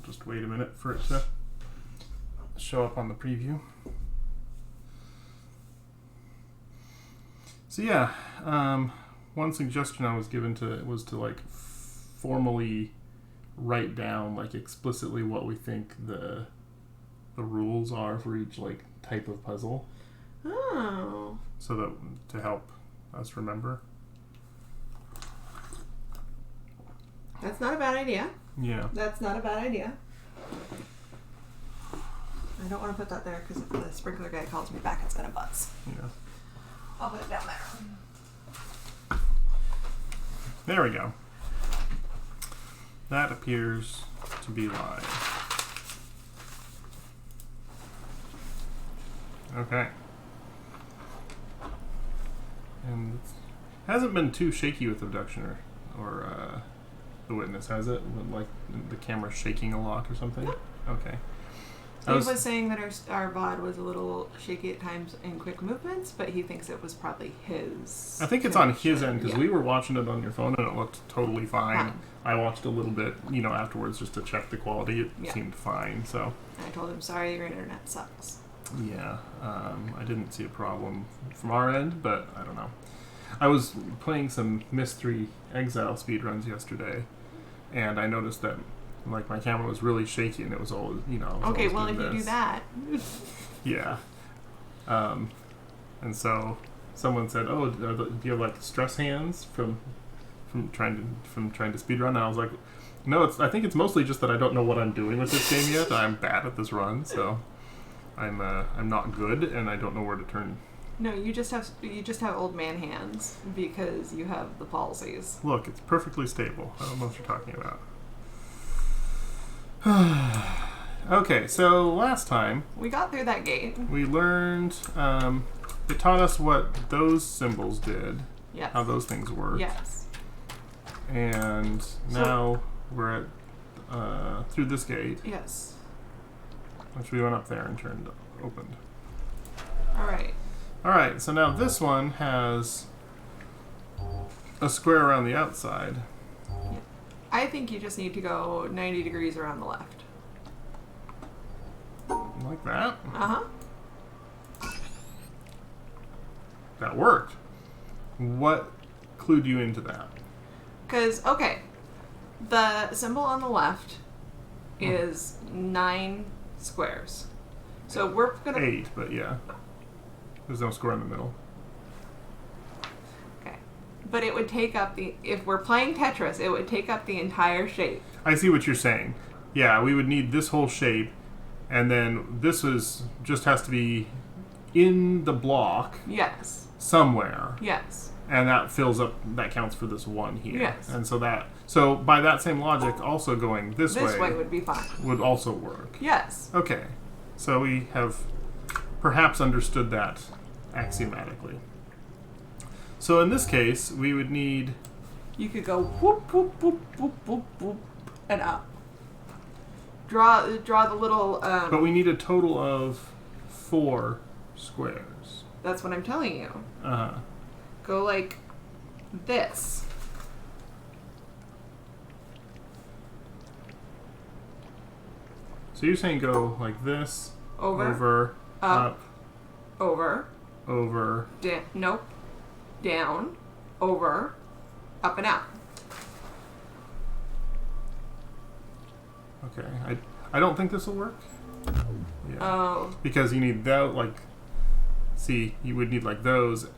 just wait a minute for it to show up on the preview. So yeah, one suggestion I was given was to like formally write down like explicitly what we think the rules are for each like type of puzzle. Oh. So that to help us remember. That's not a bad idea. Yeah. That's not a bad idea. I don't want to put that there because if the sprinkler guy calls me back, it's gonna buzz. Yeah. I'll put it down there. There we go. That appears to be live. Okay. And it hasn't been too shaky with Abduction or The Witness, has it? Like the camera shaking a lot or something? Yep. Okay. He was saying that our VOD was a little shaky at times in quick movements, but he thinks it was probably his. I think it's on his end because yeah. we were watching it on your phone and it looked totally fine. I watched a little bit, afterwards just to check the quality. It seemed fine. So I told him, sorry, your internet sucks. Yeah, I didn't see a problem from our end, but I don't know. I was playing some Mystery Exile speedruns yesterday, and I noticed that like my camera was really shaky, and it was always, Okay, well, if you do that. Yeah. And so someone said, "Oh, do you have like stress hands from trying to speedrun?" And I was like, "No, I think it's mostly just that I don't know what I'm doing with this game yet. I'm bad at this run, so I'm not good, and I don't know where to turn." No, you just have old man hands because you have the palsies. Look, it's perfectly stable. I don't know what you're talking about. Okay, so last time we got through that gate. We learned. It taught us what those symbols did. Yes. How those things work. Yes. And now we're at through this gate. Yes. Which we went up there and opened. All right. All right. So now this one has a square around the outside. Yeah. I think you just need to go 90 degrees around the left. Like that? Uh-huh. That worked. What clued you into that? Because, okay, the symbol on the left is 9 squares. So we're going to... 8, but yeah. There's no square in the middle. Okay. But it would take up if we're playing Tetris, it would take up the entire shape. I see what you're saying. Yeah, we would need this whole shape, and then this just has to be in the block. Yes. Somewhere. Yes. And that counts for this one here. Yes. And so by that same logic, also going this way. This way would be fine. Would also work. Yes. Okay. So we have perhaps understood that axiomatically. So in this case, we would need... You could go whoop, whoop, whoop, whoop, whoop, whoop, and up. Draw the little... But we need a total of 4 squares. That's what I'm telling you. Uh-huh. Go like this. So you're saying go like this, over, up, over, nope, down, over, up and out. Okay, I don't think this will work. Yeah. Oh. Because you need you would need like those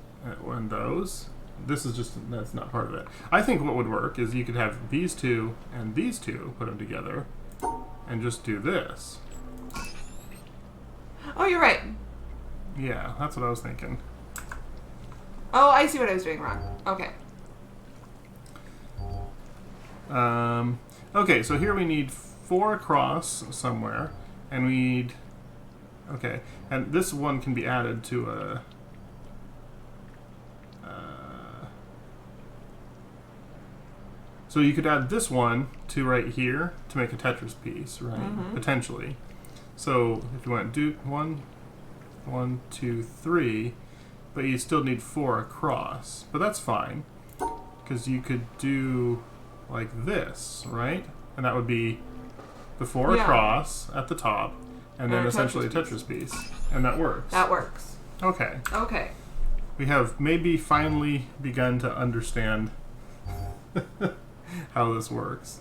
and those. That's not part of it. I think what would work is you could have these two and these two, put them together, and just do this. Oh, you're right. Yeah, that's what I was thinking. Oh, I see what I was doing wrong. Okay. Okay, so here we need 4 across somewhere, and we need... Okay, and this one can be added to a... So you could add this one to right here to make a Tetris piece, right? Mm-hmm. Potentially. So if you want to do 1, 2, 3, but you still need 4 across. But that's fine, because you could do like this, right? And that would be the 4 Yeah. across at the top, and then And a essentially a Tetris Tetris piece. And that works. That works. Okay. Okay. We have maybe finally begun to understand how this works.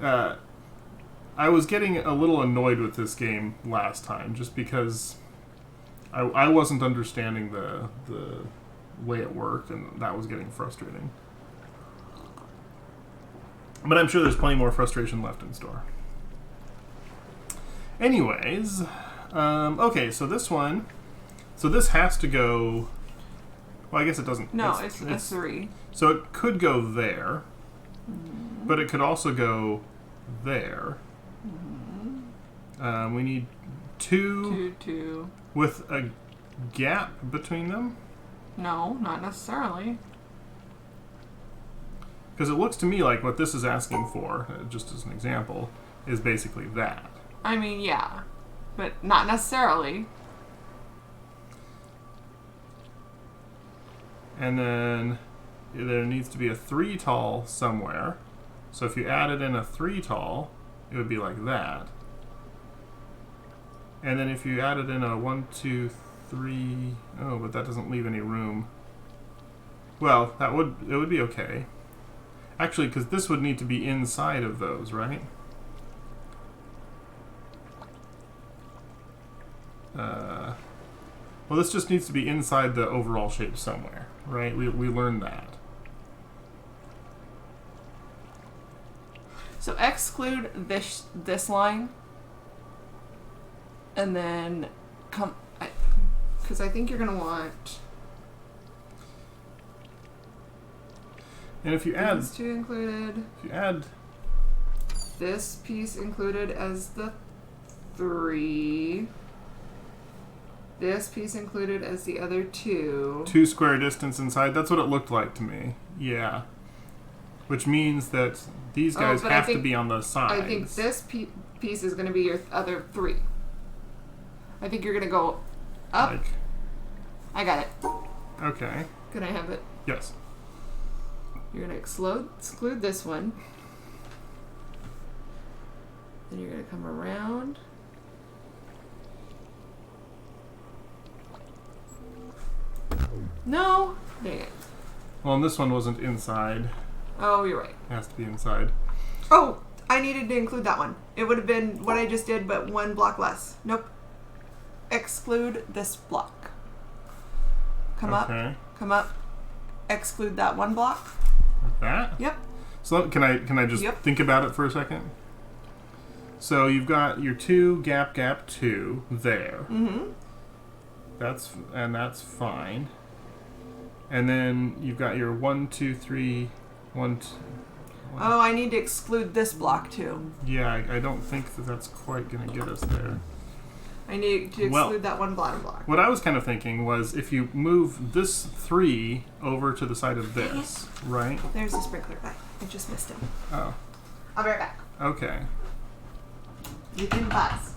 I was getting a little annoyed with this game last time, just because I wasn't understanding the way it worked, and that was getting frustrating. But I'm sure there's plenty more frustration left in store. Anyways, okay, so this one, so this has to go. Well, I guess it doesn't. No, it's a 3. So it could go there, but it could also go there. We need 2 2. with a gap between them. No, not necessarily. Because it looks to me like what this is asking for, just as an example, is basically that. I mean, yeah, but not necessarily. And then there needs to be a 3 tall somewhere. So if you added in a 3 tall, it would be like that. And then if you added in a 1, 2, 3, oh, but that doesn't leave any room. Well, it would be okay. Actually, because this would need to be inside of those, right? Well, this just needs to be inside the overall shape somewhere, right? We learned that. So exclude this line, and then because I think you're gonna want. And if you add, these 2 included. if you add, This piece included as the 3. This piece included as the other 2. 2 square distance inside, that's what it looked like to me. Yeah. Which means that these guys but I have to think- be on the sides. I think this piece is going to be your other 3. I think you're going to go up. Like, I got it. okay. Can I have it? Yes. You're going to exclude this one. Then you're going to come around. No! Dang it. Well, and this one wasn't inside. Oh, you're right. It has to be inside. Oh, I needed to include that one. It would have been what I just did, but 1 block less. Nope. Exclude this block. Come Okay. up, exclude that 1 block. Like that? Yep. So can I just Yep. think about it for a second? So you've got your 2 gap 2 there. Mm-hmm. That's fine. And then you've got your 1, 2, 3, 1, 2. Oh, I need to exclude this block too. Yeah, I don't think that's quite going to get us there. I need to exclude Well, that 1 bottom block. What I was kind of thinking was if you move this 3 over to the side of this, right? There's the sprinkler guy. I just missed him. Oh, I'll be right back. okay. You can buzz.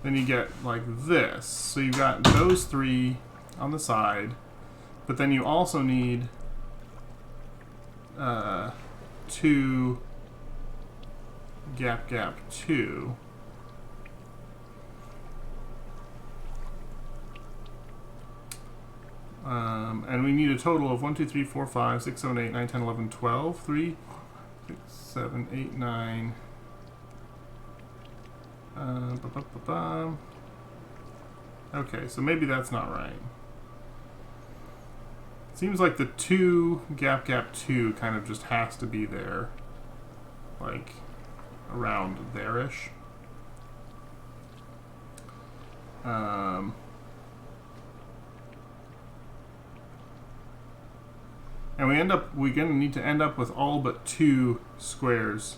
Then you get like this. So you've got those 3 on the side, but then you also need 2 gap 2. And we need a total of 1, 2, 3, 4, 5, 6, 7, 8, 9, 10, 11, 12. 3, 6, 7, 8, 9. Okay, so maybe that's not right. Seems like the 2 gap 2 kind of just has to be there, like around there-ish. And we're gonna need to end up with all but 2 squares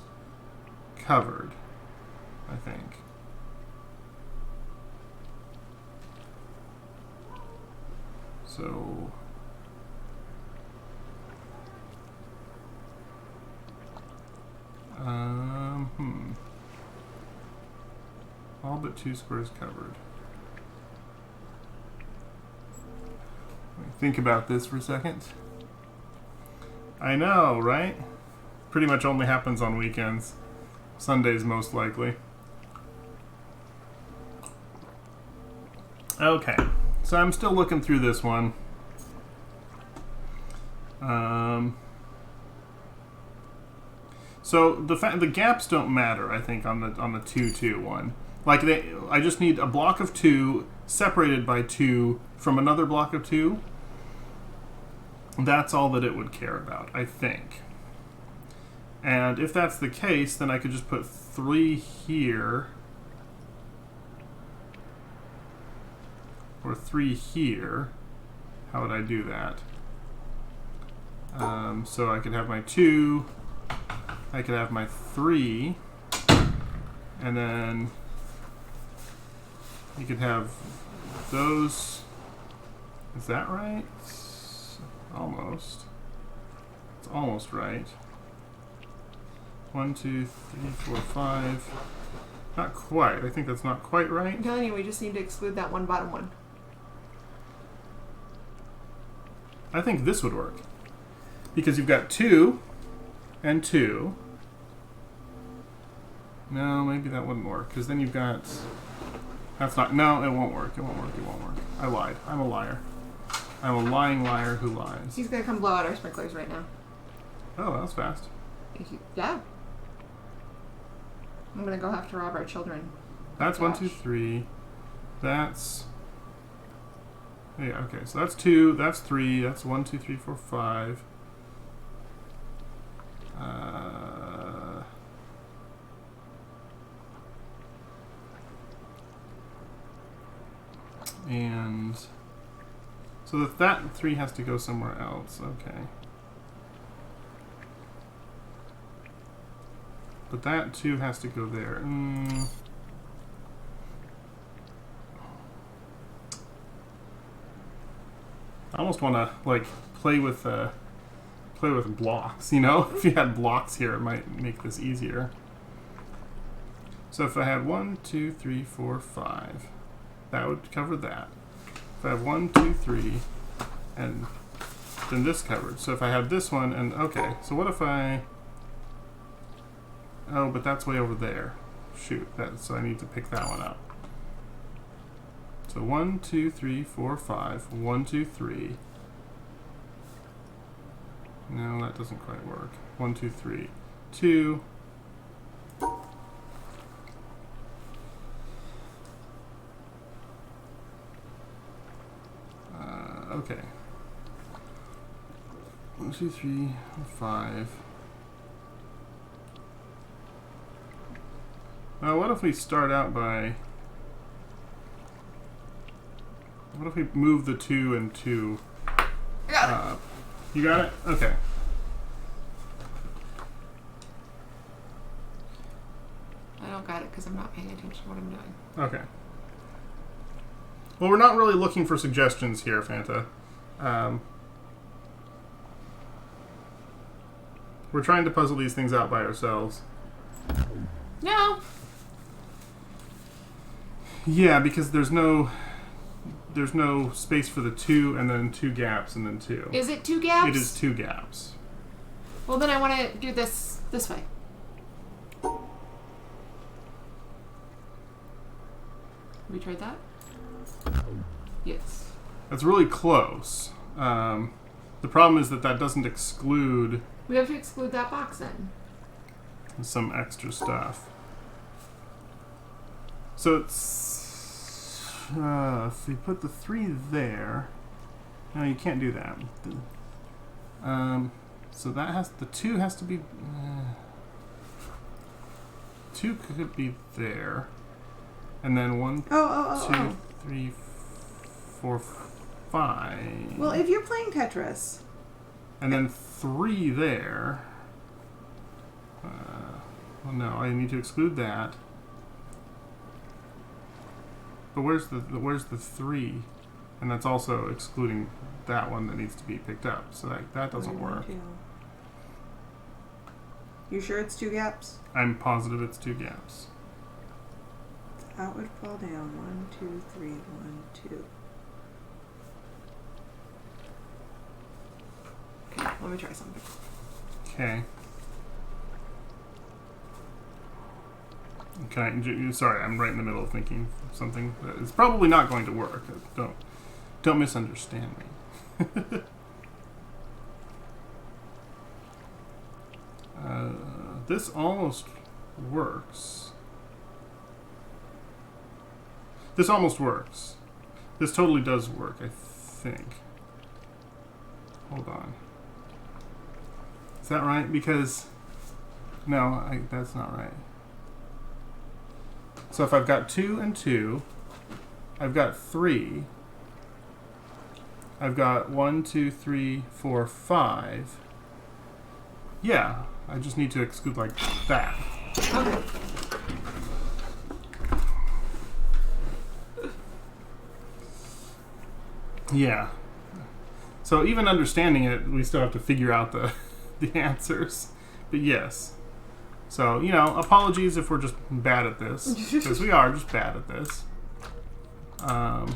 covered, I think. So all but 2 squares covered. Let me think about this for a second. I know, right? Pretty much only happens on weekends. Sunday's most likely. Okay, so I'm still looking through this one. So the gaps don't matter, I think, on the 2-2 one. Like I just need a block of 2 separated by 2 from another block of 2. That's all that it would care about, I think. And if that's the case, then I could just put 3 here. Or 3 here. How would I do that? So I could have my 2. I could have my 3. And then you could have those. Is that right? Almost. It's almost right. 1, 2, 3, 4, 5. Not quite. I think that's not quite right. I'm telling you, we just need to exclude that one bottom one. I think this would work. Because you've got 2 and 2. No, maybe that wouldn't work. Because then you've got... That's not... No, it won't work. It won't work. It won't work. I lied. I'm a liar. I'm a lying liar who lies. He's gonna come blow out our sprinklers right now. Oh, that was fast. Yeah. I'm gonna go have to rob our children. That's 1, 2, 3. That's... Yeah, okay. So that's 2. That's 3. That's 1, 2, 3, 4, 5. And so that 3 has to go somewhere else. Okay. But that 2 has to go there. I almost want to like play with blocks. You know, if you had blocks here, it might make this easier. So if I had 1, 2, 3, 4, 5, that would cover that. If I have 1, 2, 3, and then this covered. So if I had this one, and okay. So what if I? Oh, but that's way over there. Shoot, so I need to pick that one up. So 1, 2, 3, 4, 5. 1, 2, 3. No, that doesn't quite work. 1, 2, 3. 2. Okay. 1, 2, 3, 5. Now, what if we start out by... What if we move the 2 and 2 up? You got it? Okay. I don't got it because I'm not paying attention to what I'm doing. Okay. Well, we're not really looking for suggestions here, Fanta. We're trying to puzzle these things out by ourselves. No. Yeah, because there's no space for the 2 and then 2 gaps and then 2. Is it 2 gaps? It is 2 gaps. Well, then I want to do this way. We tried that? Yes. That's really close. The problem is that doesn't exclude... We have to exclude that box then. Some extra stuff. So it's... if we put the 3 there... No, you can't do that. So that has... The 2 has to be... 2 could be there. And then 1, 2, 3, 4, 5. Well, if you're playing Tetris... And then 3 there. Well, no, I need to exclude that. But where's the 3? And that's also excluding that one that needs to be picked up. So that doesn't work. You sure it's 2 gaps? I'm positive it's 2 gaps. That would fall down. 1, 2, 3, 1, 2. Okay, let me try something. Okay. Sorry, I'm right in the middle of thinking of something that is probably not going to work. Don't misunderstand me. This almost works. This almost works. This totally does work, I think. Hold on. Is that right? Because... No, that's not right. So if I've got 2 and 2, I've got 3. I've got 1, 2, 3, 4, 5. Yeah, I just need to exclude like that. Okay. Yeah. So even understanding it, we still have to figure out the answers. But yes. So, apologies if we're just bad at this. Because we are just bad at this. I'll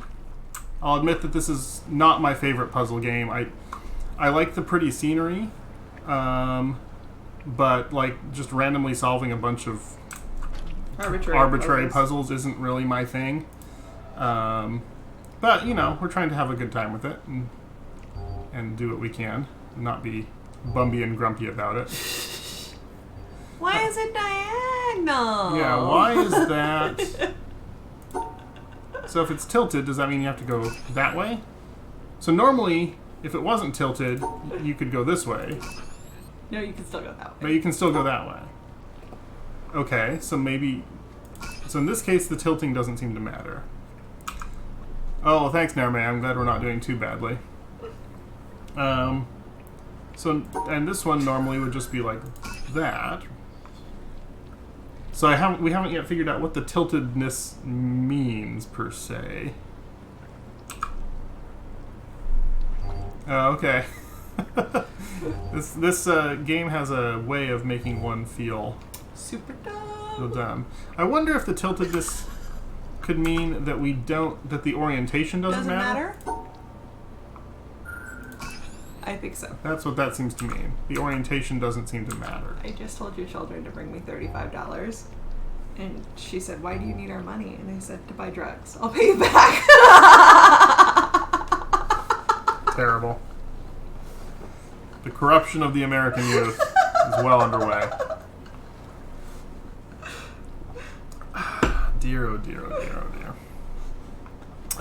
admit that this is not my favorite puzzle game. I like the pretty scenery. But, just randomly solving a bunch of arbitrary puzzles isn't really my thing. But, we're trying to have a good time with it and do what we can. And not be bumby and grumpy about it. Why is it diagonal? Yeah, why is that? So if it's tilted, does that mean you have to go that way? So normally, if it wasn't tilted, you could go this way. No, you can still go that way. But you can still go that way. Okay, so maybe... So in this case, the tilting doesn't seem to matter. Oh, well, thanks, Nairman. I'm glad we're not doing too badly. So, and this one normally would just be like that. So we haven't yet figured out what the tiltedness means, per se. Okay. This game has a way of making one feel super real dumb. I wonder if the tiltedness could mean that that the orientation doesn't matter? I think so. That's what that seems to mean. The orientation doesn't seem to matter. I just told your children to bring me $35. And she said, why do you need our money? And I said, to buy drugs. I'll pay you back. Terrible. The corruption of the American youth is well underway. Dear, oh dear, oh dear, oh dear.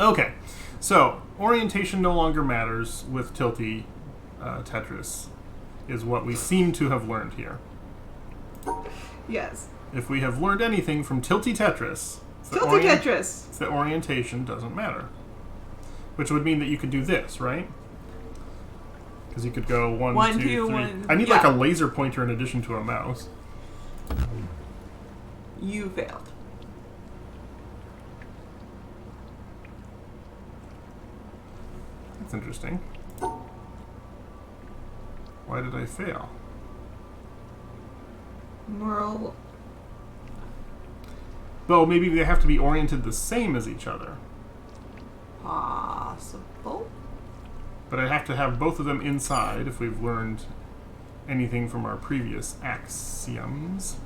Okay, so orientation no longer matters with Tilty Tetris, is what we seem to have learned here. Yes. If we have learned anything from Tilty Tetris, it's that orientation doesn't matter. Which would mean that you could do this, right? Because you could go 1, 2, 3. One. I need like a laser pointer in addition to a mouse. You failed. That's interesting. Why did I fail? Well, Though maybe they have to be oriented the same as each other. possible. But I have to have both of them inside if we've learned anything from our previous axioms.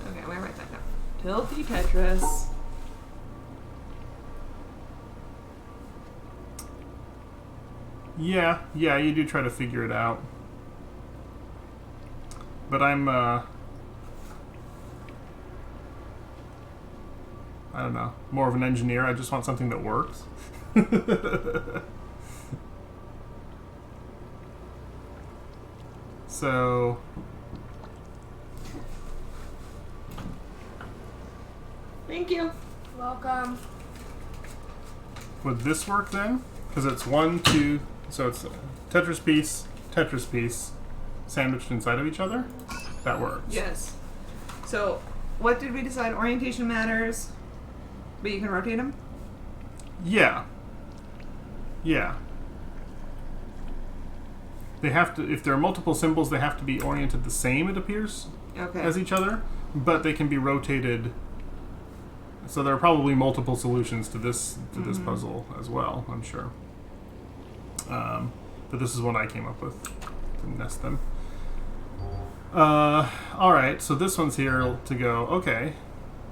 Okay, I'm going to write that down. Tilty Tetris. Yeah, you do try to figure it out. But I'm, I don't know, more of an engineer. I just want something that works. So... Thank you. Welcome. Would this work then? Because it's 1, 2... So it's Tetris piece, sandwiched inside of each other? That works. Yes. So, what did we decide? Orientation matters, but you can rotate them? Yeah. They have to, if there are multiple symbols, they have to be oriented the same, it appears, Okay. as each other, but they can be rotated. So there are probably multiple solutions to this puzzle as well, I'm sure. But this is one I came up with to nest them. All right. So this one's here to go. Okay.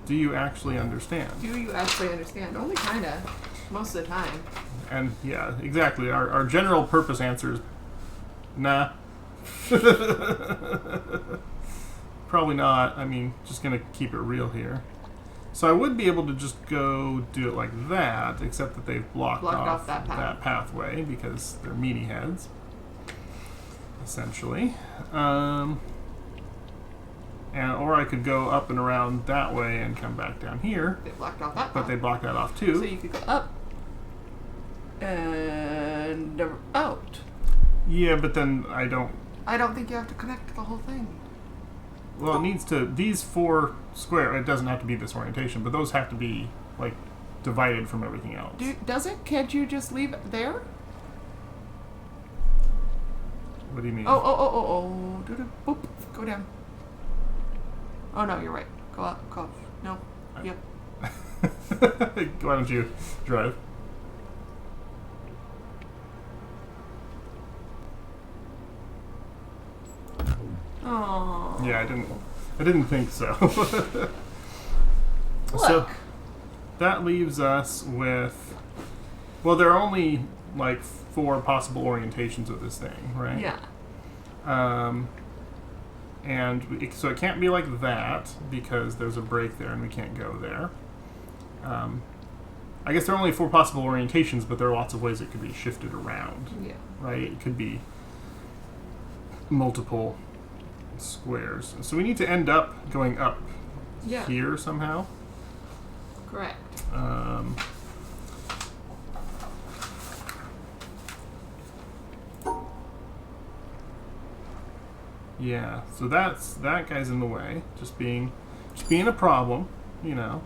Do you actually understand? Do you actually understand? Only kinda. Most of the time. And yeah, exactly. Our general purpose answer is nah. Probably not. I mean, just gonna keep it real here. So I would be able to just go do it like that, except that they've blocked off that path. pathway because they're meaty heads, essentially. Or I could go up and around that way and come back down here, They blocked off that but path. they block that off too. So you could go up and out. Yeah, but then I don't. I don't think you have to connect the whole thing. Well, it needs to. These 4 square. It doesn't have to be this orientation, but those have to be like divided from everything else. Does it? Can't you just leave it there? What do you mean? Oh. Boop. Go down. Oh no, you're right. Go up. Go up. No. Yep. Why don't you drive? Oh. Yeah, I didn't think so. Look. So that leaves us with. Well, there are only like 4 possible orientations of this thing, right? Yeah. So it can't be like that because there's a break there and we can't go there. I guess there are only 4 possible orientations, but there are lots of ways it could be shifted around, Yeah. right? It could be multiple squares. So we need to end up going up Yeah. here somehow. Correct. Yeah, so that guy's in the way, just being a problem, you know.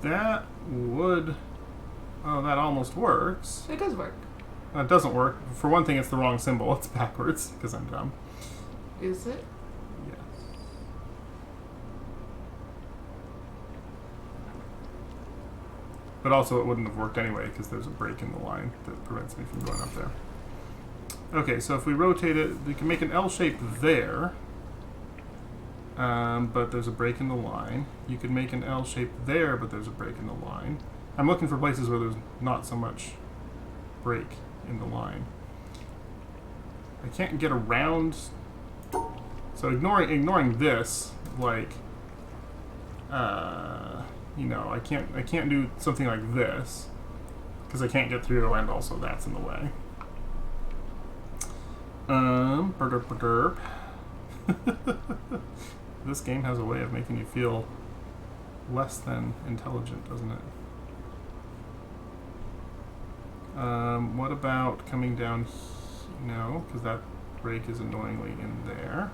That would. Oh, that almost works. It does work. It doesn't work. For one thing, it's the wrong symbol. It's backwards because I'm dumb. Is it? Yes. But also, it wouldn't have worked anyway because there's a break in the line that prevents me from going up there. Okay, so if we rotate it, we can make an L shape there. But there's a break in the line. You could make an L shape there, but there's a break in the line. I'm looking for places where there's not so much break in the line. I can't get around. So ignoring this, like, you know, I can't do something like this because I can't get through, and also that's in the way. Derp. This game has a way of making you feel less than intelligent, doesn't it? What about coming down? No, because that break is annoyingly in there.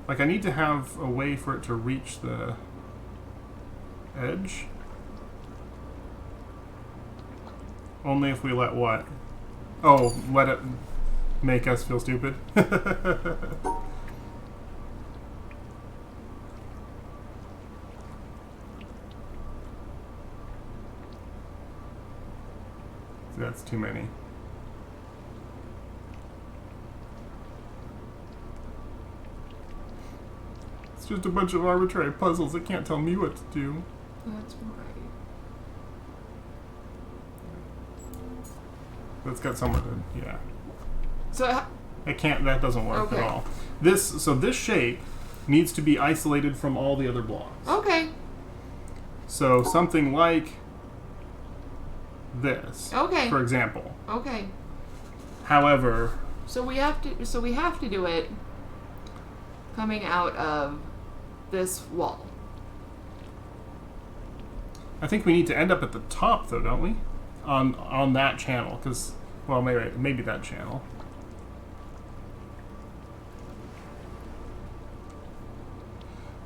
Like, I need to have a way for it to reach the edge. Only if we let what? Oh, let it make us feel stupid? That's too many. It's just a bunch of arbitrary puzzles. It can't tell me what to do. That's right. That's got someone to, yeah. So It can't, that doesn't work Okay. at all. So this shape needs to be isolated from all the other blocks. okay. So something like this, Okay. for example. Okay. However, So we have to do it coming out of this wall. I think we need to end up at the top, though, don't we? On that channel, because, well, maybe that channel.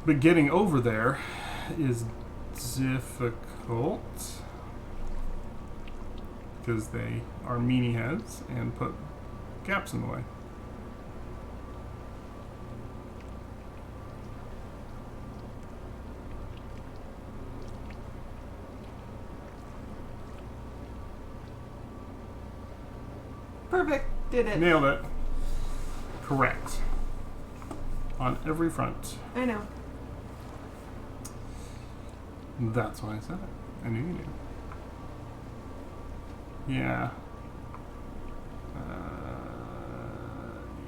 But getting over there is difficult because they are meanie heads and put gaps in the way. Perfect. Did it. Nailed it. Correct. On every front. I know. That's why I said it. I knew you knew. Yeah.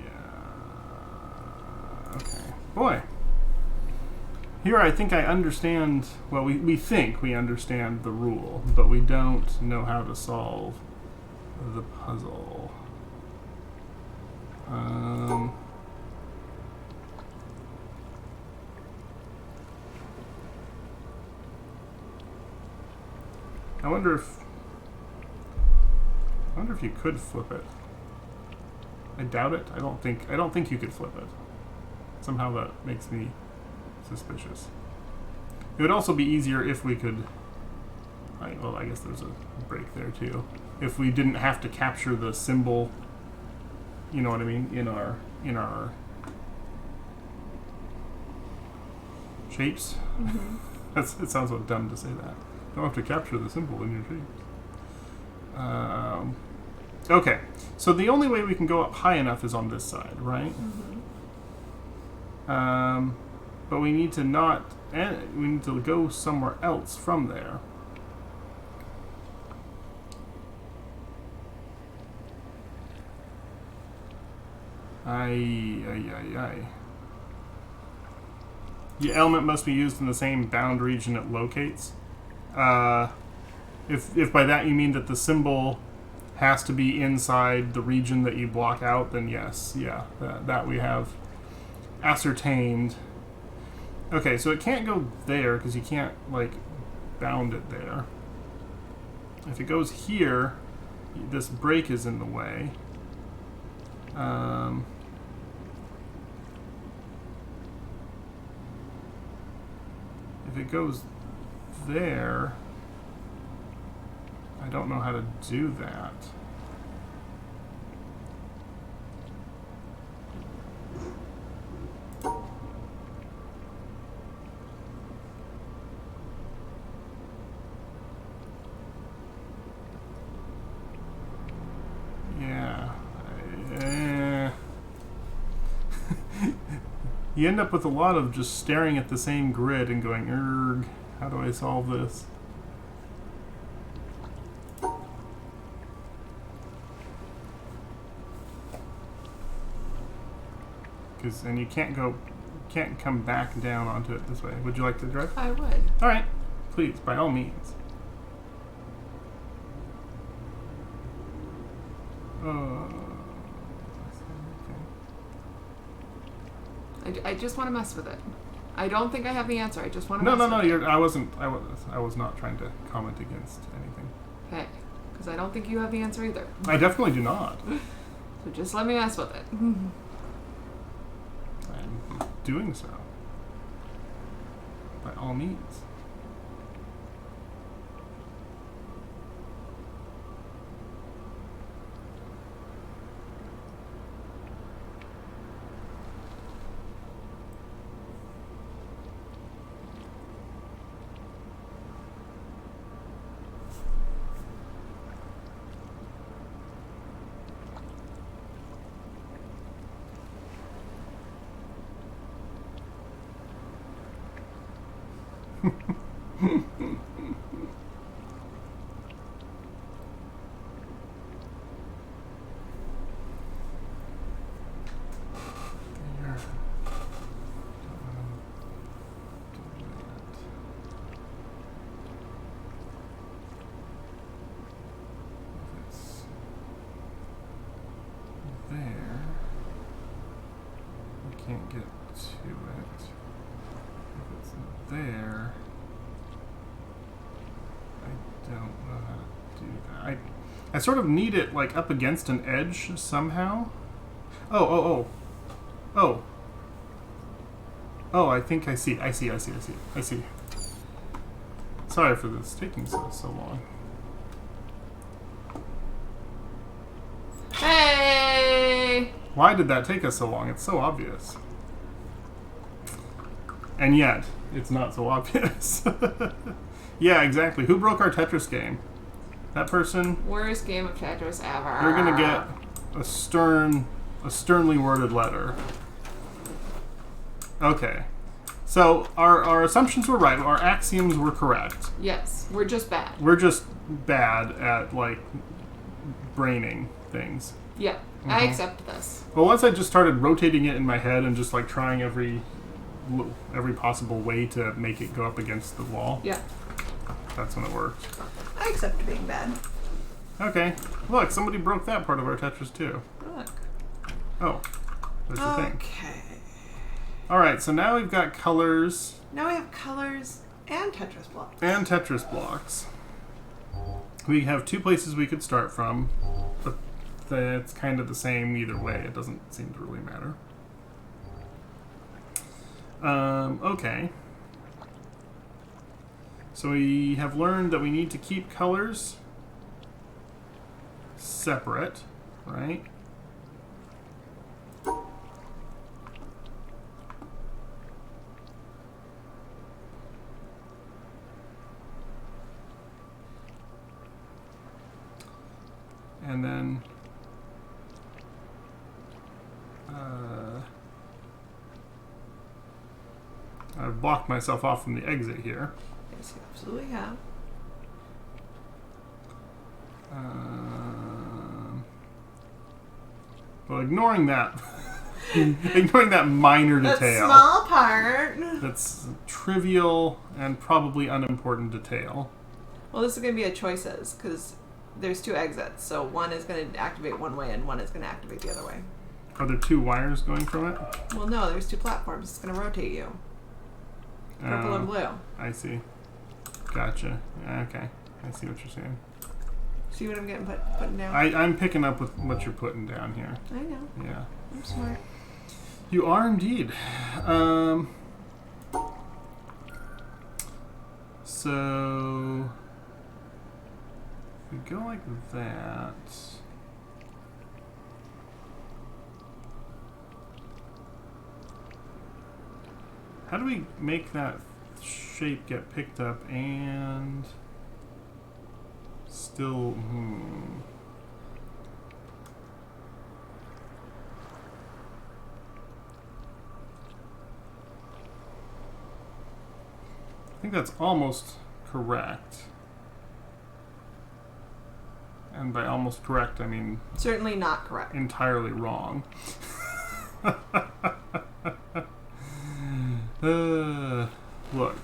Yeah. Okay. Boy. Here I think I understand, well, we think we understand the rule, but we don't know how to solve the puzzle. I wonder if you could flip it. I doubt it. I don't think you could flip it. Somehow that makes me suspicious. It would also be easier if we could. I guess there's a break there too. If we didn't have to capture the symbol, you know what I mean, in our shapes. Mm-hmm. It sounds so dumb to say that. You don't have to capture the symbol in your shapes. Okay, so the only way we can go up high enough is on this side, right? Mm-hmm. But we need to we need to go somewhere else from there. Aye. The element must be used in the same bound region it locates. If by that you mean that the symbol has to be inside the region that you block out, then yes, yeah, that we have ascertained. Okay, so it can't go there because you can't bound it there. If it goes here, this break is in the way. If it goes there, I don't know how to do that. Yeah. You end up with a lot of just staring at the same grid and going, "Erg, how do I solve this?" And you can't come back down onto it this way. Would you like to drive? I would. All right, please, by all means. I just want to mess with it. I don't think I have the answer. I just want to No. mess with it. I was not trying to comment against anything. Okay. Because I don't think you have the answer either. I definitely do not. So just let me mess with it. I'm doing so. By all means. Can't get to it. If it's there, I don't know how to do that. I sort of need it up against an edge somehow. Oh, I think I see. Sorry for this taking so long. Hey! Why did that take us so long? It's so obvious. And yet, it's not so obvious. Yeah, exactly. Who broke our Tetris game? That person? Worst game of Tetris ever. You're gonna get a sternly worded letter. Okay. So our assumptions were right. Our axioms were correct. Yes, we're just bad. We're just bad at, like, braining things. Yeah, I accept this. Well, once I just started rotating it in my head and just, like, trying every possible way to make it go up against the wall, Yeah, that's when it worked. I accept being bad. Okay. Look, somebody broke that part of our Tetris, too. Look. Oh. There's the thing. Okay. Alright, so now we've got colors Now we have colors and Tetris blocks. and Tetris blocks. We have two places we could start from, but it's kind of the same either way. It doesn't seem to really matter. Okay. So we have learned that we need to keep colors separate, right? And then I've blocked myself off from the exit here. Yes, you absolutely have. Well, ignoring that, ignoring that minor That detail. small part. That's trivial and probably unimportant detail. Well, this is going to be a choices because there's two exits. So one is going to activate one way and one is going to activate the other way. Are there two wires going from it? Well, no, there's two platforms. It's going to rotate you. Purple and blue. I see. Gotcha. Okay. I see what you're saying. See what I'm getting putting down? I'm picking up with what you're putting down here. I know. Yeah. I'm smart. You are indeed. So if we go like that. How do we make that shape get picked up and still? I think that's almost correct. And by almost correct, I mean Certainly not correct. entirely wrong. Look.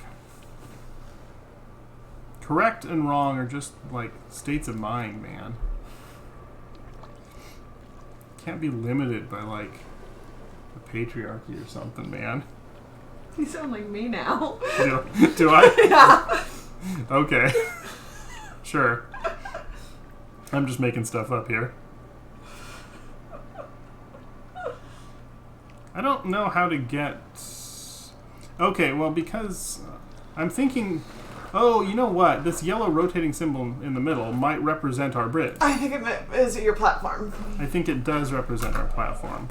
Correct and wrong are just like states of mind, man. Can't be limited by like the patriarchy or something, man. You sound like me now. Do I? Yeah. Okay. Sure. I'm just making stuff up here. I don't know how to get... Okay, well, because I'm thinking... Oh, you know what? This yellow rotating symbol in the middle might represent our bridge. I think is your platform. I think it does represent our platform.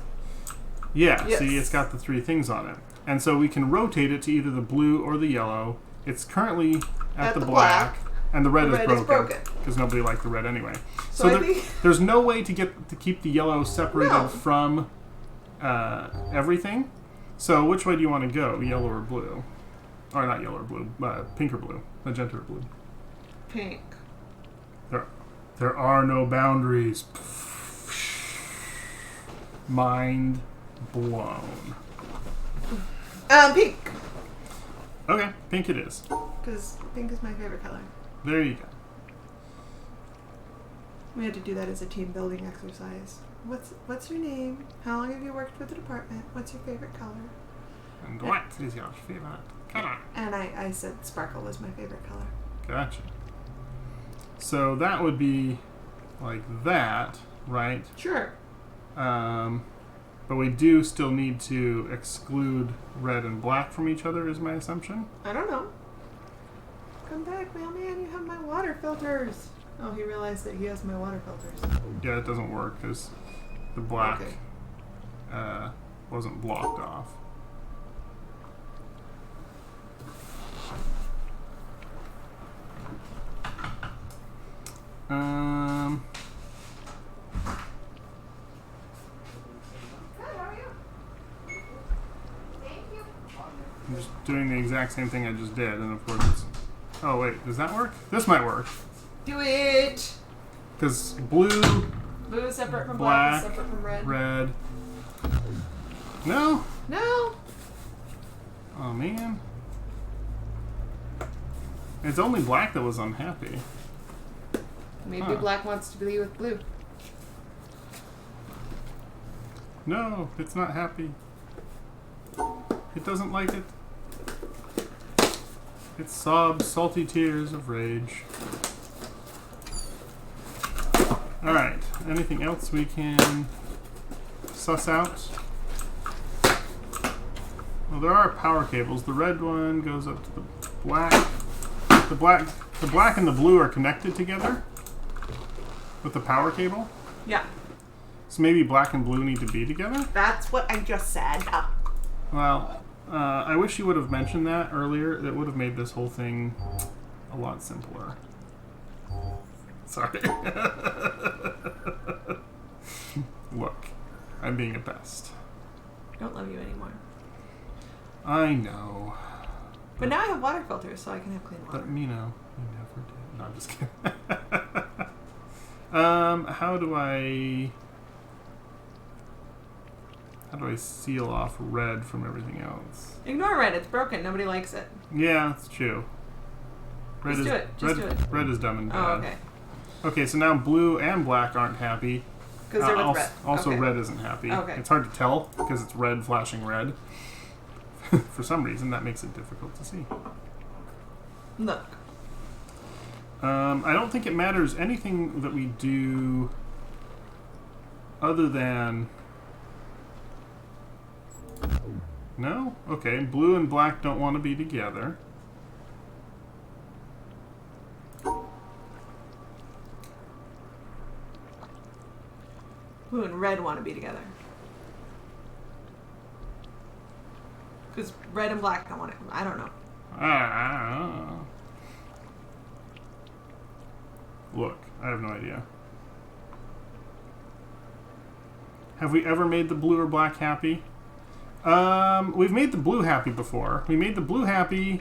Yeah, Yes. see, it's got the three things on it. And so we can rotate it to either the blue or the yellow. It's currently at the black, and the red, The red is is broken. broken. Because nobody liked the red anyway. So I there- think- there's no way to keep the yellow separated No. from everything. So which way do you want to go, yellow or blue? Or not yellow or blue, pink or blue, magenta or blue. Pink. There are no boundaries. Mind blown. Pink. Okay, pink it is. Because pink is my favorite color. There you go. We had to do that as a team building exercise. What's your name? How long have you worked with the department? What's your favorite color? And what is your favorite color? And I said sparkle was my favorite color. Gotcha. So that would be like that, right? Sure. But we do still need to exclude red and black from each other, is my assumption. I don't know. Come back, mailman. You have my water filters. Oh, he realized that he has my water filters. Yeah, it doesn't work because the black Okay. wasn't blocked off. doing the exact same thing I just did, and of course it's... Oh, wait, does that work? This might work. Do it! Because blue, Blue is separate from black, is Black, separate from red. red... No? No! Oh, man. It's only black that was unhappy. Maybe Huh. black wants to be with blue. No, it's not happy. It doesn't like it. It sobs salty tears of rage. Alright, anything else we can suss out? Well, there are power cables. The red one goes up to the black. The black and the blue are connected together with the power cable. Yeah. So maybe black and blue need to be together? That's what I just said. Well, I wish you would have mentioned that earlier. That would have made this whole thing a lot simpler. Sorry. Look, I'm being a pest. I don't love you anymore. I know. But now I have water filters, so I can have clean water. But, you know, you never did. No, I'm just kidding. How do I seal off red from everything else? Ignore red. It's broken. Nobody likes it. Yeah, that's true. Red Just is do it. Just do it. Red is dumb and bad. Oh, okay. Okay, so now blue and black aren't happy. Because they're with also, red. Also, Okay. red isn't happy. Okay. It's hard to tell because it's red flashing red. For some reason, that makes it difficult to see. Look. I don't think it matters anything that we do other than... No? Okay, blue and black don't want to be together. Blue and red want to be together. Because red and black don't want it. I don't know. Look, I have no idea. Have we ever made the blue or black happy? We've made the blue happy before. We made the blue happy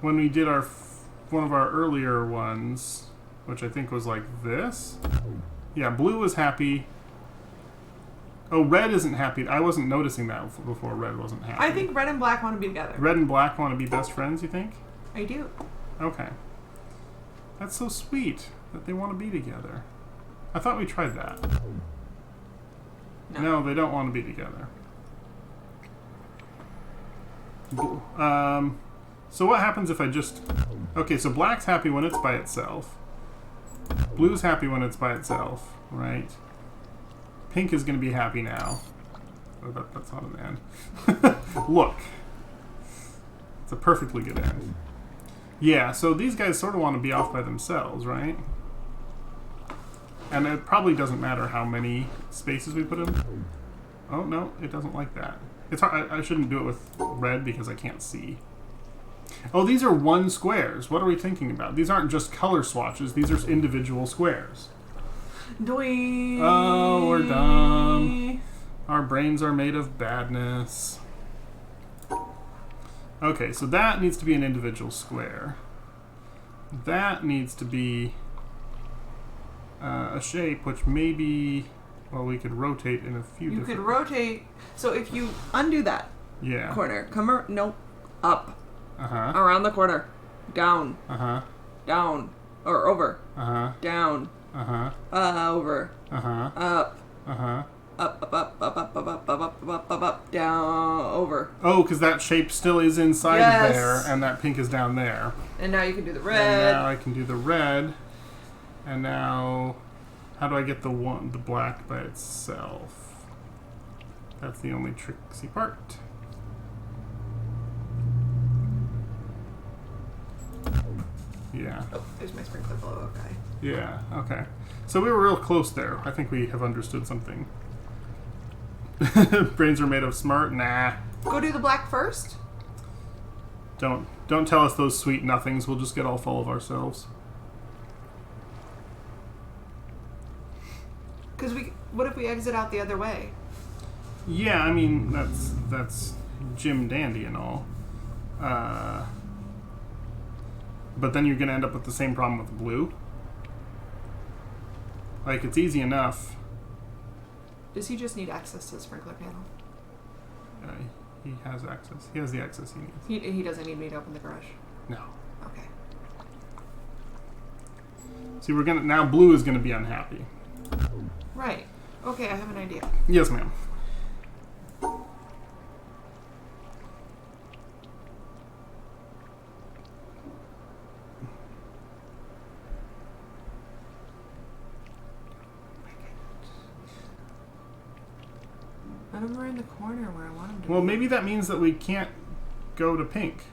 when we did one of our earlier ones, which I think was like this. Yeah, blue was happy. Oh, red isn't happy. I wasn't noticing that before. Red wasn't happy. I think red and black want to be together. Red and black want to be best friends, you think? I do. Okay. That's so sweet that they want to be together. I thought we tried that. No, they don't want to be together. So what happens if I just... Okay, so black's happy when it's by itself. Blue's happy when it's by itself, right? Pink is going to be happy now. Oh, that's not an end. Look. It's a perfectly good end. Yeah, so these guys sort of want to be off by themselves, right? And it probably doesn't matter how many spaces we put in. Oh, no, it doesn't like that. It's hard, I shouldn't do it with red because I can't see. Oh, these are one squares. What are we thinking about? These aren't just color swatches. These are individual squares. Doing. Oh, we're dumb. Our brains are made of badness. Okay, so that needs to be an individual square. That needs to be a shape, which maybe, well, we could rotate in a few You different... could rotate. So if you undo that Yeah. corner, no, up, Uh-huh. around the corner, down, Uh-huh. down, or over, Uh-huh. down, Uh-huh. over, Uh-huh. up, Uh-huh. up, down, over. Oh, because that shape still is inside Yes. of there, and that pink is down there. And now you can do the And red. now I can do the red. And now, how do I get the black by itself? That's the only tricksy part. Yeah. Oh, there's my sprinkler below. Okay. Yeah, okay. So we were real close there. I think we have understood something. Brains are made of smart? Nah. Go do the black first. Don't tell us those sweet nothings. We'll just get all full of ourselves. Because what if we exit out the other way? Yeah, I mean that's Jim Dandy and all. But then you're going to end up with the same problem with the blue. Like, it's easy enough. Does he just need access to the sprinkler panel? He has access. He has the access he needs. He doesn't need me to open the garage. No. Okay. See, we're gonna now. Blue is gonna be unhappy. Right. Okay, I have an idea. Yes, ma'am. None of them are in the corner where I want them to Well, be. maybe that means that we can't go to pink.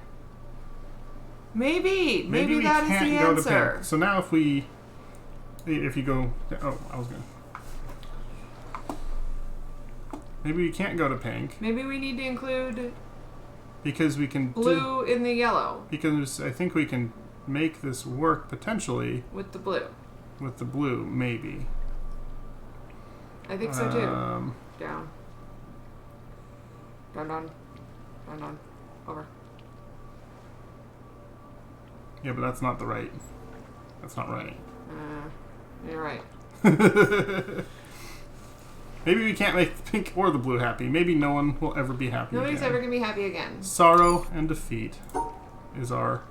Maybe we that is can't the go to answer. pink. So now if you go, oh, I was gonna. Maybe we can't go to pink Maybe we need to include because we can blue in the yellow because I think we can make this work potentially with the blue. with the blue. Maybe. I think so too. Down. Down. Over. Yeah, but that's not the right. That's not right. You're right. Maybe we can't make the pink or the blue happy. Maybe no one will ever be happy. Nobody's again. ever gonna be happy again. Sorrow and defeat is our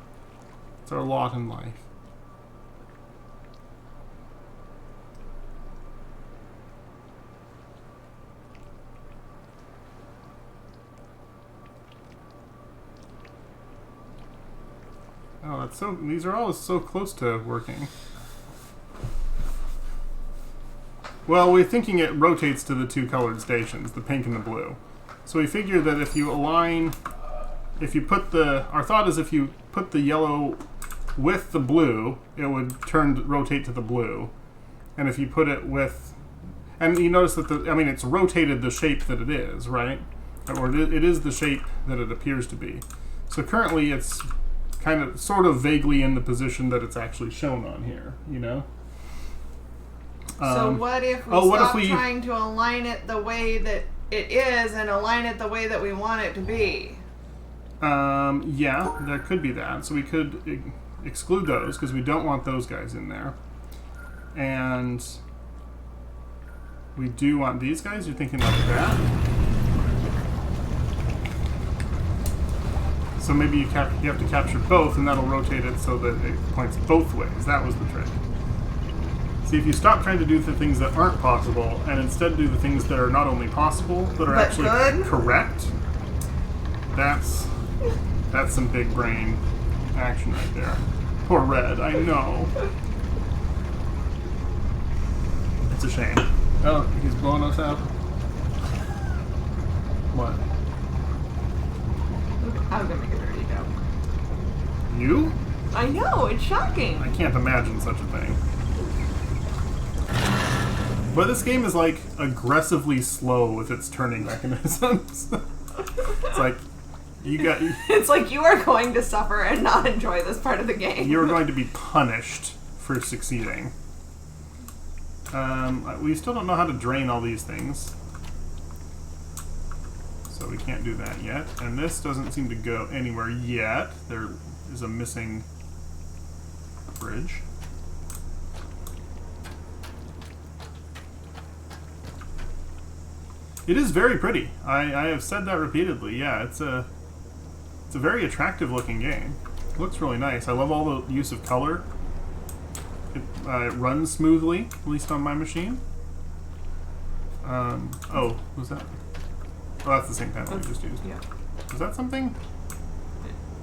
lot in life. Oh, that's so. These are all so close to working. Well, we're thinking it rotates to the two colored stations, the pink and the blue. So we figure that if you align, our thought is if you put the yellow with the blue, it would rotate to the blue. And if you put it with, and you notice that it's rotated the shape that it is, right? Or it is the shape that it appears to be. So currently it's kind of, sort of vaguely in the position that it's actually shown on here, you know? So what if we stop trying to align it the way that it is and align it the way that we want it to be? Yeah, there could be that. So we could exclude those because we don't want those guys in there. And we do want these guys. You're thinking like that. So maybe you have to capture both, and that'll rotate it so that it points both ways. That was the trick. See, if you stop trying to do the things that aren't possible, and instead do the things that are not only possible, but are actually correct, that's some big brain action right there. Poor Red, I know. It's a shame. Oh, he's blowing us out. What? I'm gonna make a dirty joke. You? I know, it's shocking. I can't imagine such a thing. But this game is like aggressively slow with its turning mechanisms. It's like It's like you are going to suffer and not enjoy this part of the game. You're going to be punished for succeeding. We still don't know how to drain all these things. So we can't do that yet. And this doesn't seem to go anywhere yet. There is a missing bridge. It is very pretty. I have said that repeatedly. Yeah, it's a very attractive looking game. It looks really nice. I love all the use of color. It runs smoothly, at least on my machine. Oh, was that? Oh, that's the same panel we just used. Yeah. Is that something?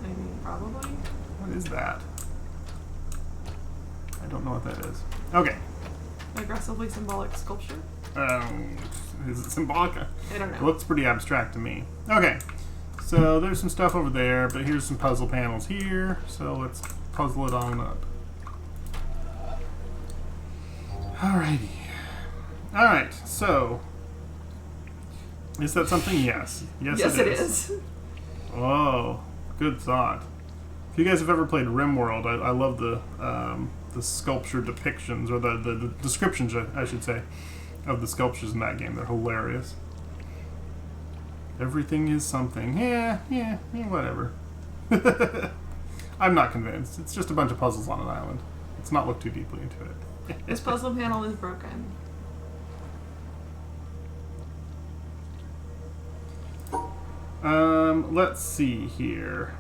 I mean, probably. What is that? I don't know what that is. Okay. Aggressively symbolic sculpture? Is it symbolic? I don't know. It looks pretty abstract to me. Okay. So there's some stuff over there, but here's some puzzle panels here. So let's puzzle it on up. Alrighty. Alright, so... Is that something? Yes. Yes, it is. Oh, good thought. If you guys have ever played RimWorld, I love the sculpture depictions, or the descriptions, I should say, of the sculptures in that game. They're hilarious. Everything is something. Yeah, whatever. I'm not convinced. It's just a bunch of puzzles on an island. Let's not look too deeply into it. This puzzle panel is broken. Let's see here.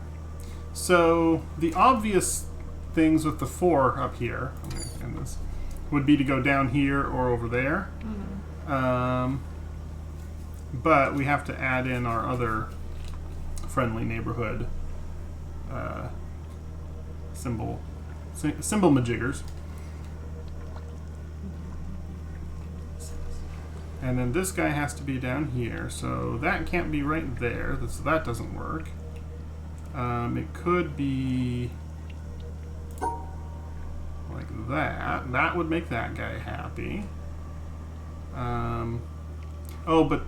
So the obvious things with the 4 up here, and this would be to go down here or over there. But we have to add in our other friendly neighborhood symbol majiggers. And then this guy has to be down here, so that can't be right there, so that doesn't work. It could be like that. That would make that guy happy. Oh, but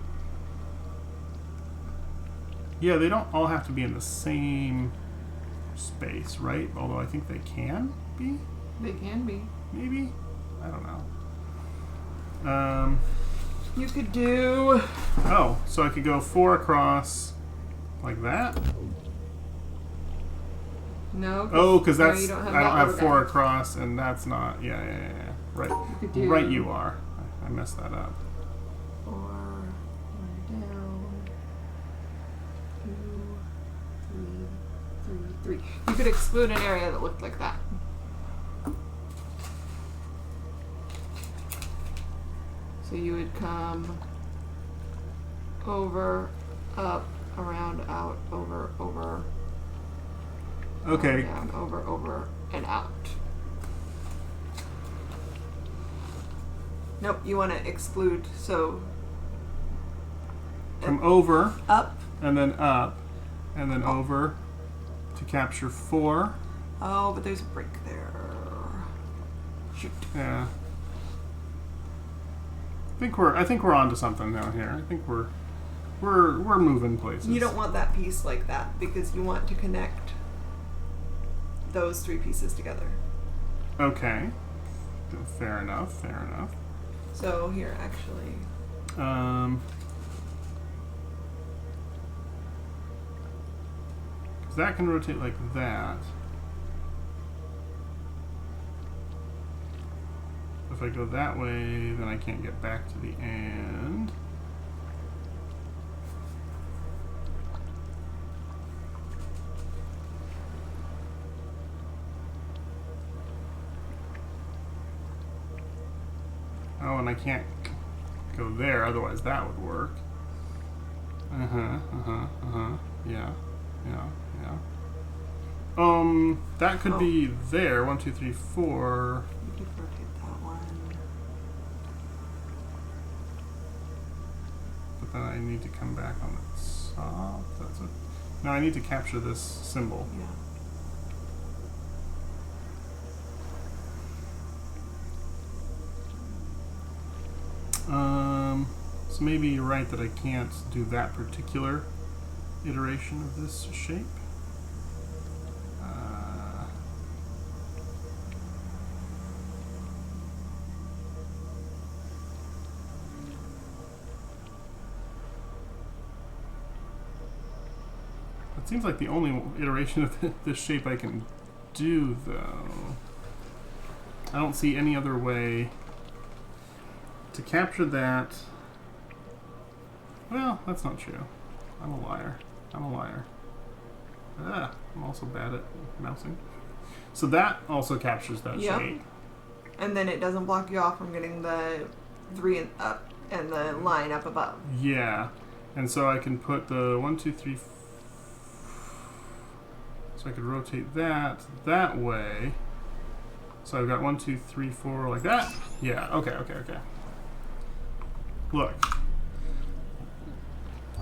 yeah, they don't all have to be in the same space, right? Although I think they can be. They can be. Maybe? I don't know. You could do... Oh, so I could go 4 across like that? No. Oh, because no, that's... you don't have I don't that have 4 order. across, and that's not... Yeah. Right. You could do... Right you are. I messed that up. 4, 1 down, 2, 3, 3. You could exclude an area that looked like that. So you would come over, up, around, out, over, Okay. down, over, and out. Nope, you want to exclude, so From over, up. and then up, and then over to capture 4. Oh, but there's a break there. Shoot. Yeah. I think we're onto something now here. I think we're moving places. You don't want that piece like that because you want to connect those 3 pieces together. Okay. Fair enough. So here, actually, Because that can rotate like that. If I go that way, then I can't get back to the end. Oh, and I can't go there, otherwise that would work. Yeah. That could be there. 1, 2, 3, 4. you could rotate that one. But then I need to come back on the top. That's it. No, I need to capture this symbol. Yeah. So maybe you're right that I can't do that particular iteration of this shape. It seems like the only iteration of this shape I can do, though. I don't see any other way to capture that. Well, that's not true. I'm a liar. I'm also bad at mousing. So that also captures that Yep. shape. And then it doesn't block you off from getting the 3 and up and the line up above. Yeah. And so I can put the 1, 2, 3, so I could rotate that way. So I've got 1, 2, 3, 4 like that. Yeah, okay. Look.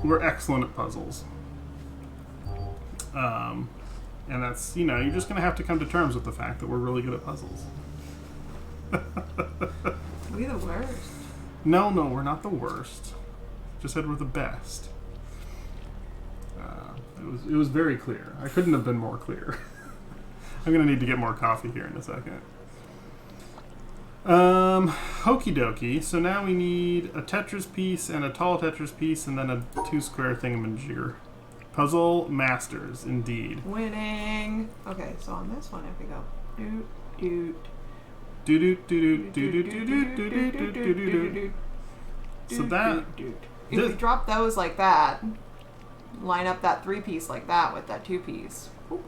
We're excellent at puzzles. And that's, you're just going to have to come to terms with the fact that we're really good at puzzles. We the worst. No, we're not the worst. Just said we're the best. It was very clear. I couldn't have been more clear. I'm going to need to get more coffee here in a second. Okie dokie. So now we need a Tetris piece and a tall Tetris piece and then a 2 square thingamajigger. Puzzle Masters, indeed. Winning. Okay, so on this one, if we go doot doot. Do do do do do do do do do do do do do. So that if we drop those like that, line up that 3-piece like that with that 2-piece. I'm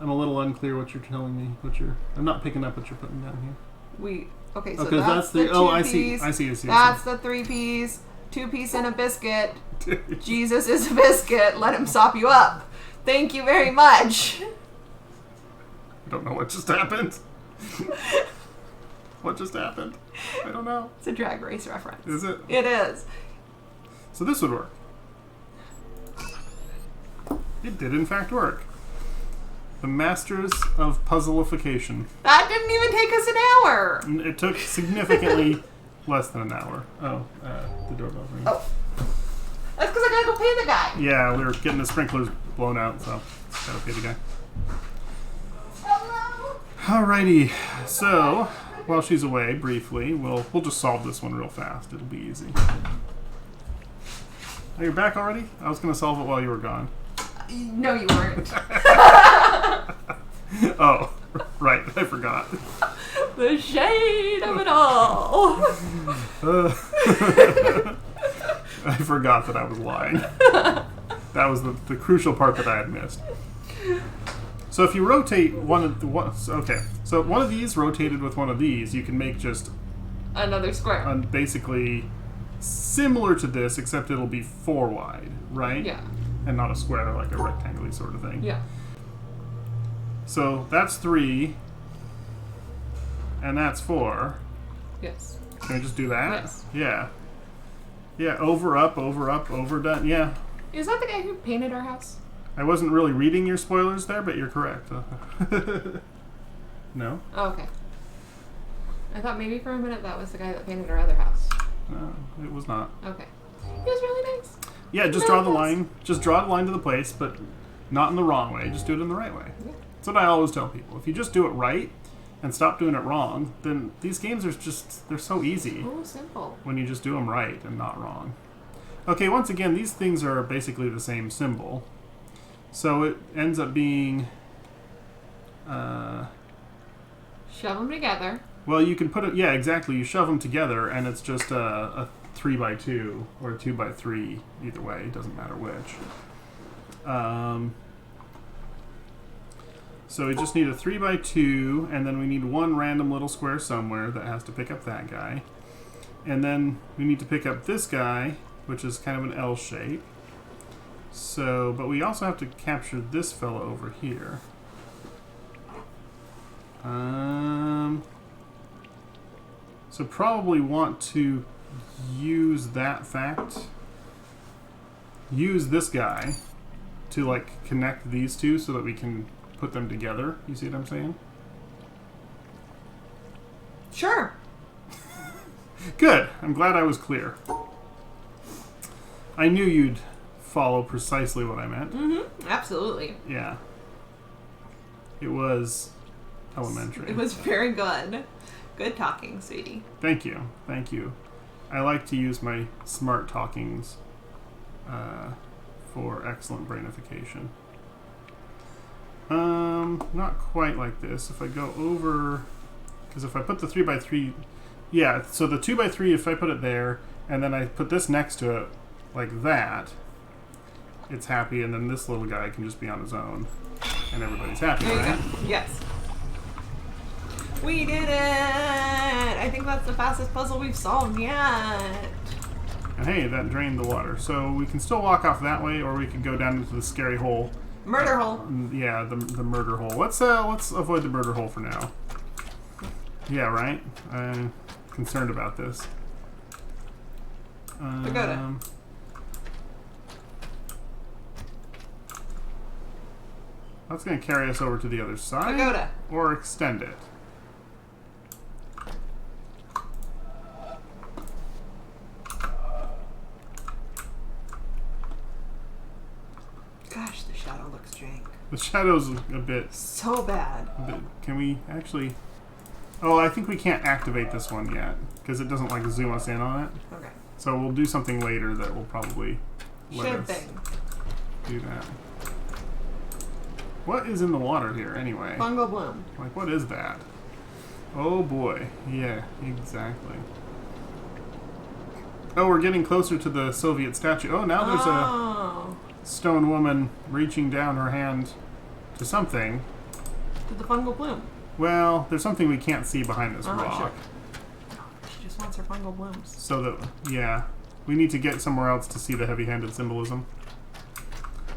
a little unclear what you're telling me. I'm not picking up what you're putting down here. Okay, so Okay, that's the 2-piece. Oh, I see. That's the 3-piece. 2-piece and a biscuit. Jesus is a biscuit. Let him sop you up. Thank you very much. I don't know what just happened. What just happened? I don't know. It's a Drag Race reference. Is it? It is. So this would work. It did in fact work. The Masters of Puzzleification. That didn't even take us an hour. It took significantly less than an hour. Oh, the doorbell's ringing. Oh. That's because I gotta go pay the guy. Yeah, we were getting the sprinklers blown out, so gotta pay the guy. Hello? Alrighty, so while she's away, briefly, we'll just solve this one real fast. It'll be easy. Oh, you're back already? I was gonna solve it while you were gone. No, you weren't. Oh, right, I forgot. The shade of it all. I forgot that I was lying. That was the crucial part that I had missed. So if you rotate so one of these rotated with one of these, you can make just Another square. Basically similar to this, except it'll be 4 wide, right? Yeah. And not a square, like a rectangle sort of thing. Yeah. So that's 3, and that's 4. Yes. Can we just do that? Yes. Yeah. Yeah, over, up, done. Yeah. Is that the guy who painted our house? I wasn't really reading your spoilers there, but you're correct. No? Oh, okay. I thought maybe for a minute that was the guy that painted our other house. No, it was not. Okay. He was really nice. Yeah, just draw the line. Just draw the line to the place, but not in the wrong way. Just do it in the right way. Yeah. That's what I always tell people. If you just do it right and stop doing it wrong, then these games are they're so easy Oh, simple. when you just do them right and not wrong. Okay, once again, these things are basically the same symbol. So it ends up being... Shove them together. well, you can put it... Yeah, exactly. You shove them together, and it's just a 3x2 or a 2x3. Either way, it doesn't matter which. So we just need a 3x2, and then we need one random little square somewhere that has to pick up that guy. And then we need to pick up this guy, which is kind of an L shape. So, but we also have to capture this fellow over here. So probably want to use that fact. Use this guy to like connect these two so that we can put them together. You see what I'm saying? Sure. Good. I'm glad I was clear. I knew you'd follow precisely what I meant. Mm-hmm. Absolutely. Yeah. It was elementary. It was very good. Good talking, sweetie. Thank you. Thank you. I like to use my smart talkings for excellent brainification. Not quite like this. If I go over... Because if I put the 3x3... Yeah, so the 2x3, if I put it there, and then I put this next to it like that, it's happy, and then this little guy can just be on his own, and everybody's happy, There you right? go. Yes. We did it! I think that's the fastest puzzle we've solved yet. And hey, that drained the water. So we can still walk off that way, or we can go down into the scary hole. Murder hole. Yeah, the murder hole. Let's avoid the murder hole for now. Yeah, right? I'm concerned about this. Pagoda. That's going to carry us over to the other side. Pagoda. Or extend it. Gosh, the shadow looks jank. The shadow's a bit... So bad. Can we actually... Oh, I think we can't activate this one yet because it doesn't like zoom us in on it. Okay. So we'll do something later that will probably let Should us thing. do that. What is in the water here anyway? Fungal bloom. Like, what is that? Oh boy. Yeah, exactly. Oh, we're getting closer to the Soviet statue. Oh, now there's Oh. a stone woman reaching down her hand to something. To the fungal bloom. Well, there's something we can't see behind this Oh, rock. sure. She just wants her fungal blooms. So that, yeah, we need to get somewhere else to see the heavy-handed symbolism.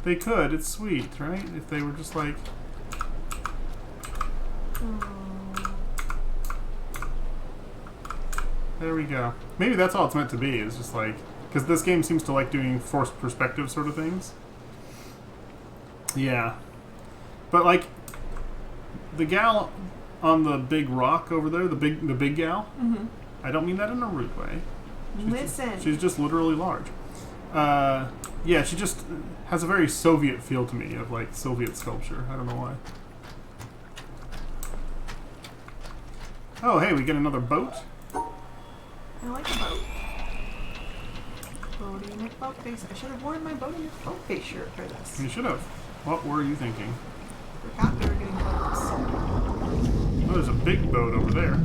They could, it's sweet, right? If they were just like, there we go. Maybe that's all it's meant to be, is just like, because this game seems to like doing forced perspective sort of things. Yeah. But like, the gal on the big rock over there, the big gal, Mm-hmm. I don't mean that in a rude way. Listen. She's just literally large. Yeah, she just has a very Soviet feel to me, of like Soviet sculpture. I don't know why. Oh, hey, we get another boat. I like a boat. Boaty in a boat face. I should have worn my boaty in a boat face shirt for this. You should have. What were you thinking? Forgot they were getting boats. Oh, there's a big boat over there.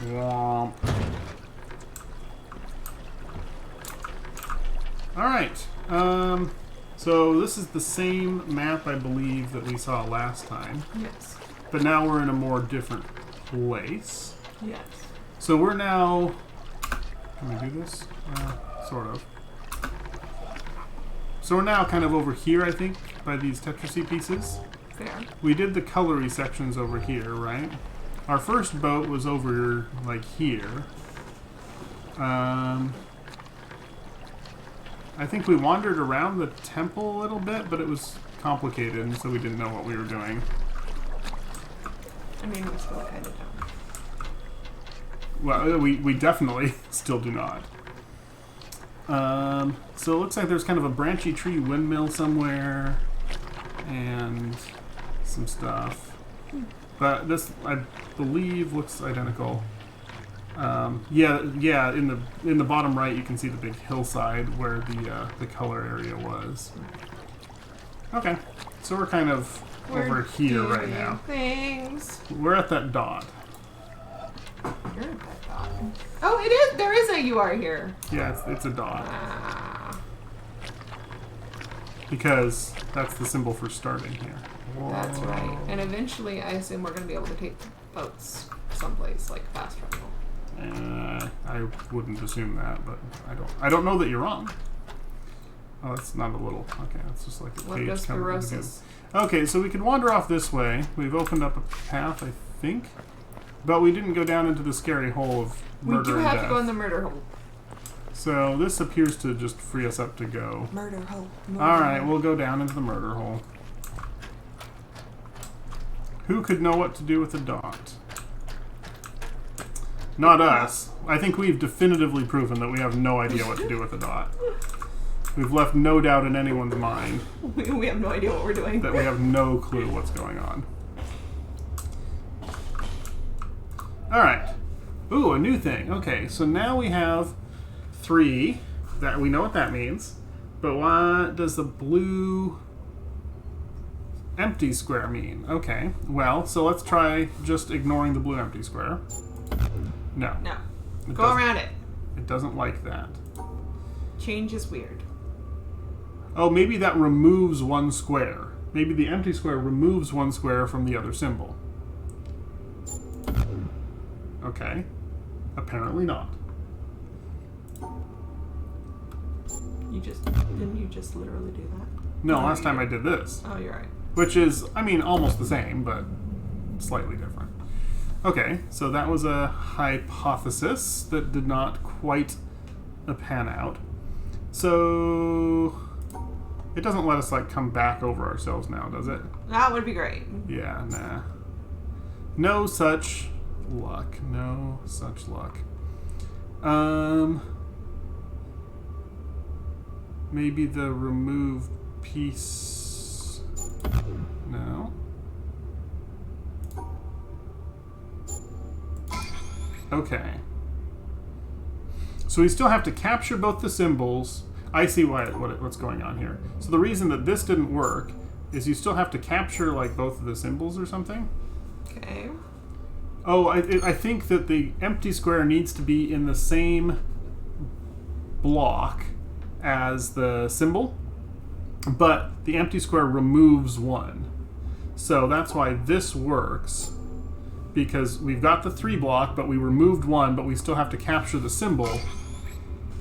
Womp. Alright. So this is the same map, I believe, that we saw last time. Yes. But now we're in a more different place. Yes. So we're now... Can we do this? Sort of. So we're now kind of over here, I think, by these Tetrasy pieces. Fair. We did the colory sections over here, right? Our first boat was over, like, here. I think we wandered around the temple a little bit, but it was complicated, and so we didn't know what we were doing. I mean, we still kind of don't. Well, we definitely still do not. So it looks like there's kind of a branchy tree windmill somewhere, and some stuff. But this, I believe, looks identical. Yeah. In the bottom right, you can see the big hillside where the color area was. Okay, so we're kind of over here right now. Things. We're at that dot. You're at that dot. Oh, it is. There is a you are here. Yeah, it's a dot Ah, because that's the symbol for starting here. that's Whoa. right. And eventually, I assume we're going to be able to take boats someplace like fast travel. I wouldn't assume that, but I don't know that you're wrong. Oh, that's not a little. Okay, that's just like a page coming to the Leptospirosis. Okay, so we could wander off this way. We've opened up a path, I think, but we didn't go down into the scary hole of We murder do and have death. to go in the murder hole. So this appears to just free us up to go. Murder hole. All right, we'll go down into the murder hole. Who could know what to do with a dot? Not us. I think we've definitively proven that we have no idea what to do with a dot. We've left no doubt in anyone's mind We have no idea what we're doing. that we have no clue what's going on. Alright. Ooh, a new thing. Okay, so now we have 3. That we know what that means. But what does the blue empty square mean? Okay, well, so let's try just ignoring the blue empty square. No. No. It Go doesn't- around it. It doesn't like that. Change is weird. Oh, maybe that removes one square. Maybe the empty square removes one square from the other symbol. Okay. Apparently not. Didn't you just literally do that? No, Oh, last you time did. I did this. Oh, you're right. Which is, I mean, almost the same, but slightly different. Okay, so that was a hypothesis that did not quite pan out. So it doesn't let us like come back over ourselves now, does it? That would be great. Yeah, nah. No such luck. No such luck. Maybe the remove piece No. Okay. So we still have to capture both the symbols. I see what's going on here. So the reason that this didn't work is you still have to capture like both of the symbols or something. Okay. Oh, I think that the empty square needs to be in the same block as the symbol, but the empty square removes one. So that's why this works, because we've got the 3 block, but we removed one, but we still have to capture the symbol.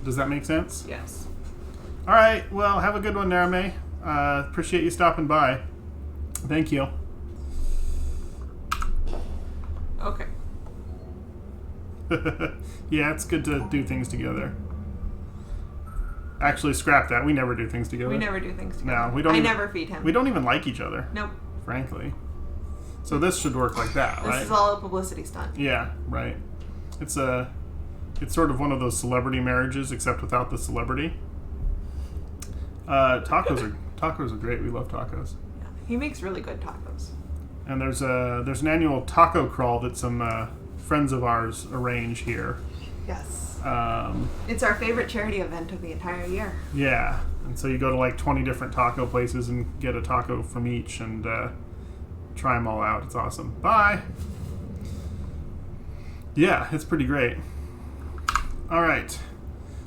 Does that make sense? Yes. All right, well, have a good one, Narame. Appreciate you stopping by. Thank you. Okay. Yeah, it's good to do things together. Actually, scrap that. We never do things together. We never do things together. No, we don't. I never feed him. We don't even like each other. Nope. Frankly. So this should work like that, right? This is all a publicity stunt. Yeah, right. It's sort of one of those celebrity marriages, except without the celebrity. Tacos are great. We love tacos. Yeah. He makes really good tacos. And there's an annual taco crawl that some friends of ours arrange here. Yes. Um, It's our favorite charity event of the entire year. yeah, and so you go to like 20 different taco places and get a taco from each and try them all out. It's awesome. Bye. Yeah, it's pretty great. All right.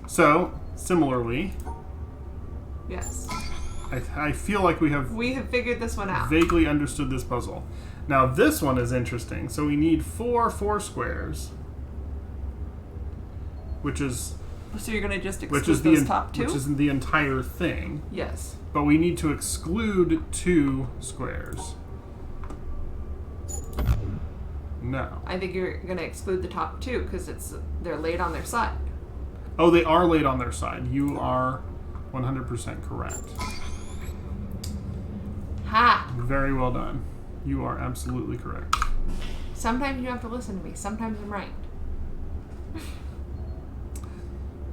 So similarly, Yes. I feel like we have We have figured this one out. vaguely understood this puzzle. Now this one is interesting. So we need 4 squares, which is So you're going to just which exclude is those top 2? which is the entire thing. Yes. But we need to exclude 2 squares. No. I think you're going to exclude the top 2 because they're laid on their side. Oh, they are laid on their side. You are 100% correct. Ha! Very well done. You are absolutely correct. Sometimes you have to listen to me. Sometimes I'm right.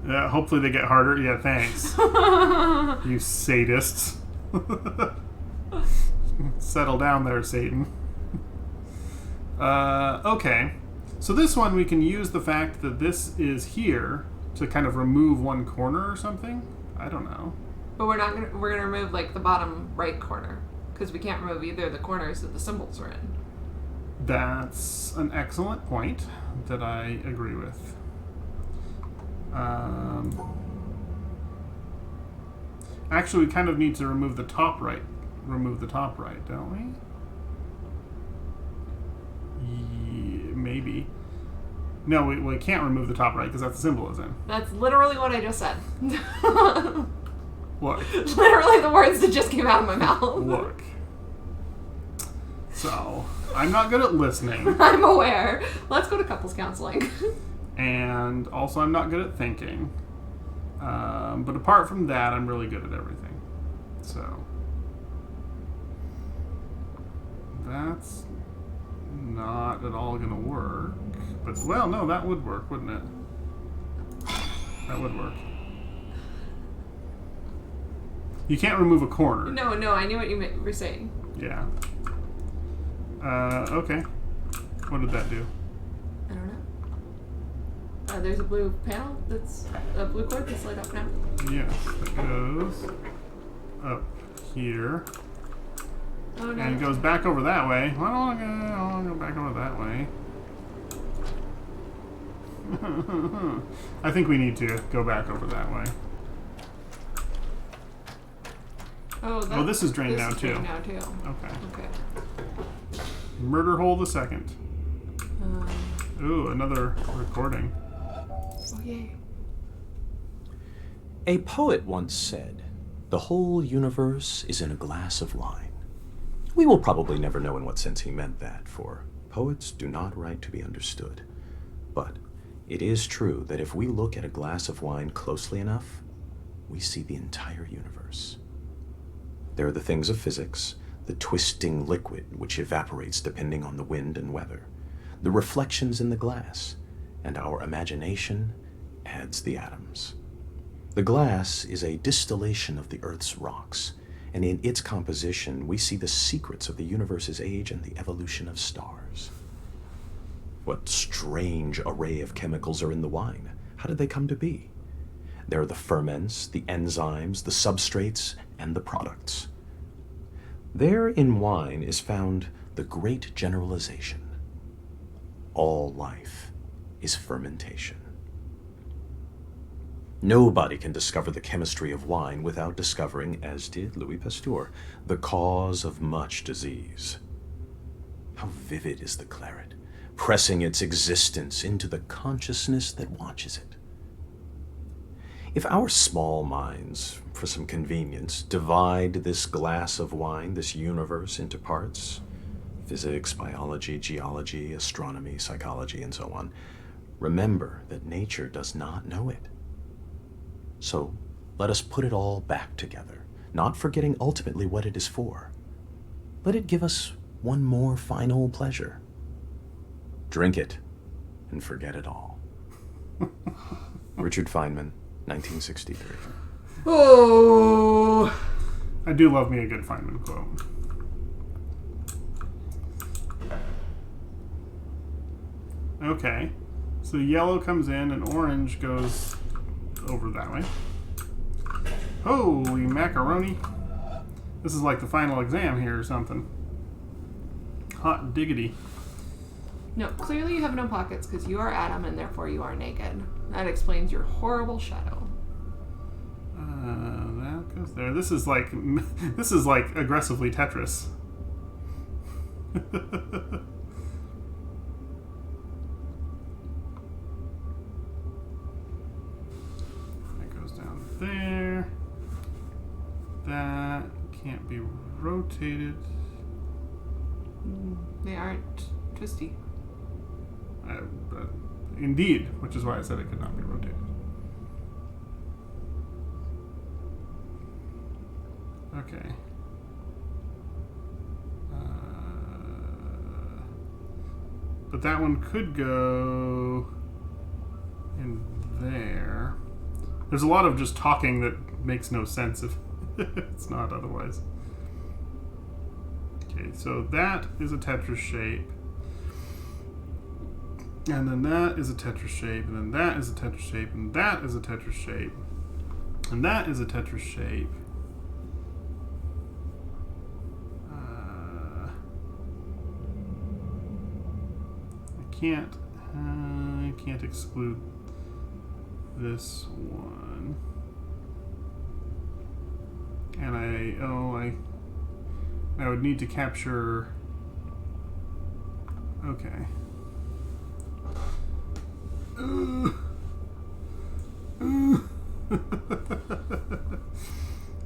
Hopefully they get harder. Yeah, thanks. You sadists. Settle down there, Satan. Okay. So this one we can use the fact that this is here to kind of remove one corner or something. I don't know. But we're gonna remove like the bottom right corner because we can't remove either of the corners that the symbols are in. That's an excellent point that I agree with. Actually, we kind of need to remove the top right. Remove the top right, don't we? Maybe. No, we can't remove the top right because that's the symbol is in. That's literally what I just said. Look. Literally the words that just came out of my mouth. Look. So, I'm not good at listening. I'm aware. Let's go to couples counseling. And also, I'm not good at thinking. But apart from that, I'm really good at everything. So, that's not at all going to work. But, well, no, that would work, wouldn't it? That would work. You can't remove a corner. No, I knew what you were saying. Yeah. Okay. What did that do? I don't know. There's a blue panel that's a blue cord that's lit up now. Yes, it goes up here. Oh no. And it goes back over that way. Well, I'll go back over that way. I think we need to go back over that way. Oh, this is drained now too. Now too. Okay. Okay. Murder Hole the Second. Um, Ooh, another recording. oh yay. A poet once said, "The whole universe is in a glass of wine." We will probably never know in what sense he meant that, for poets do not write to be understood. But it is true that if we look at a glass of wine closely enough, we see the entire universe. There are the things of physics, the twisting liquid which evaporates depending on the wind and weather, the reflections in the glass, and our imagination adds the atoms. The glass is a distillation of the Earth's rocks, and in its composition we see the secrets of the universe's age and the evolution of stars. What strange array of chemicals are in the wine? How did they come to be? There are the ferments, the enzymes, the substrates, and the products. There in wine is found the great generalization. All life is fermentation. Nobody can discover the chemistry of wine without discovering, as did Louis Pasteur, the cause of much disease. How vivid is the claret, pressing its existence into the consciousness that watches it. If our small minds, for some convenience, divide this glass of wine, this universe, into parts, physics, biology, geology, astronomy, psychology, and so on, remember that nature does not know it. So let us put it all back together, not forgetting ultimately what it is for. Let it give us one more final pleasure. Drink it and forget it all. Richard Feynman, 1963. Oh. I do love me a good Feynman quote. Okay, so yellow comes in and orange goes over that way. Holy macaroni. This is like the final exam here or something. Hot diggity. No, clearly you have no pockets because you are Adam and therefore you are naked. That explains your horrible shadow. That goes there. This is like aggressively Tetris. There. That can't be rotated. They aren't twisty. Indeed, which is why I said it could not be rotated. Okay. But that one could go in there. There's a lot of just talking that makes no sense if it's not otherwise. Okay, so that is a Tetris shape. And then that is a Tetris shape. And then that is a Tetris shape. And that is a Tetris shape. And that is a Tetris shape. I can't exclude this one. And I would need to capture. Okay.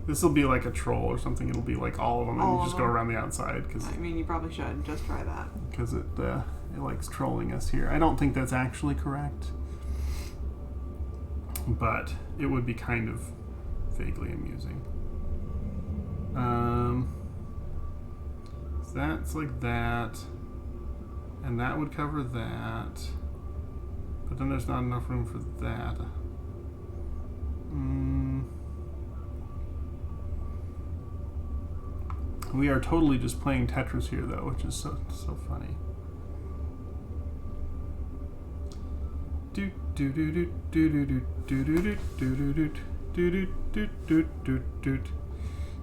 This will be like a troll or something. It'll be like all of them, and you just go around the outside. I mean, you probably should just try that. Because it likes trolling us here. I don't think that's actually correct, but it would be kind of vaguely amusing. So that's like that, and that would cover that, but then there's not enough room for that. We are totally just playing Tetris here, though, which is so funny.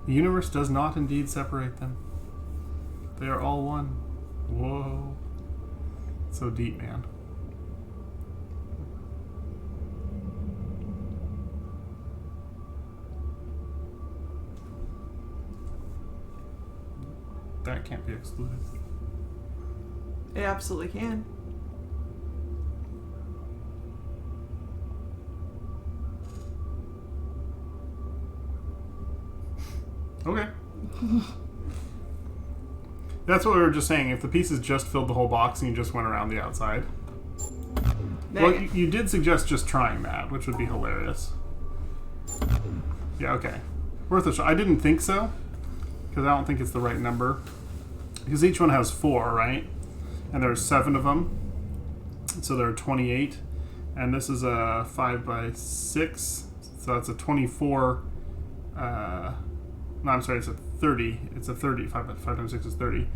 The universe does not indeed separate them. They are all one. Whoa. So deep, man. That can't be excluded. It absolutely can. Okay. That's what we were just saying. If the pieces just filled the whole box and you just went around the outside. Well, you did suggest just trying that, which would be hilarious. Yeah, okay. Worth a shot. I didn't think so, because I don't think it's the right number. Because each one has 4, right? And there's 7 of them. So there are 28. And this is a 5 by 6. So that's a 24. No, I'm sorry, it's a 30. It's a 30. 5 times 6 is 30.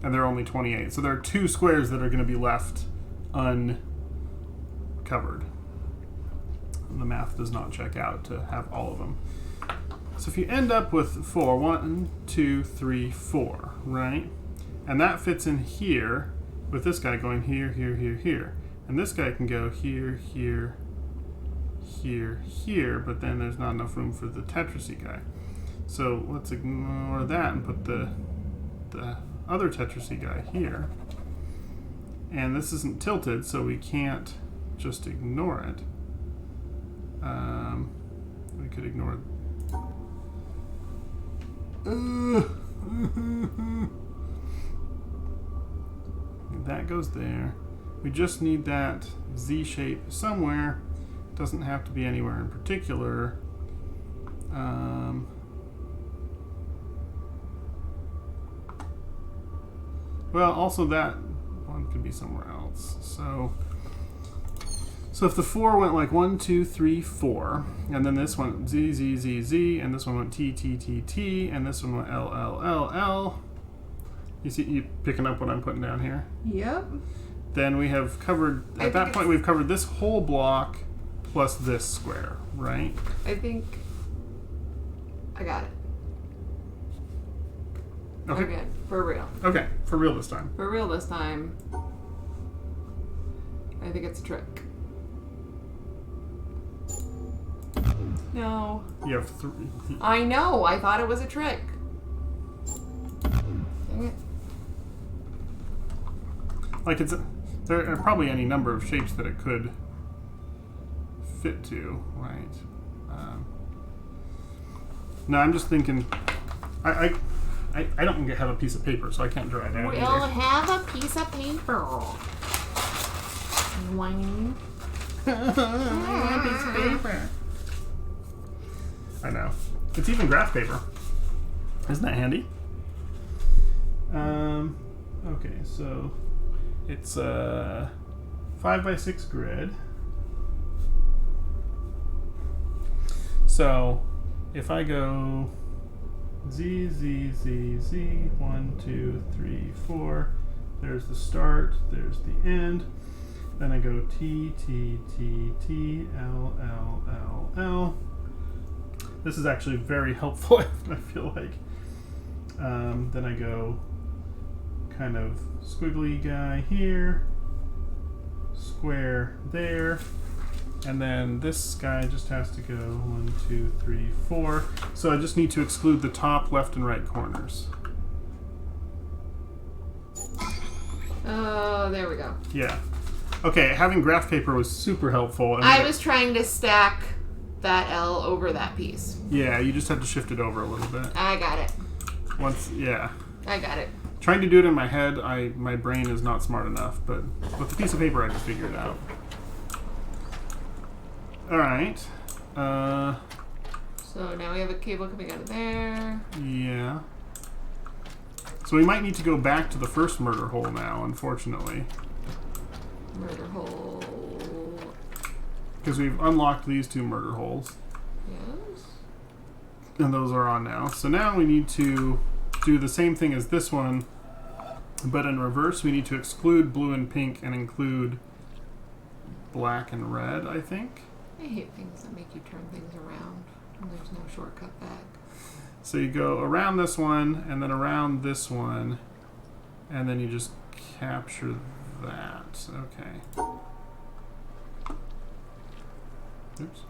And there are only 28. So there are 2 squares that are going to be left uncovered. The math does not check out to have all of them. So if you end up with 4, 1, 2, 3, 4, right? And that fits in here with this guy going here, here, here, here. And this guy can go here, here, here, here, but then there's not enough room for the Tetrisy guy. So let's ignore that and put the other Tetrisy guy here. And this isn't tilted, so we can't just ignore it. We could ignore it. That goes there. We just need that Z shape somewhere. Doesn't have to be anywhere in particular. Well, also that one could be somewhere else. So if the 4 went like 1, 2, 3, 4, and then this went Z, Z, Z, Z, and this one went T, T, T, T, and this one went L, L, L, L. You see, you picking up what I'm putting down here? Yep. Then we have covered, at that point, we've covered this whole block plus this square, right? I think I got it. Okay. We're good. For real. Okay, for real this time. For real this time. I think it's a trick. No. You have 3. I know. I thought it was a trick. Dang it. Like there are probably any number of shapes that it could fit to, right? No, I'm just thinking. I don't have a piece of paper, so I can't draw it out. We'll either. have a piece of paper. Whining. Piece of paper. I know. It's even graph paper. Isn't that handy? Okay, so it's a 5x6 grid. So if I go Z, Z, Z, Z, 1, 2, 3, 4, there's the start, there's the end. Then I go T, T, T, T, L, L, L, L. This is actually very helpful, I feel like. Then I go kind of squiggly guy here, square there, and then this guy just has to go 1, 2, 3, 4. So I just need to exclude the top left and right corners. Oh, there we go. Yeah. Okay, having graph paper was super helpful. And I was trying to stack that L over that piece. Yeah, you just had to shift it over a little bit. I got it. Yeah. I got it. Trying to do it in my head, my brain is not smart enough, but with a piece of paper I can figure it out. Alright. So now we have a cable coming out of there. Yeah. So we might need to go back to the first murder hole now, unfortunately. Murder hole. Because we've unlocked these 2 murder holes. Yes. And those are on now. So now we need to do the same thing as this one, but in reverse. We need to exclude blue and pink and include black and red, I think. I hate things that make you turn things around and there's no shortcut back. So you go around this one and then around this one, and then you just capture that. Okay. Oops.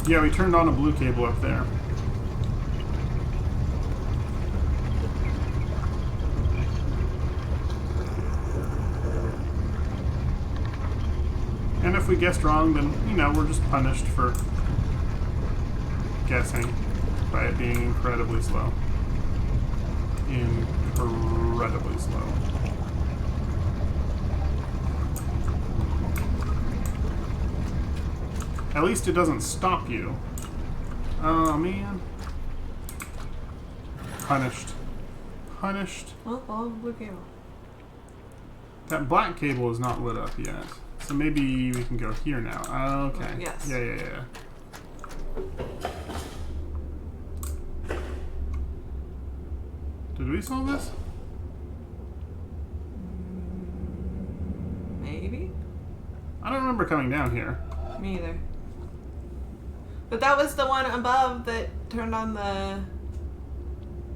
Yeah, we turned on a blue cable up there. And if we guessed wrong, then, we're just punished for guessing by it being incredibly slow. Incredibly slow. At least it doesn't stop you. Oh, man. Punished. Punished. Oh, blue cable. That black cable is not lit up yet. So maybe we can go here now. Okay. Yes. Yeah. Did we solve this? Maybe? I don't remember coming down here. Me either. But that was the one above that turned on the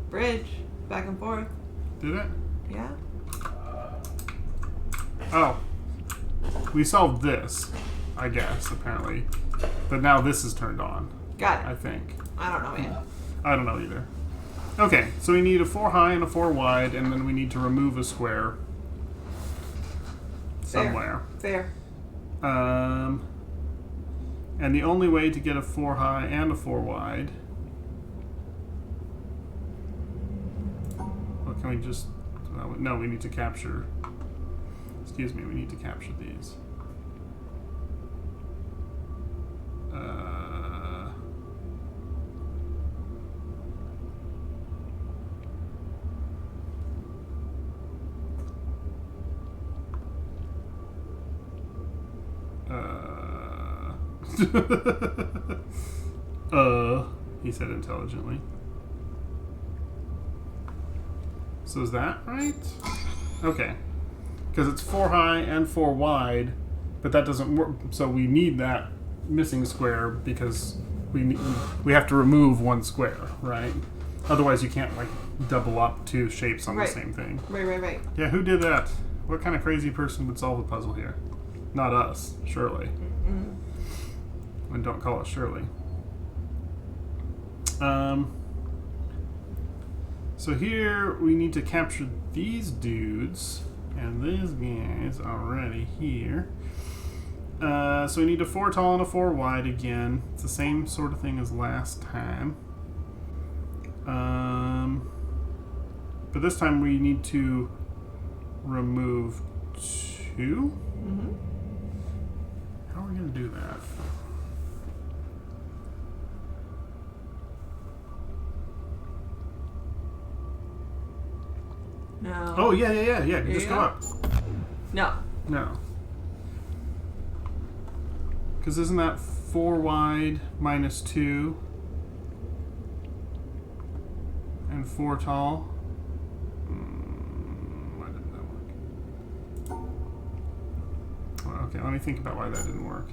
bridge back and forth. Did it? Yeah? Oh. We solved this, I guess, apparently. But now this is turned on, Got I it. think. I don't know, man. I don't know either. Okay, so we need a 4 high and a 4 wide, and then we need to remove a square somewhere. Fair. And the only way to get a 4 high and a 4 wide. Well, can we just? No, we need to capture. Excuse me, we need to capture these. He said intelligently. So is that right? Okay. Because it's 4 high and 4 wide, but that doesn't work. So we need that missing square because we have to remove one square, right? Otherwise you can't like double up two shapes on Right. the same thing. Right. Yeah, who did that? What kind of crazy person would solve the puzzle here? Not us, surely. And don't call it Shirley. So here we need to capture these dudes and these guys already here. So we need a 4 tall and a 4 wide again. It's the same sort of thing as last time. But this time we need to remove 2. How are we going to do that? No. Oh, yeah. You just go Yeah. up. No. Because isn't that 4 wide minus 2 and 4 tall? Why didn't that work? Well, okay, let me think about why that didn't work.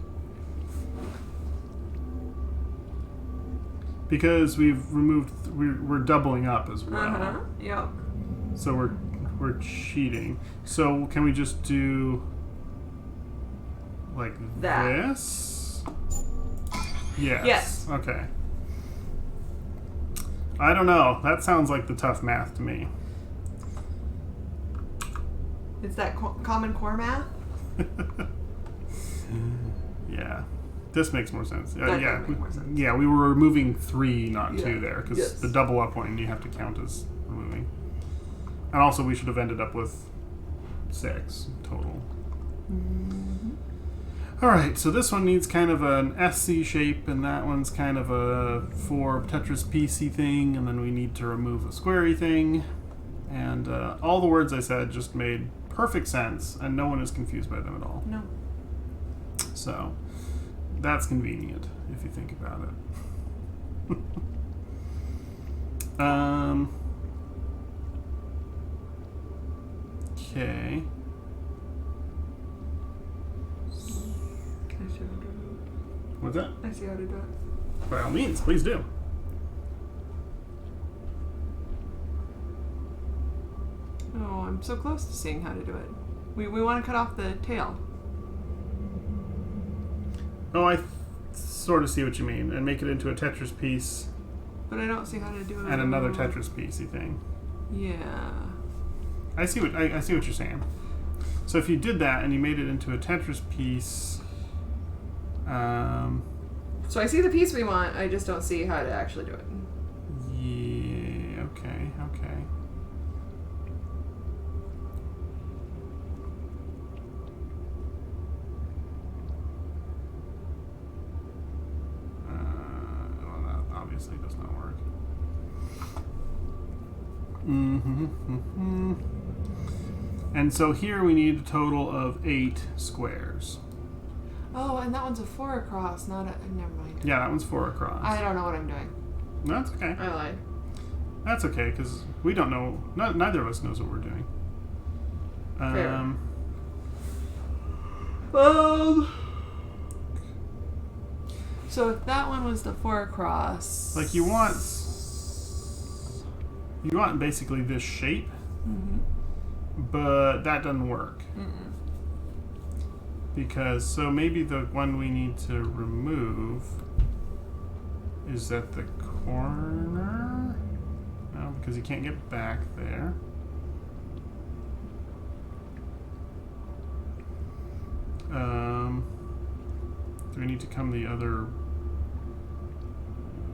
Because we're doubling up as well. Yep. So we're cheating. So can we just do like That. this? Yes. Yes. Okay. I don't know. That sounds like the tough math to me. It's that common core math. Yeah. This makes more sense. That Yeah. does make more sense. Yeah, we were removing 3, not 2 Yeah. there, because Yes. the double up one you have to count as removing. And also, we should have ended up with 6 total. All right, so this one needs kind of an SC shape, and that one's kind of a 4 Tetris piecey thing, and then we need to remove a squarey thing. And all the words I said just made perfect sense, and no one is confused by them at all. No. So that's convenient if you think about it. Okay. I see how to do it. What's that? I see how to do it. By all means, please do. Oh, I'm so close to seeing how to do it. We want to cut off the tail. Oh, I sort of see what you mean, and make it into a Tetris piece But I don't see how to do it. and another Tetris piecey thing. Yeah. I see what you're saying. So if you did that and you made it into a Tetris piece, So I see the piece we want, I just don't see how to actually do it. yeah, okay. Well, that obviously does not work. And so here we need a total of 8 squares. Oh, and that one's a 4 across, not a. Never mind. Yeah, that one's 4 across. I don't know what I'm doing. No, that's okay. I lied. That's okay, because we don't know. Neither of us knows what we're doing. Fair. So if that one was the 4 across. Like you want basically this shape, but that doesn't work. Because, so maybe the one we need to remove is at the corner? No, because you can't get back there. Do we need to come the other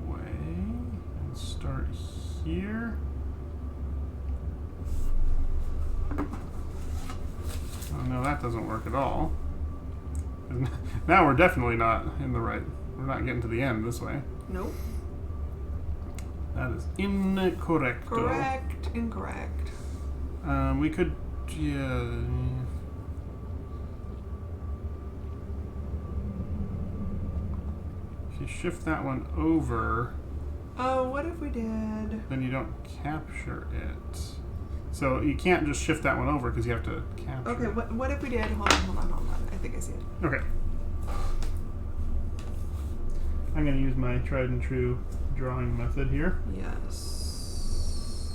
way and start here? Oh no, that doesn't work at all. Now we're definitely not in the right. We're not getting to the end this way. Nope. That is incorrect. Correct. Incorrect. We could. Yeah. If you shift that one over, Oh, what if we did? then you don't capture it. So you can't just shift that one over because you have to capture Okay, it. what if we did? Hold on. I think I see it. Okay. I'm going to use my tried and true drawing method here. Yes.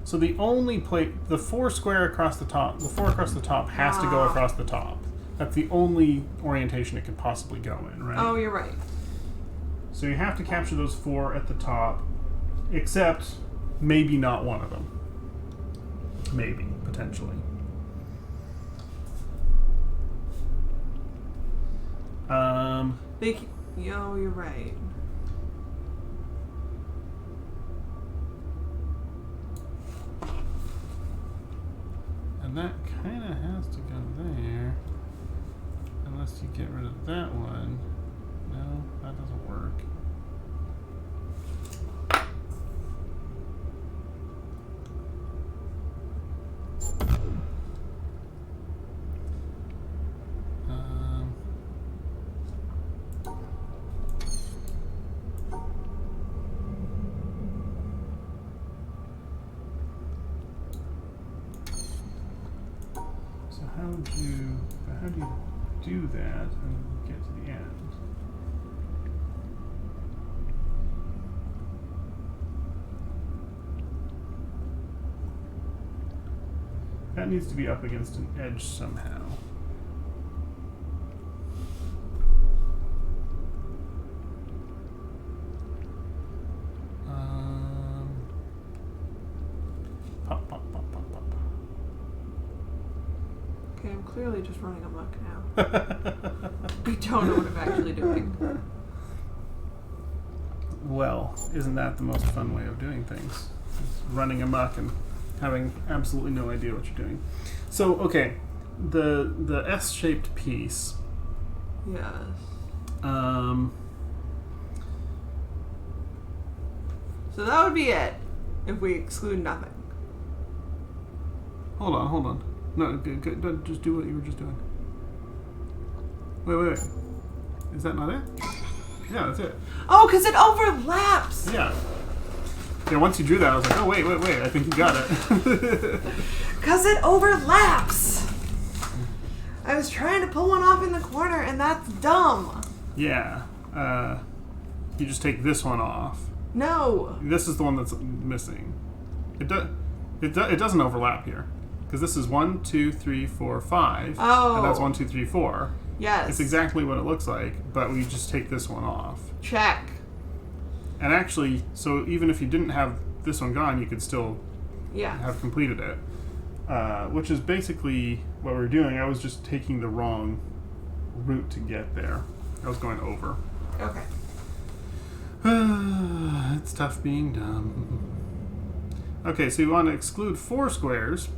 So the only plate, the 4 square across the top, the 4 across the top has to go across the top. That's the only orientation it could possibly go in, right? Oh, you're right. So you have to capture those 4 at the top, except maybe not one of them. Maybe, potentially. You're right. And that kind of has to go there. Unless you get rid of that one. No, that doesn't work. So how do you do that and get to the end? That needs to be up against an edge somehow. Pop, pop, pop, pop, pop. Okay, I'm clearly just running amok now. We don't know what I'm actually doing. Well, isn't that the most fun way of doing things? Is running amok and having absolutely no idea what you're doing. So, okay, the S-shaped piece. Yes. So that would be it if we exclude nothing. Hold on. No, good, just do what you were just doing. Wait. Is that not it? Yeah, that's it. Oh, because it overlaps. Yeah. Yeah, once you drew that, I was like, oh, wait. I think you got it. Because it overlaps. I was trying to pull one off in the corner, and that's dumb. Yeah. You just take this one off. No. This is the one that's missing. It doesn't overlap here. Because this is 1, 2, 3, 4, 5. Oh. And that's 1, 2, 3, 4. Yes. It's exactly what it looks like, but we just take this one off. Check. And actually, so even if you didn't have this one gone, you could still Yeah. have completed it. Which is basically what we're doing. I was just taking the wrong route to get there. I was going over. Okay. It's tough being dumb. Okay, so you want to exclude 4 squares.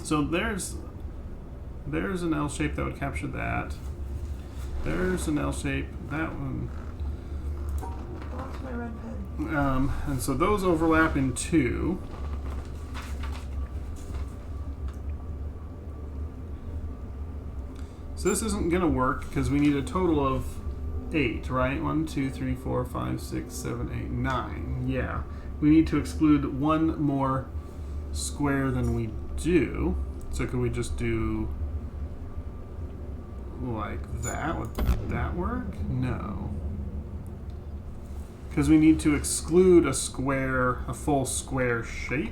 So there's an L shape that would capture that. There's an L shape. That one. Lost my red pen. And so those overlap in 2. So this isn't going to work because we need a total of 8, right? 1, 2, 3, 4, 5, 6, 7, 8, 9. Yeah. We need to exclude one more square than we do. So could we just do like that? Would that work? No. Because we need to exclude a square, a full square shape.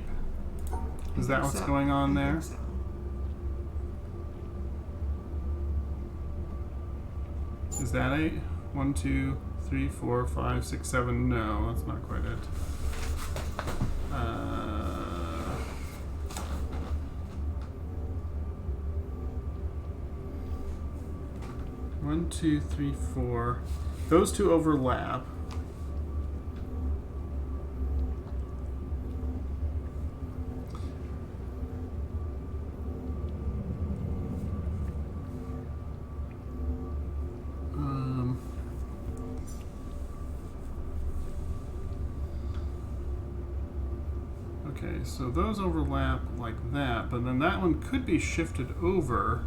Is that what's going on there? So. Is that 8? 1, 2, 3, 4, 5, 6, 7. No, that's not quite it. 1, 2, 3, 4. Those two overlap. Okay, so those overlap like that, but then that one could be shifted over.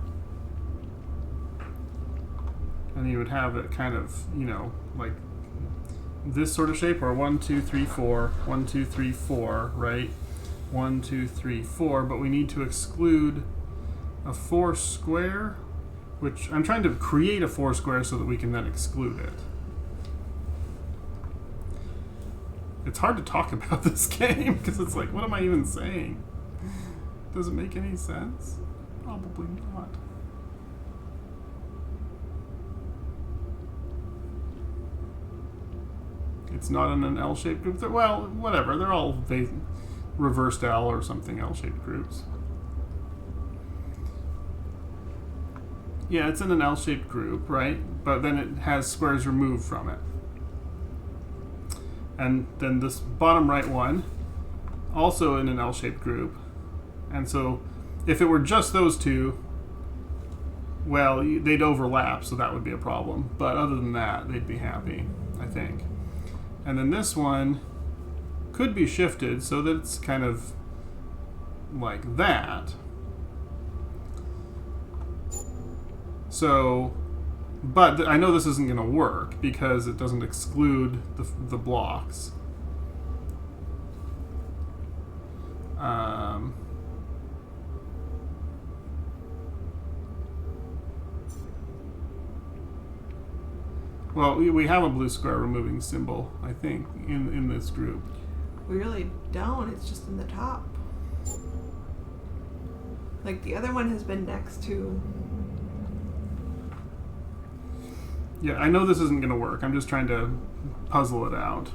And you would have it kind of, you know, like this sort of shape, or 1, 2, 3, 4, 1, 2, 3, 4, right? 1, 2, 3, 4, but we need to exclude a 4 square, which I'm trying to create a 4 square so that we can then exclude it. It's hard to talk about this game because it's like, what am I even saying? Does it make any sense? Probably not. It's not in an L-shaped group. Well, whatever. They're all reversed L or something L-shaped groups. Yeah, it's in an L-shaped group, right? But then it has squares removed from it. And then this bottom right one, also in an L-shaped group. And so if it were just those two, well, they'd overlap, so that would be a problem. But other than that, they'd be happy, I think. And then this one could be shifted so that it's kind of like that. So, but I know this isn't going to work because it doesn't exclude the blocks. Well, we have a blue square removing symbol, I think, in this group. We really don't. It's just in the top. Like the other one has been next to. Yeah, I know this isn't going to work. I'm just trying to puzzle it out.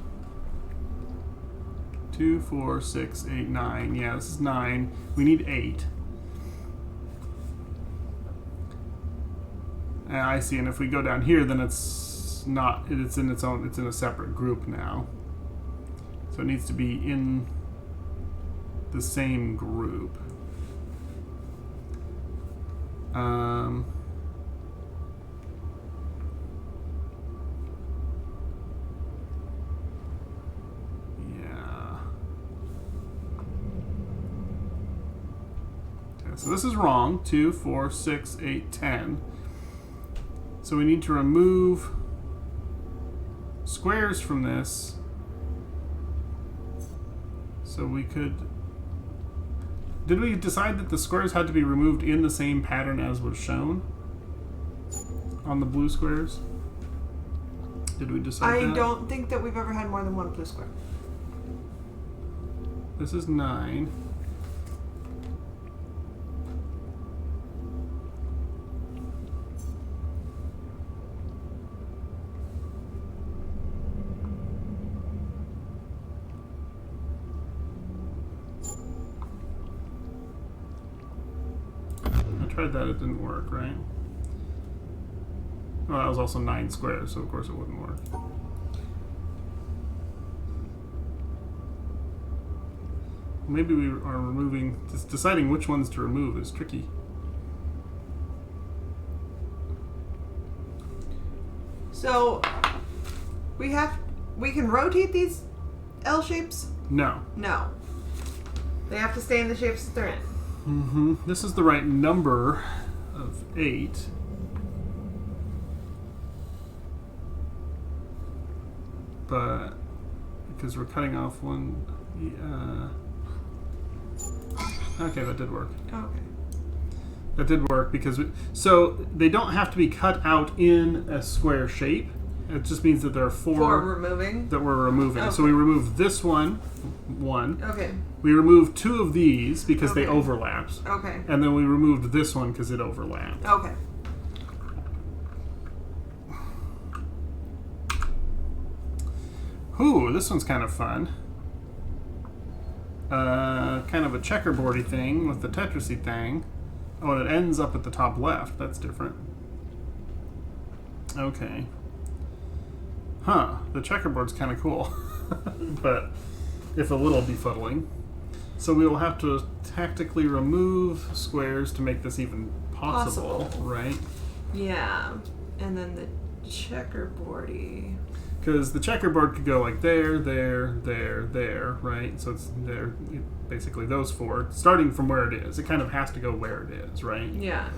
2, 4, 6, 8, 9. Yeah, this is 9. We need 8. I see, and if we go down here, then it's not. It's in its own. It's in a separate group now. So it needs to be in the same group. So this is wrong. 2, 4, 6, 8, 10. So we need to remove squares from this. So we could... Did we decide that the squares had to be removed in the same pattern as was shown on the blue squares? Did we decide that? I don't think that we've ever had more than one blue square. This is 9. Tried that, it didn't work, right? Well, that was also 9 squares, so of course it wouldn't work. Maybe we are removing... Just deciding which ones to remove is tricky. So we can rotate these L shapes? No. No. They have to stay in the shapes that they're in. This is the right number of 8. but because we're cutting off one. Okay, that did work. Oh, okay. That did work because so they don't have to be cut out in a square shape. It just means that there are For four removing. that we're removing. So Okay. we remove this one. Okay. We removed two of these because they Okay. overlapped. Okay. And then we removed this one because it overlapped. Okay. Ooh, this one's kind of fun. Kind of a checkerboardy thing with the Tetrisy thing. Oh, and it ends up at the top left. That's different. Okay. Huh. The checkerboard's kind of cool. But if a little befuddling. So we will have to tactically remove squares to make this even possible. Right? Yeah. And then the checkerboardy. Because the checkerboard could go like there, right? So it's there, basically those four, starting from where it is. It kind of has to go where it is, right? Yeah.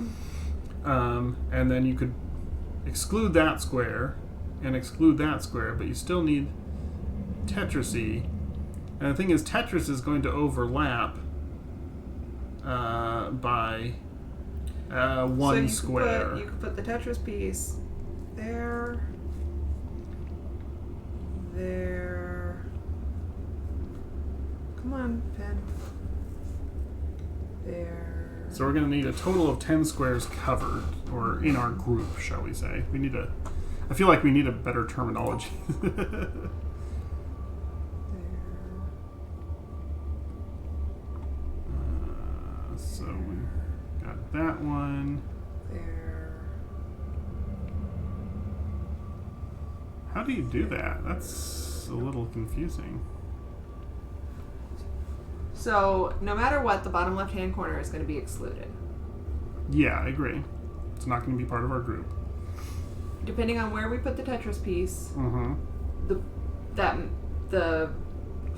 And then you could exclude that square and exclude that square, but you still need Tetrisy. And the thing is, Tetris is going to overlap by one square. You could put the Tetris piece there. There. Come on, pen. There. So we're going to need a total of 10 squares covered, or in our group, shall we say. We need I feel like we need a better terminology. There. So we got that one. There. How do you do that? That's a little confusing. So, no matter what, the bottom left-hand corner is going to be excluded. Yeah, I agree. It's not going to be part of our group. Depending on where we put the Tetris piece, Mm-hmm. the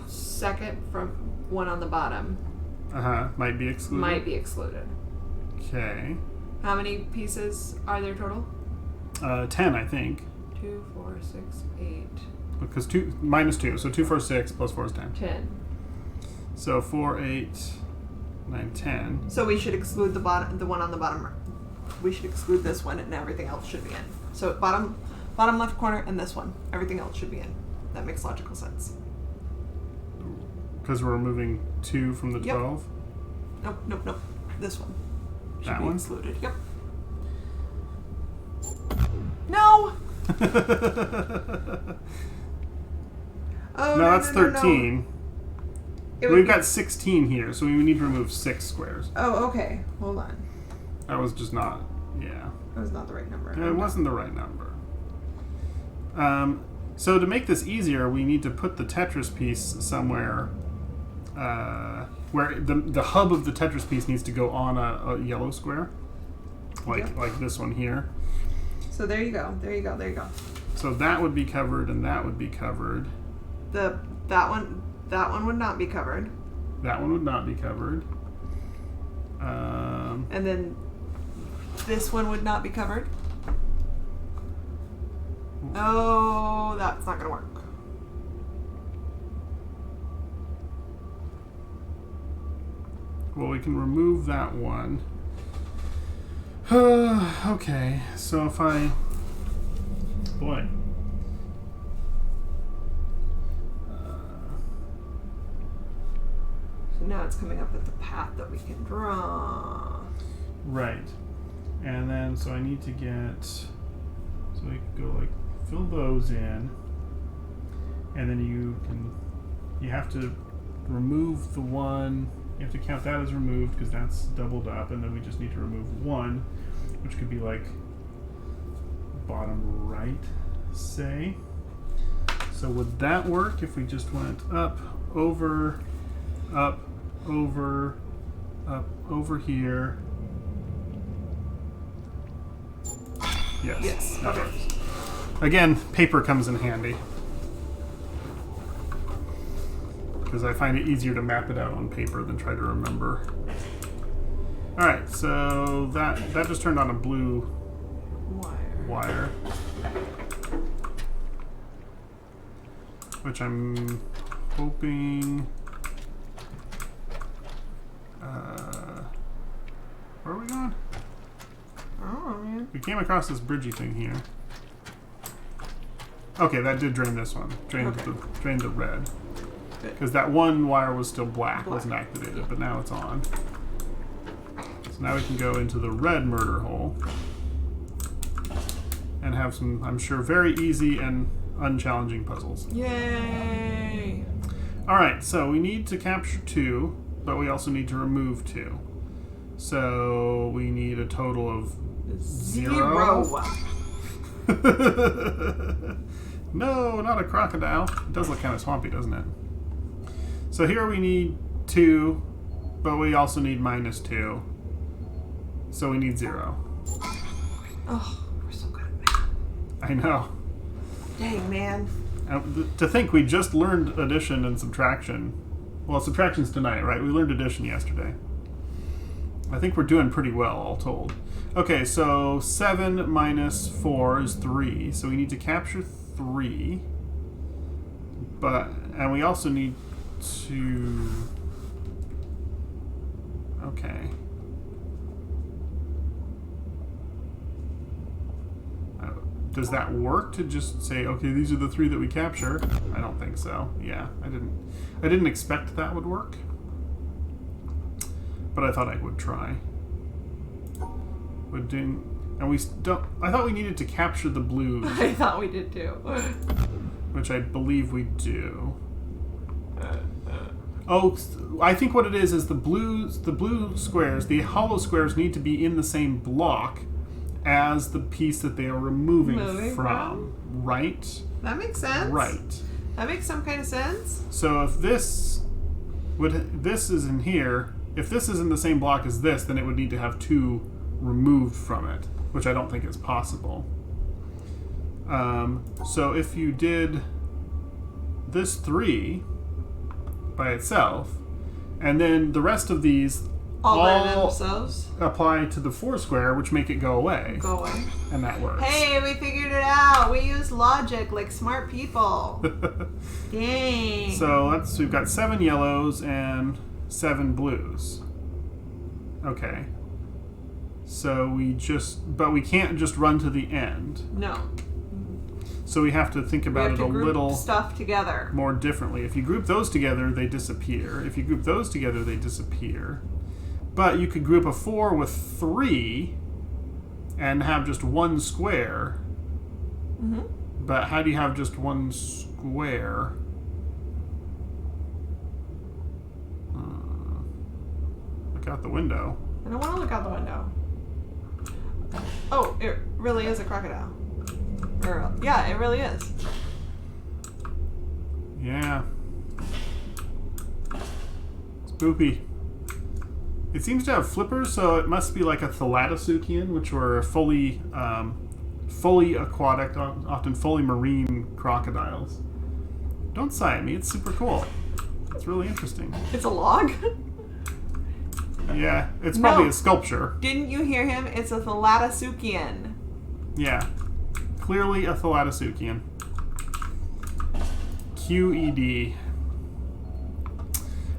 second from one on the bottom Might be excluded. might be excluded. Okay. How many pieces are there total? 10, I think. 2, 4, 6, 8, Because 2 minus 2, so 2, 4, 6 plus 4 is 10. 10. So 4, 8, 9, 10. So we should exclude the one on the bottom. We should exclude this one, and everything else should be in. So bottom left corner and this one. Everything else should be in. That makes logical sense. Because we're removing 2 from the Yep. 12. Nope. This one should That be one? excluded. Yep. No. Oh No, that's no. 13. It would We've be- got 16 here, so we need to remove 6 squares. Oh, okay. Hold on. That was just not, yeah. That was not the right number. It wasn't the right number. So to make this easier, we need to put the Tetris piece somewhere where the hub of the Tetris piece needs to go on a yellow square, Yep. like this one here. So there you go. There you go. So that would be covered, and that would be covered. That one would not be covered. That one would not be covered. And then this one would not be covered. Oh, that's not going to work. Well, we can remove that one. Okay, so if I... Boy. So now it's coming up with the path that we can draw. Right. And then, so I need to get... So we can go like, fill those in. And then you have to remove the one... You have to count that as removed because that's doubled up. And then we just need to remove one, which could be like bottom right, say. So would that work if we just went up, over here? Yes. That Okay. works. Again, paper comes in handy. Because I find it easier to map it out on paper than try to remember. Alright, so that just turned on a blue Wire. wire. which I'm hoping. Where are we going? Oh, man. We came across this bridgey thing here. Okay, that did drain this one. Drained the red. Because that one wire was still black, wasn't activated, but now it's on. So now we can go into the red murder hole and have some, I'm sure, very easy and unchallenging puzzles. Yay! Alright, so we need to capture 2, but we also need to remove 2. So we need a total of 0. No, not a crocodile. It does look kind of swampy, doesn't it? So here we need 2, but we also need -2. So we need 0. Oh, we're so good at math. I know. Dang, man. To think we just learned addition and subtraction. Well, subtraction's tonight, right? We learned addition yesterday. I think we're doing pretty well, all told. Okay, so 7 minus 4 is 3. So we need to capture 3. And we also need to... Okay. Does that work to just say, okay, these are the 3 that we capture? I don't think so. Yeah, I didn't expect that would work. But I thought I would try. And we don't... I thought we needed to capture the blues, I thought we did too. which I believe we do. Oh, I think what it is the blue squares, the hollow squares need to be in the same block as the piece that they are removing from. Right? That makes sense. Right. That makes some kind of sense. So if this is in here, if this is in the same block as this, then it would need to have 2 removed from it, which I don't think is possible. So if you did this 3 by itself, and then the rest of these All by themselves. apply to the 4 square, which make it go away. Go away. And that works. Hey, we figured it out. We use logic like smart people. Dang. So we've got 7 yellows and 7 blues. Okay. So but we can't just run to the end. No. So we have to think about it a little stuff together. more differently. If you group those together, they disappear. If you group those together, they disappear. But you could group a 4 with 3 and have just 1 square. Mm-hmm. But how do you have just 1 square? Look out the window. I don't want to look out the window. Oh, it really is a crocodile. Yeah, it really is. Yeah. It's boopy. It seems to have flippers, so it must be like a Thalattosaucian, which were fully aquatic, often fully marine crocodiles. Don't sigh at me, it's super cool. It's really interesting. It's a log? Yeah, it's probably a sculpture. Didn't you hear him? It's a Thalattosaucian. Yeah. Clearly a Thalattosaucian. QED.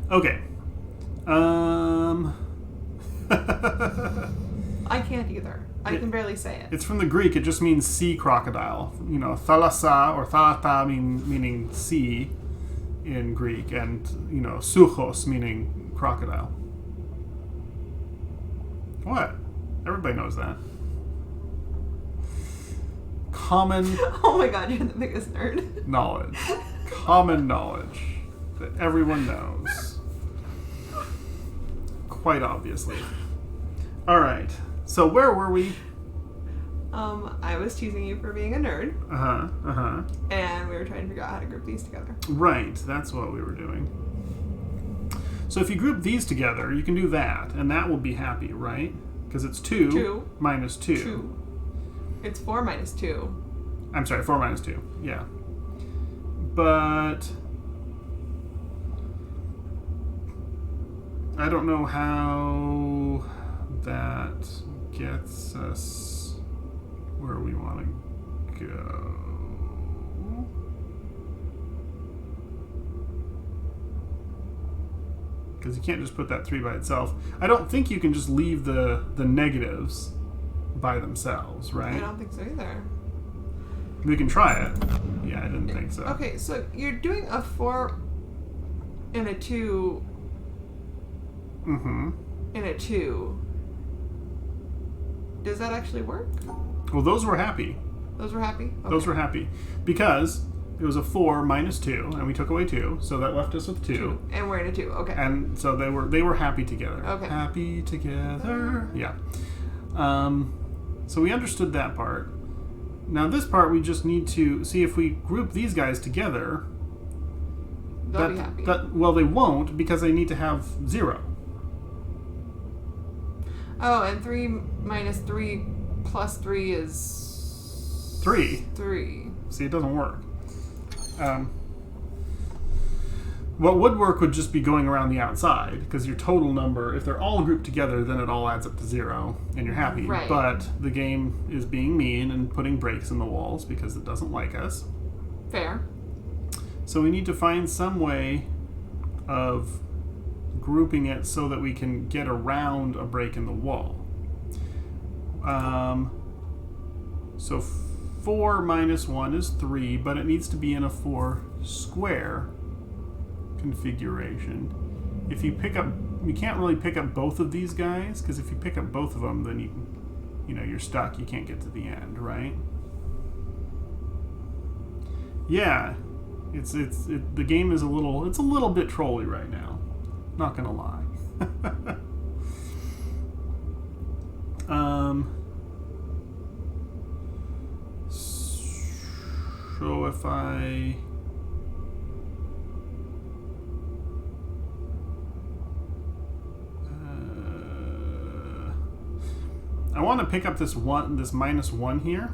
Okay. I can't either. I can barely say it. It's from the Greek. It just means sea crocodile. You know, thalassa or thalata meaning sea in Greek, and suchos meaning crocodile. What? Everybody knows that. Common Oh my god, you're the biggest nerd. knowledge. Common knowledge that everyone knows. Quite obviously. All right. So where were we? I was teasing you for being a nerd, and we were trying to figure out how to group these together. Right. That's what we were doing. So if you group these together, you can do that, and that will be happy, right? Because it's 2 minus 2. 2. It's 4 minus 2. I'm sorry, 4 minus 2. Yeah. But I don't know how that gets us where we want to go. because you can't just put that 3 by itself. I don't think you can just leave the negatives by themselves, I right? don't think so either. We can try it. Yeah, I didn't think so. Okay, so you're doing a 4 and a 2 Mm-hmm. and a 2. Does that actually work? Well, those were happy. Those were happy? Okay. Those were happy because it was a 4 minus 2, and we took away 2, so that left us with 2. And we're in a 2. Okay. And so they were happy together. Okay. Happy together. Yeah. So we understood that part. Now this part we just need to see if we group these guys together. They'll be happy. Well, they won't because they need to have 0. Oh, and 3 minus 3 plus 3 is 3. 3. See, it doesn't work. What would work would just be going around the outside, because your total number, if they're all grouped together, then it all adds up to 0, and you're happy. Right. But the game is being mean and putting breaks in the walls because it doesn't like us. Fair. So we need to find some way of grouping it so that we can get around a break in the wall. So 4 minus 1 is 3, but it needs to be in a 4 square configuration. If you pick up, you can't really pick up both of these guys, because if you pick up both of them, then you're stuck. You can't get to the end, right? Yeah, the game is a little bit trolly right now. Not gonna lie. So if I want to pick up this minus 1 here.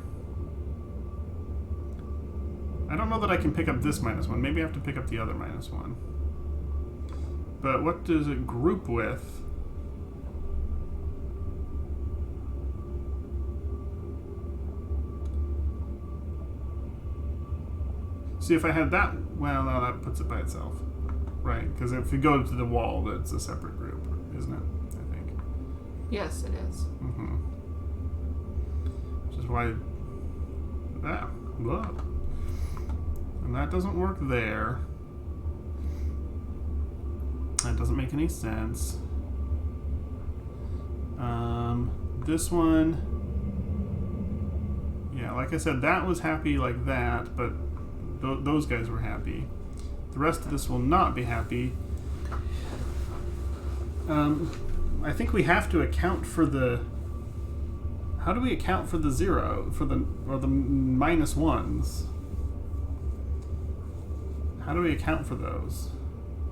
I don't know that I can pick up this minus 1. Maybe I have to pick up the other minus 1. But what does it group with? See, if I had that, well, no, that puts it by itself. Right, because if you go to the wall, that's a separate group, isn't it? I think. Yes, it is. Mm-hmm. Which is why that, blah. And that doesn't work there. That doesn't make any sense. This one, yeah, like I said, that was happy like that, but those guys were happy. The rest of this will not be happy. I think we have to account for the. How do we account for the 0 or the minus 1s? How do we account for those?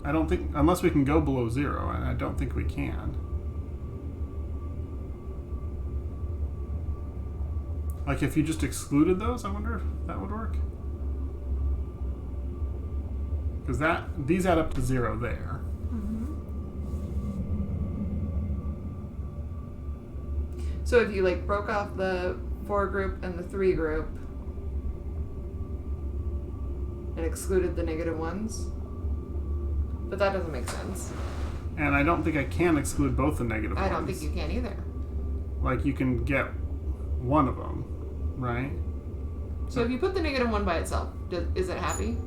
I don't think, unless we can go below 0, and I don't think we can. Like if you just excluded those, I wonder if that would work. Because these add up to 0 there. So if you like broke off the 4 group and the 3 group and excluded the negative ones, but that doesn't make sense. And I don't think I can exclude both the negative ones. I don't think you can either. Like you can get one of them, right? So if you put the negative 1 by itself, is it happy?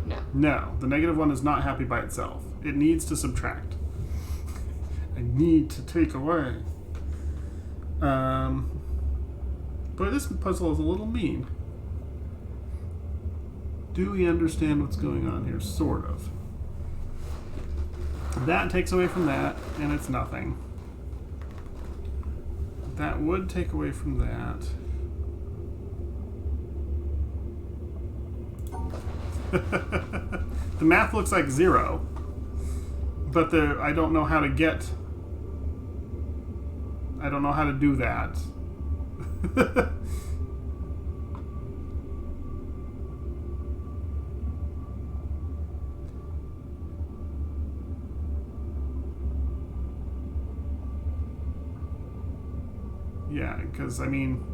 No. No, the negative 1 is not happy by itself. It needs to subtract. I need to take away. Boy, this puzzle is a little mean. Do we understand what's going on here? Sort of. That takes away from that, and it's nothing. That would take away from that. The math looks like 0, but I don't know how to get. I don't know how to do that. Yeah, because I mean,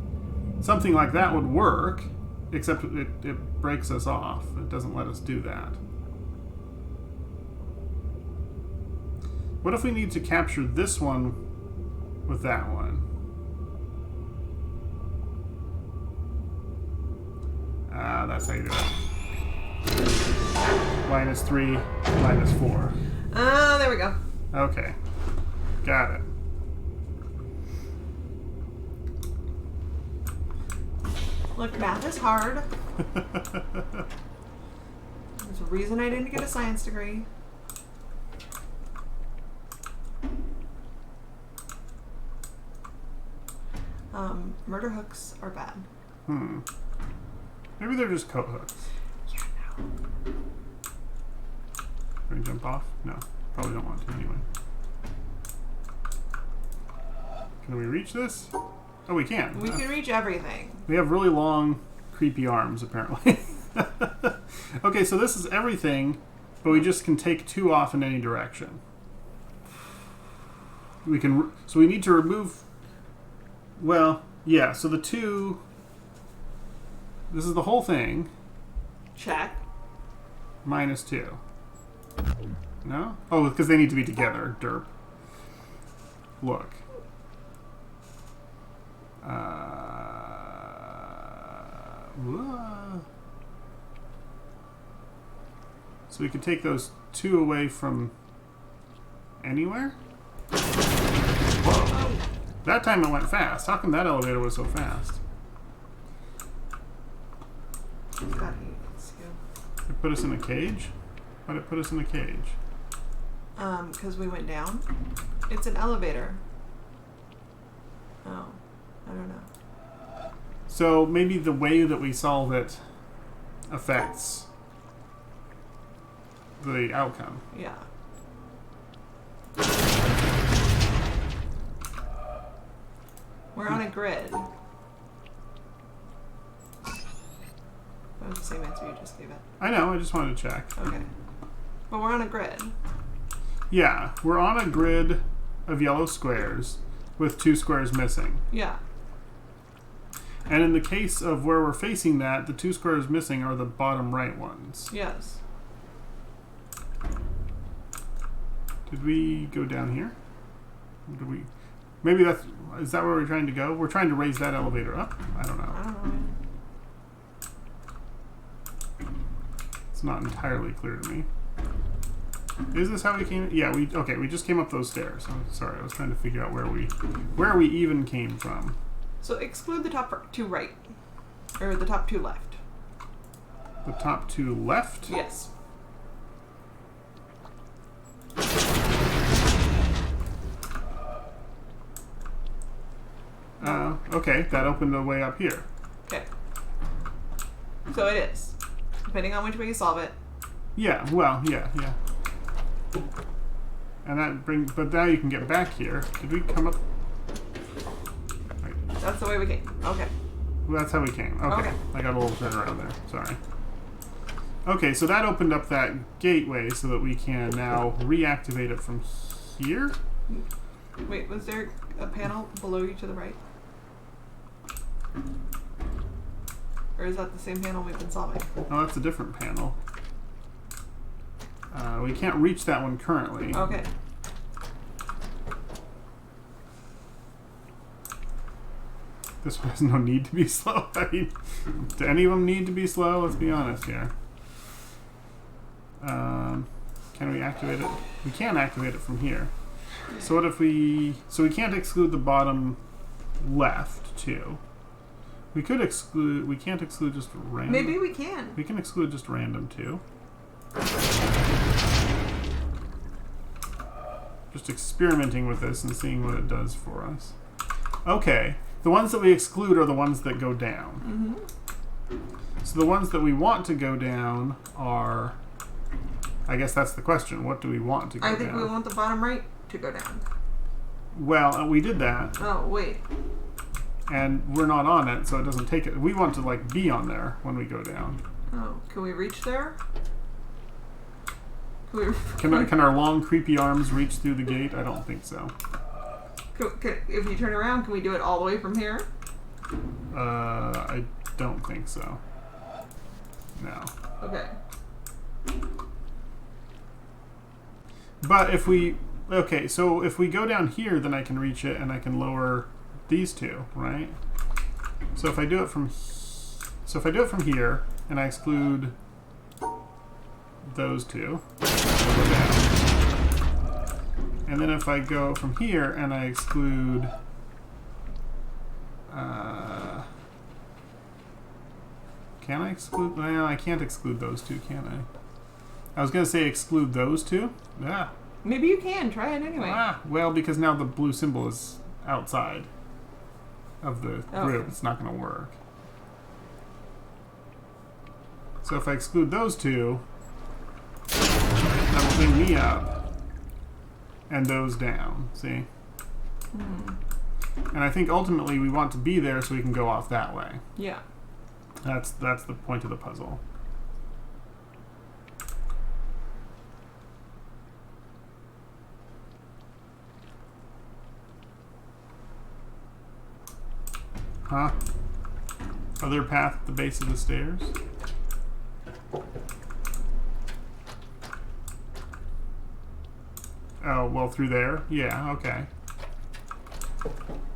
something like that would work, except it breaks us off. It doesn't let us do that. What if we need to capture this one with that one? That's how you do it. -3, -4. There we go. Okay. Got it. Look, math is hard. There's a reason I didn't get a science degree. Murder hooks are bad. Maybe they're just coat hooks. Yeah, no. Can we jump off? No. Probably don't want to anyway. Can we reach this? Oh, we can. We can reach everything. We have really long, creepy arms, apparently. Okay, so this is everything, but we just can take 2 off in any direction. We can. So we need to remove. Well, yeah. So the 2. This is the whole thing. Check. -2. No? Oh, because they need to be together. Derp. Look. So we could take those 2 away from anywhere? Whoa. That time it went fast. How come that elevator was so fast? God, it's you. It put us in a cage? Why'd it put us in a cage? Because we went down. It's an elevator. Oh, I don't know. So maybe the way that we solve it affects the outcome. Yeah. We're on a grid. That was the same answer you just gave it. I know, I just wanted to check. Okay. But we're on a grid. Yeah, we're on a grid of yellow squares with 2 squares missing. Yeah. And in the case of where we're facing that, the 2 squares missing are the bottom right ones. Yes. Did we go down here? Did we? Maybe that's. Is that where we're trying to go? We're trying to raise that elevator up? I don't know. I don't know. It's not entirely clear to me. Is this how we came? Yeah, we just came up those stairs. I'm sorry, I was trying to figure out where we even came from. So exclude the top 2 right. Or the top 2 left. The top 2 left? Yes. Okay, that opened a way up here. Okay. So it is. Depending on which way you solve it. Yeah, well, yeah. And that but now you can get back here. Did we come up? Right. That's the way we came. Okay. Well, that's how we came. Okay. I got a little turnaround there. Sorry. Okay, so that opened up that gateway so that we can now reactivate it from here. Wait, was there a panel below you to the right? Or is that the same panel we've been solving? Oh, that's a different panel. We can't reach that one currently. Okay. This one has no need to be slow. I mean, do any of them need to be slow? Let's be honest here. Can we activate it? We can't activate it from here. So what if we... So we can't exclude the bottom left, too. We could exclude... We can't exclude just random... Maybe we can. We can exclude just random, too. Just experimenting with this and seeing what it does for us. Okay. The ones that we exclude are the ones that go down. So the ones that we want to go down are... I guess that's the question. What do we want to go down? I think we want the bottom right to go down. Well, we did that. Oh, wait. And we're not on it, so it doesn't take it. We want to, like, be on there when we go down. Oh, can we reach there? Can our long, creepy arms reach through the gate? I don't think so. If you turn around, can we do it all the way from here? I don't think so. No. Okay. But if we Okay, so if we go down here, then I can reach it and I can lower these two, right? So if I do it from here and I exclude those two, they'll go down. And then if I go from here and I exclude can I exclude? Well, I can't exclude those two, can I? I was going to say exclude those two. Yeah. Maybe you can. Try it anyway. Well, because now the blue symbol is outside of the group. Okay. It's not going to work. So if I exclude those two, that'll bring me up and those down. See? And I think ultimately we want to be there so we can go off that way. Yeah. That's the point of the puzzle. Huh? Other path at the base of the stairs? Oh, well, through there? Yeah, okay.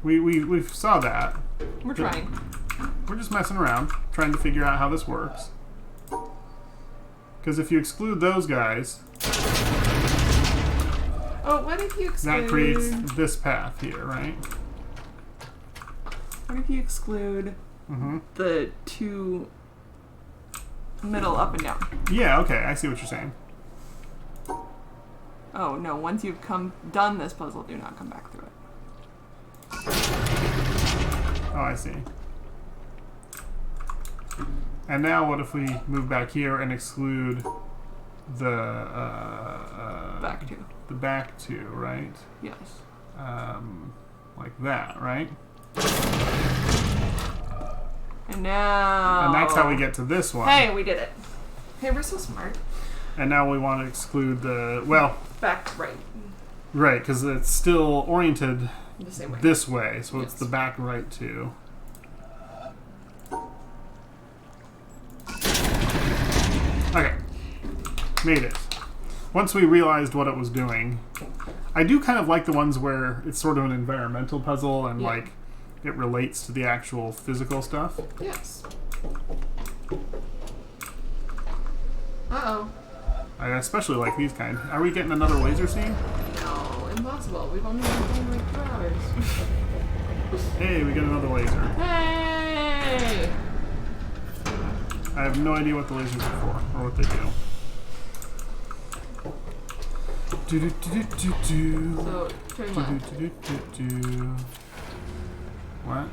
We saw that. We're trying. We're just messing around, trying to figure out how this works. Because if you exclude those guys, Oh, what if you exclude... that creates this path here, right? What if you exclude the two middle up and down? Yeah, okay, I see what you're saying. Oh, no. Once you've done this puzzle, do not come back through it. Oh, I see. And now what if we move back here and exclude the Back two. the back two, right? Yes. Like that, right? And now... And that's how we get to this one. Hey, we did it. Hey, we're so smart. And now we want to exclude the, well, Back right. right, because it's still oriented The same way. this way, so it's Yes. the back right too. Okay, made it. Once we realized what it was doing, I do kind of like the ones where it's sort of an environmental puzzle and Yeah. like it relates to the actual physical stuff. Yes. Uh-oh. I especially like these kind. Are we getting another laser scene? No, impossible. We've only been playing like 2 hours. Hey, we get another laser. Hey! I have no idea what the lasers are for or what they do. Do do do do do. So, turn Do left. do do do. What?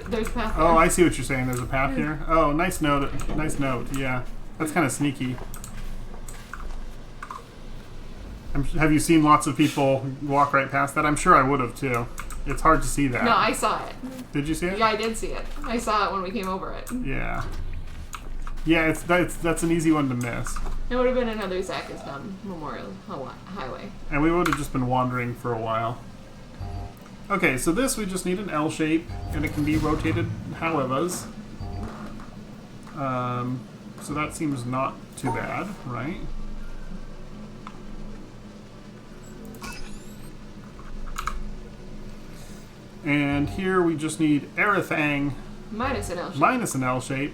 There's a path there. Oh, I see what you're saying. There's a path here. Oh, nice note. Nice note. Yeah, that's kind of sneaky. Have you seen lots of people walk right past that? I'm sure I would have too. It's hard to see that. No, I saw it. Did you see it? Yeah, I did see it. I saw it when we came over it. Yeah. Yeah, that's an easy one to miss. It would have been another Zakistan Memorial Highway. And we would have just been wandering for a while. Okay, so this we just need an L shape, and it can be rotated however's. So that seems not too bad, right? And here we just need Erithang Minus an L shape. minus an L shape,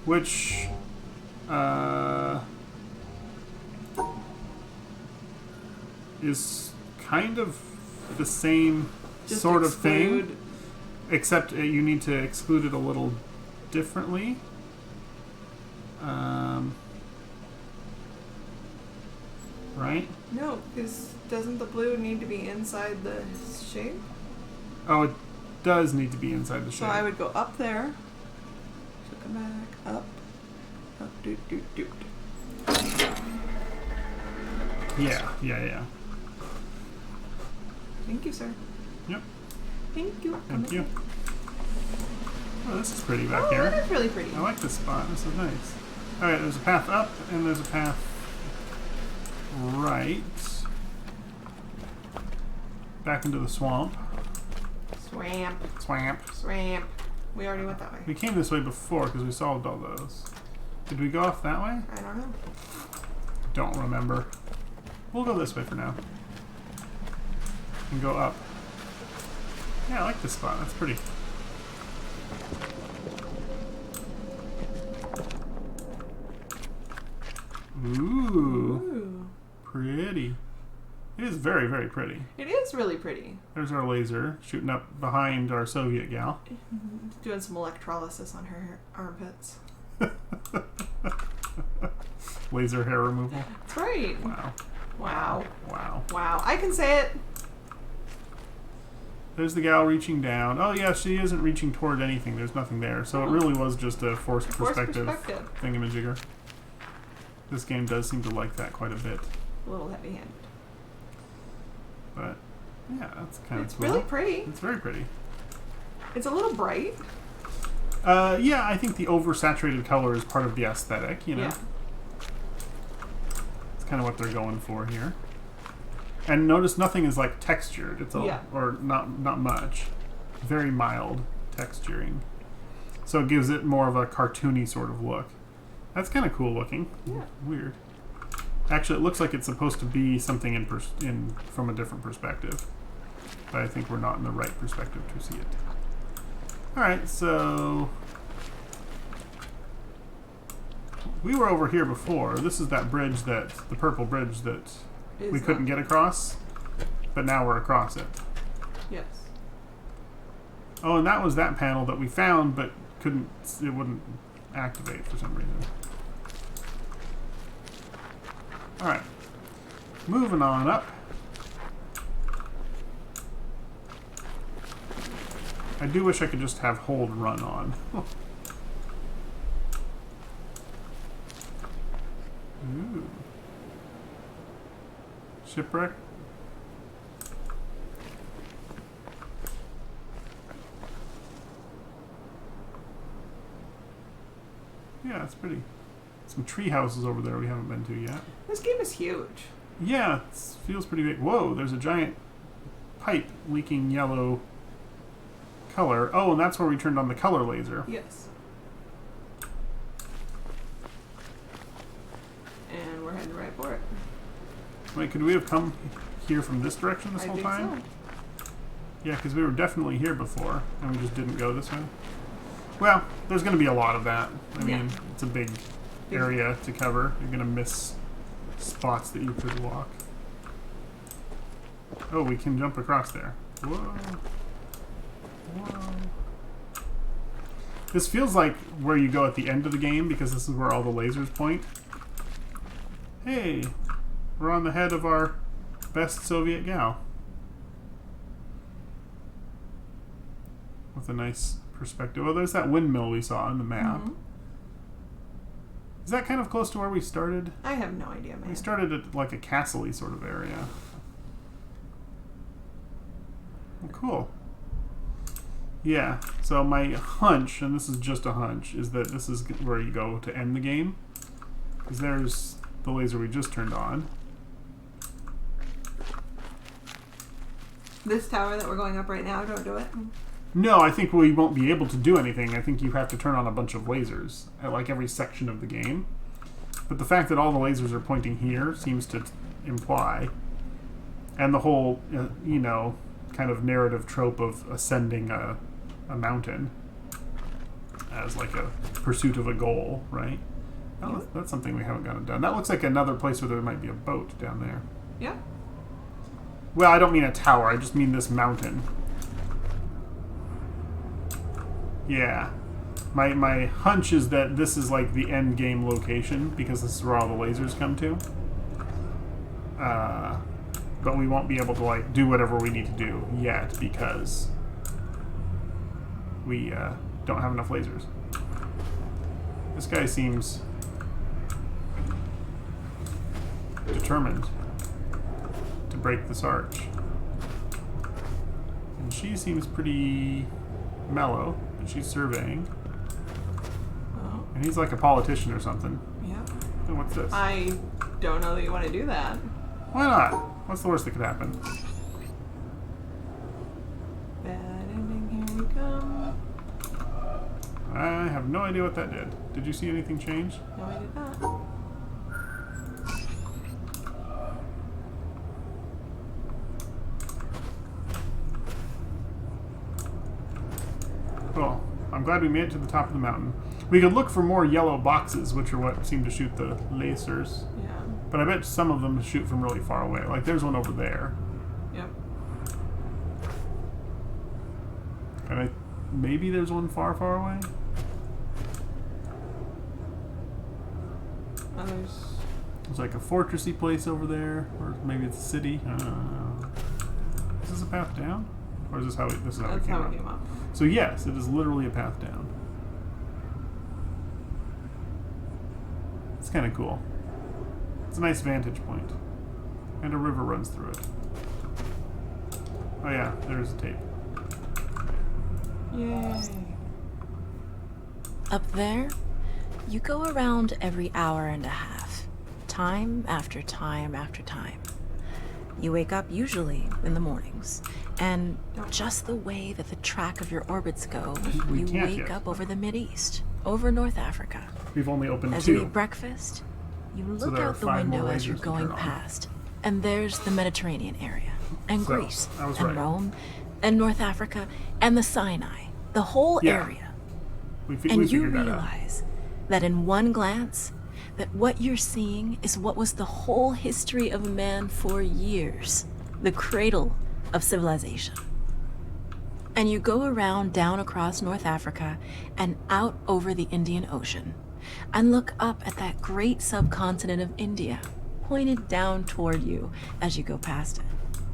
which is kind of the same Just sort of exclude- thing, except you need to exclude it a little differently. Right? No, because doesn't the blue need to be inside the shape? Oh, it does need to be inside the shape. So I would go up there. So come back, up, doot, doot, doot. Yeah. Thank you, sir. Yep. Thank you. Thank you. Oh, this is pretty back Oh, here. that is really pretty. I like this spot. This is nice. Alright, there's a path up and there's a path right. Back into the swamp. Swamp, Swamp. swamp. We already went that way. We came this way before because we solved all those. Did we go off that way? I don't know. Don't remember. We'll go this way for now. And go up. Yeah, I like this spot. That's pretty. Ooh. Pretty. It is very, very pretty. It is really pretty. There's our laser shooting up behind our Soviet gal. Doing some electrolysis on her armpits. Laser hair removal. That's right. Wow. Wow. Wow. Wow. I can say it. There's the gal reaching down. Oh, yeah, she isn't reaching toward anything. There's nothing there. So it really was just a forced perspective thingamajigger. This game does seem to like that quite a bit. A little heavy-handed. But, yeah, that's kind of It's cool. really pretty. It's very pretty. It's a little bright. Yeah, I think the oversaturated color is part of the aesthetic, you know? Yeah. It's kind of what they're going for here. And notice nothing is like textured. It's all, or not much. Very mild texturing. So it gives it more of a cartoony sort of look. That's kind of cool looking. Yeah. Weird. Actually, it looks like it's supposed to be something in from a different perspective. But I think we're not in the right perspective to see it. Alright, so we were over here before. This is that bridge the purple bridge that we couldn't get across, but now we're across it. Yes. Oh, and that was that panel that we found, but it wouldn't activate for some reason. Alright. Moving on up. I do wish I could just have hold run on. Ooh. Shipwreck. Yeah, it's pretty. Some tree houses over there we haven't been to yet. This game is huge. Yeah, it feels pretty big. Whoa, there's a giant pipe leaking yellow color. Oh, and that's where we turned on the color laser. Yes. And we're heading right for it. Wait, could we have come here from this direction this whole time? I think Yeah, because we were definitely here before, and we just didn't go this way. Well, there's going to be a lot of that. I mean, it's a big area to cover. You're going to miss spots that you could walk. Oh, we can jump across there. Whoa. Whoa. This feels like where you go at the end of the game, because this is where all the lasers point. Hey, we're on the head of our best Soviet gal. With a nice perspective. Oh, there's that windmill we saw on the map. Mm-hmm. Is that kind of close to where we started? I have no idea, man. We started at like a castle-y sort of area. Well, cool. Yeah, so my hunch, and this is just a hunch, is that this is where you go to end the game. Because there's the laser we just turned on. This tower that we're going up right now, don't do it. No, I think we won't be able to do anything. I think you have to turn on a bunch of lasers at like every section of the game. But the fact that all the lasers are pointing here seems to imply, and the whole, you know, kind of narrative trope of ascending a mountain as like a pursuit of a goal, right? Oh, that's something we haven't gotten done. That looks like another place where there might be a boat down there. Yeah. Well, I don't mean a tower. I just mean this mountain. Yeah. My hunch is that this is like the end game location, because this is where all the lasers come to. But we won't be able to like do whatever we need to do yet, because we don't have enough lasers. This guy seems determined to break this arch. And she seems pretty mellow, but she's surveying. Oh. And he's like a politician or something. Yeah. And what's this? I don't know that you want to do that. Why not? What's the worst that could happen? Bad ending, here we come. I have no idea what that did. Did you see anything change? No, I did not. I'm glad we made it to the top of the mountain. We could look for more yellow boxes, which are what seem to shoot the lasers. Yeah. But I bet some of them shoot from really far away. Like, there's one over there. Yep. And maybe there's one far, far away? There's like a fortressy place over there, or maybe it's a city. I don't know. Is this a path down? Or is this how this is how That's we how came it up? came up. So yes, it is literally a path down. It's kind of cool. It's a nice vantage point. And a river runs through it. Oh yeah, there's a tape. Yay. Up there, you go around every hour and a half, time after time after time. You wake up usually in the mornings, and just the way that the track of your orbits go, We you can't wake yet. up over the Mideast, over North Africa. We've only opened As you 2. eat breakfast, you look there are out the 5 more window as lasers you're to going turn on. past, and there's the Mediterranean area, and So, Greece, I was and right. Rome, and North Africa, and the Sinai, the whole Yeah. area. We And you figured that out. realize that in one glance, that what you're seeing is what was the whole history of man for years, the cradle of civilization. And you go around down across North Africa and out over the Indian Ocean and look up at that great subcontinent of India, pointed down toward you as you go past it.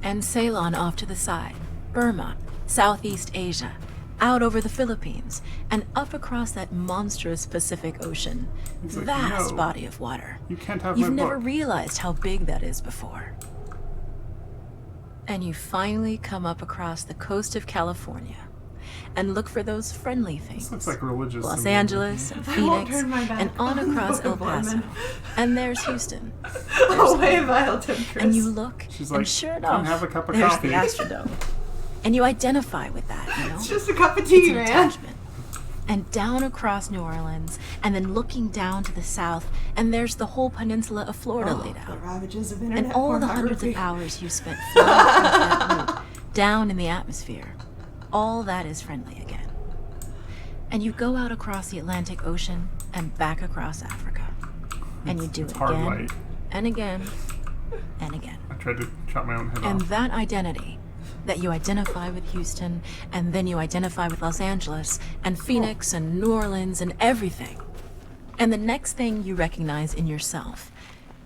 And Ceylon off to the side, Burma, Southeast Asia, out over the Philippines, and up across that monstrous Pacific Ocean. He's like, Vast "No, body of water. You can't have You've my never book." realized how big that is before. And you finally come up across the coast of California and look for those friendly things. This looks like religious. Los symbolism. Angeles and I won't Phoenix turn my back and on on across the El Book of Paso. Mormon. And there's Houston. Away, Vile Temptress. And you look, She's and like, sure "Come enough, have a cup of there's coffee." the Astrodome. And you identify with that, you know? It's just a cup of It's tea, an man. attachment. And down across New Orleans, and then looking down to the south, and there's the whole peninsula of Florida laid The out. ravages of internet And all the hundreds pornography. of hours you spent flying across that route, down in the atmosphere, all that is friendly again. And you go out across the Atlantic Ocean and back across Africa. And you do It's it hard again light. and again and again. I tried to chop my own head And off. that identity, that you identify with Houston, and then you identify with Los Angeles, and Phoenix, and New Orleans, and everything. And the next thing you recognize in yourself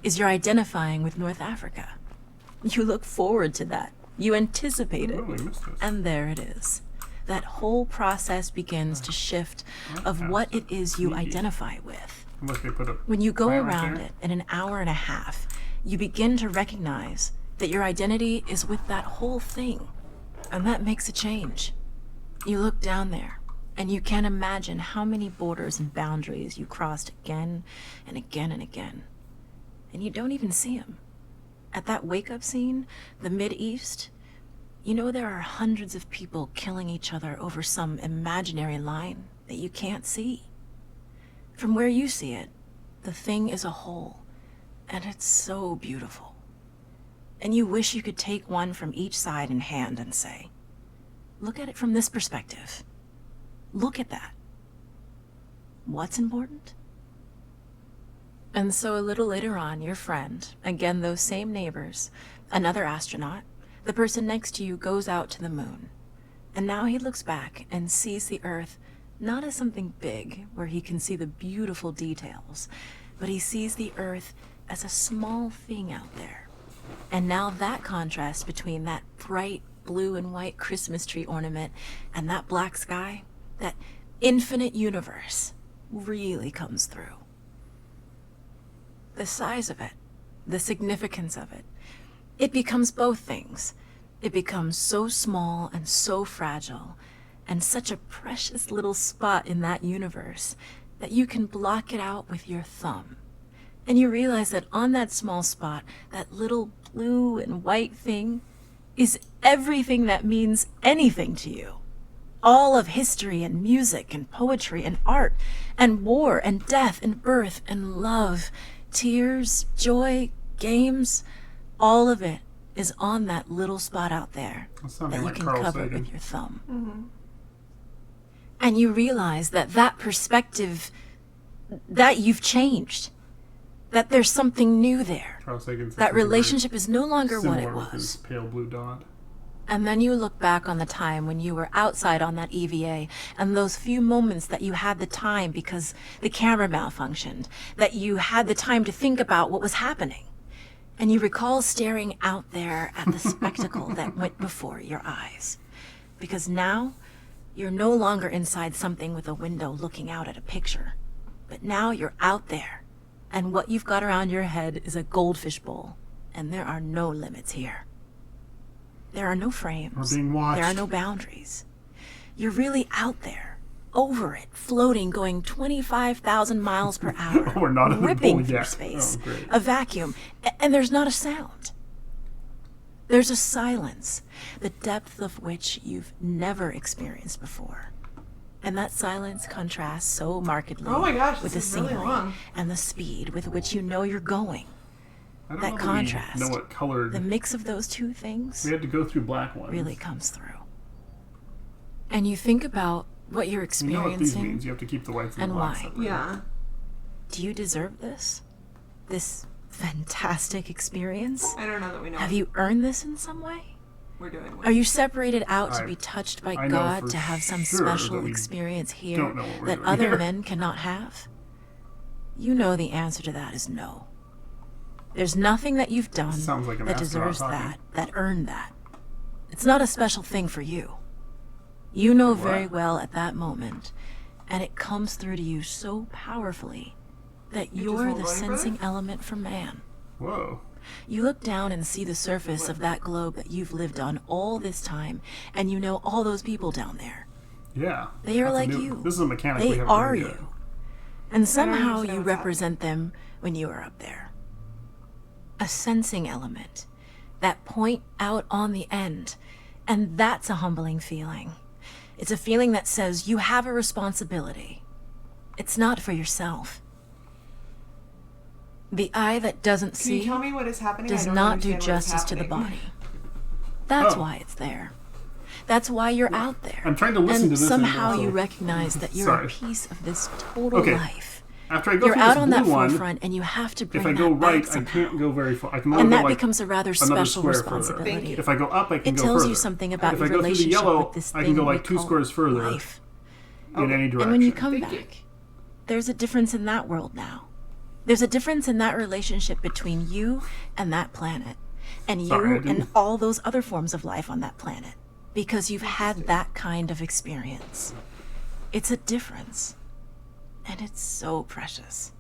is you're identifying with North Africa. You look forward to that. You anticipate it. Oh, we missed this. And there it is. That whole process begins to shift of what it is you Sneaky. identify with. Unless they put a When you go plant right around there. it in an hour and a half, you begin to recognize that your identity is with that whole thing. And that makes a change. You look down there, and you can't imagine how many borders and boundaries you crossed again and again and again. And you don't even see them. At that wake-up scene, the Mideast, you know there are hundreds of people killing each other over some imaginary line that you can't see. From where you see it, the thing is a whole, and it's so beautiful. And you wish you could take one from each side in hand and say, look at it from this perspective. Look at that. What's important? And so a little later on, your friend, again those same neighbors, another astronaut, the person next to you goes out to the moon. And now he looks back and sees the Earth not as something big where he can see the beautiful details, but he sees the Earth as a small thing out there. And now that contrast between that bright blue and white Christmas tree ornament and that black sky, that infinite universe, really comes through. The size of it, the significance of it, it becomes both things. It becomes so small and so fragile, and such a precious little spot in that universe that you can block it out with your thumb. And you realize that on that small spot, that little blue and white thing is everything that means anything to you. All of history and music and poetry and art and war and death and birth and love, tears, joy, games, all of it is on that little spot out there That sounded that you like can Carl cover Sagan. with your thumb. And you realize that that perspective, that you've changed. That there's something new there. Charles Sagan said That something very relationship is no longer what it similar with his was. pale blue dot. And then you look back on the time when you were outside on that EVA and those few moments that you had the time because the camera malfunctioned, that you had the time to think about what was happening. And you recall staring out there at the spectacle that went before your eyes. Because now, you're no longer inside something with a window looking out at a picture. But now you're out there, and what you've got around your head is a goldfish bowl, and there are no limits here. There are no frames. We're being watched. There are no boundaries. You're really out there, over it, floating, going 25,000 miles per hour. We're not in the ripping bowl through yet. space, Oh, great. a vacuum, and there's not a sound. There's a silence, the depth of which you've never experienced before. And that silence contrasts so markedly Oh my gosh, with the this is really scenery long. and the speed with which you know you're going. I don't That know contrast, That we know what color. The mix of those two things We had to go through black ones. really comes through. And you think about what you're You know what these experiencing. means. You have to keep the whites and, and the blacks why? separate. Yeah. Do you deserve this? This fantastic experience? I don't know that we know. Have you earned this in some way? We're doing. Are you separated out to I- be touched by I know God for to have some sure special that we experience here don't know what we're that doing other here. men cannot have? You know the answer to that is no. There's nothing that you've done Sounds like an that astronaut deserves talking. that earned that. It's not a special thing for you. You know very What? well at that moment, and it comes through to you so powerfully that just you're won't the go any further? sensing element for man. Whoa. You look down and see the surface of that globe that you've lived on all this time, and you know all those people down there. Yeah. They are That's a like new- you. This is a mechanic we They haven't are learned you. yet. And somehow understand you what's represent them when you are up there. A sensing element. That point out on the end. And that's a humbling feeling. It's a feeling that says you have a responsibility. It's not for yourself. The eye that doesn't Can you see tell me what is happening? does I don't not do understand what is justice to the happening. body. That's Oh. why it's there. That's why you're out there. I'm trying to listen and to this and somehow also- you recognize that you're Sorry. a piece of this total Okay. life. After I go You're through out this on that blue one, forefront, and you have to bring if I that go back right, I somehow. can't go very far. I can only And go that like becomes a rather another special square further. responsibility. Thank you. If I go up, I can It go tells further. you something about if your I go through the relationship yellow, with this I thing can go we like 2 call squares further life. in any direction. And when you come Thank you. back, there's a difference in that world now. There's a difference in that relationship between you and that planet, and you Sorry, I and didn't- all those other forms of life on that planet, because you've had that kind of experience. It's a difference, and it's so precious.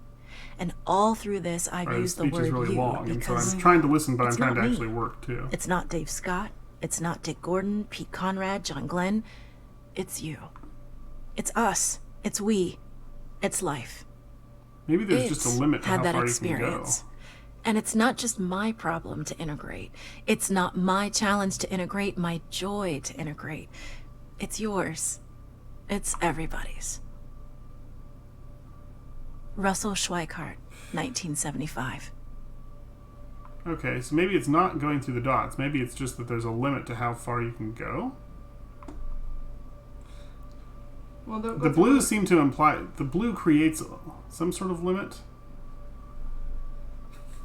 And all through this, I've Sorry, the used the speech word is really you long, and so because I'm trying to listen, but I'm it's trying to not me. actually work too. it's not Dave Scott, it's not Dick Gordon, Pete Conrad, John Glenn. It's you. It's us. It's we. It's life. Maybe there's just a It's limit to had how that far you can go. experience. And it's not just my problem to integrate. It's not my challenge to integrate, my joy to integrate. It's yours. It's everybody's. Russell Schweikart, 1975. Okay, so maybe it's not going through the dots. Maybe it's just that there's a limit to how far you can go. Well, don't go The blue seem to imply the blue creates some sort of limit.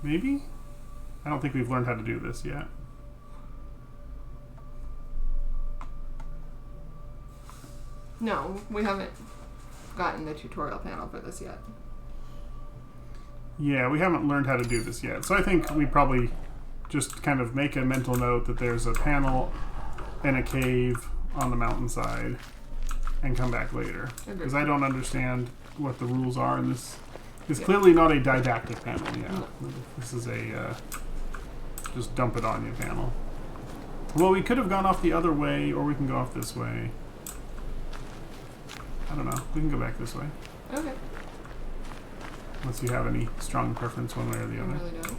Maybe? I don't think we've learned how to do this yet. No, we haven't gotten the tutorial panel for this yet. Yeah, we haven't learned how to do this yet. So I think we probably just kind of make a mental note that there's a panel in a cave on the mountainside and come back later. Agreed. Because I don't understand what the rules are in this. It's clearly not a didactic panel, yeah. This is a just dump it on you panel. Well, we could have gone off the other way, or we can go off this way. I don't know. We can go back this way. Okay. Unless you have any strong preference one way or the I other. really don't.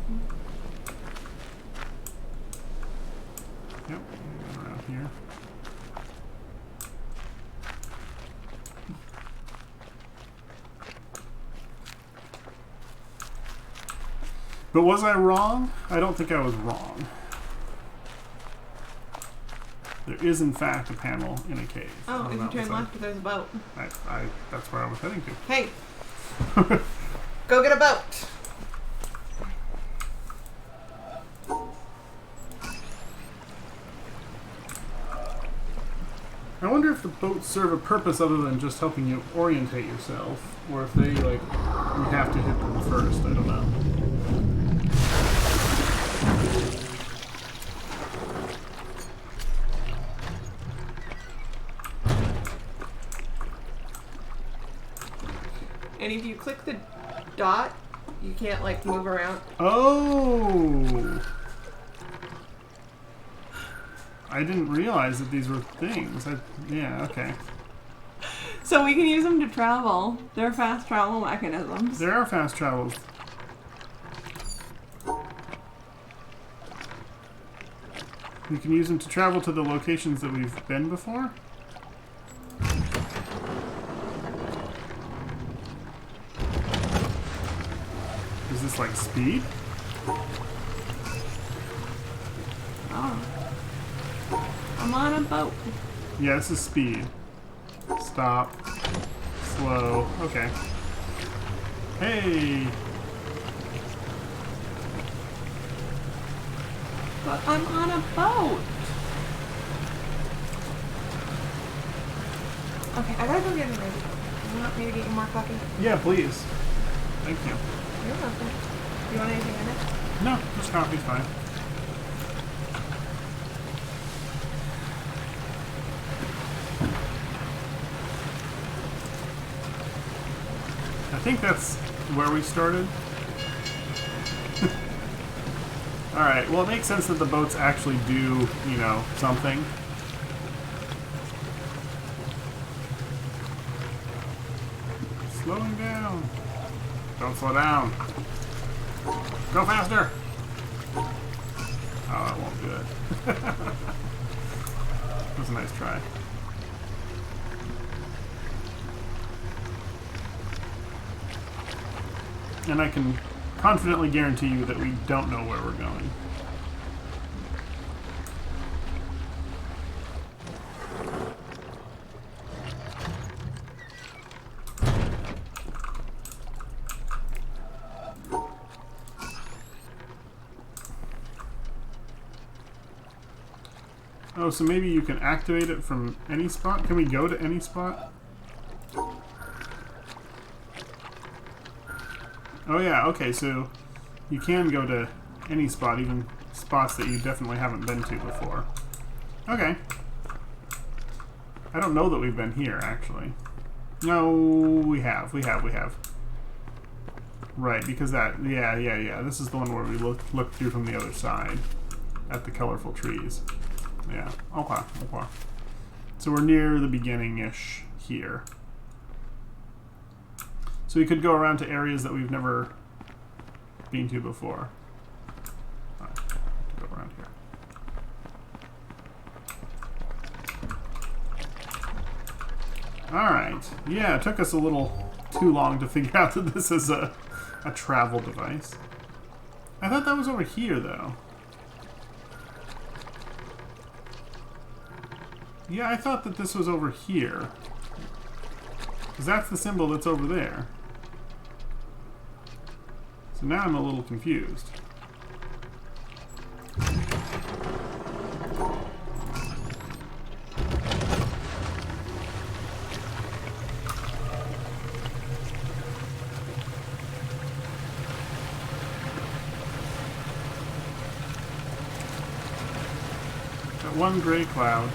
Yep, go around here. But was I wrong? I don't think I was wrong. there is in fact a panel in a cave. Oh, on if you that turn side. left, there's a boat. That's where I was heading to. Hey, go get a boat. I wonder if the boats serve a purpose other than just helping you orientate yourself, or if they, like, you have to hit them first. I don't know. And if you click the dot, you can't like move around. Oh! I didn't realize that these were things. Yeah, okay. So we can use them to travel. They're fast travel mechanisms. There are fast travels. We can use them to travel to the locations that we've been before. Is this like speed? Oh. I'm on a boat. Yeah, this is speed. Stop. Slow. Okay. Hey! But I'm on a boat. Okay, I gotta go get him ready. You want me to get you more coffee? Yeah, please. Thank you. You're welcome. You want anything in it? No, just coffee's fine. I think that's where we started. Alright, well it makes sense that the boats actually do, you know, something. Slowing down. Don't slow down. Go faster! Oh, that won't do it. That was a nice try. And I can confidently guarantee you that we don't know where we're going. Oh, so maybe you can activate it from any spot? Can we go to any spot? Oh yeah, okay, so you can go to any spot, even spots that you definitely haven't been to before. Okay. I don't know that we've been here, actually. No, we have. Right, because that, yeah. This is the one where we look through from the other side at the colorful trees. Yeah, okay. So we're near the beginning-ish here. So we could go around to areas that we've never been to before. Alright, go around here. Alright, yeah, it took us a little too long to figure out that this is a travel device. I thought that was over here, though. Yeah, I thought that this was over here. Because that's the symbol that's over there. So now I'm a little confused. That one gray cloud.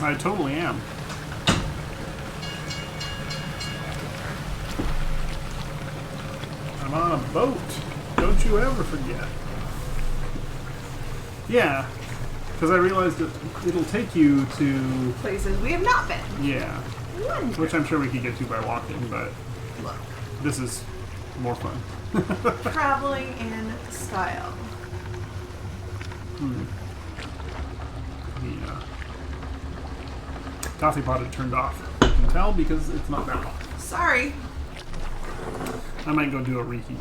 I totally am. I'm on a boat. Don't you ever forget. Yeah, because I realized that it'll take you to... Places we have not been. Yeah, Wonderful. which I'm sure we could get to by walking, but Look. this is more fun. Traveling in style. The coffee pot had turned off. You can tell because it's not that hot. Sorry. I might go do a reheat.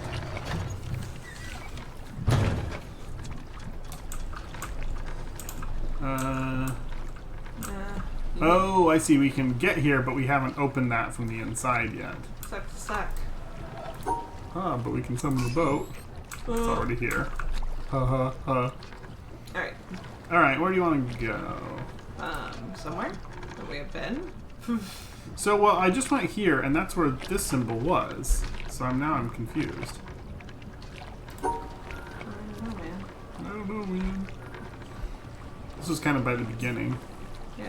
Oh, I see. We can get here, but we haven't opened that from the inside yet. Suck. Ah, but we can summon the boat. It's already here. Ha ha ha. Alright. Alright, where do you want to go? Somewhere that we have been. So, well, I just went here, and that's where this symbol was. So I'm confused. I don't know, man. I don't know, man. This was kind of by the beginning. Yeah.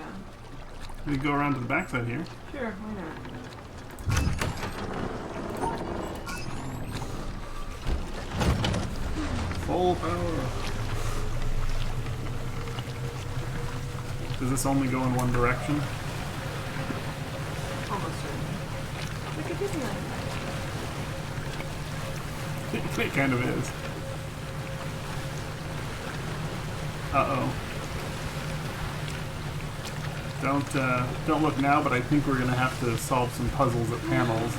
We go around to the backside here. Sure, why not? Full power. Does this only go in one direction? Almost certainly. Like a Disneyland. It kind of is. Uh-oh. Don't look now, but I think we're gonna have to solve some puzzles at panels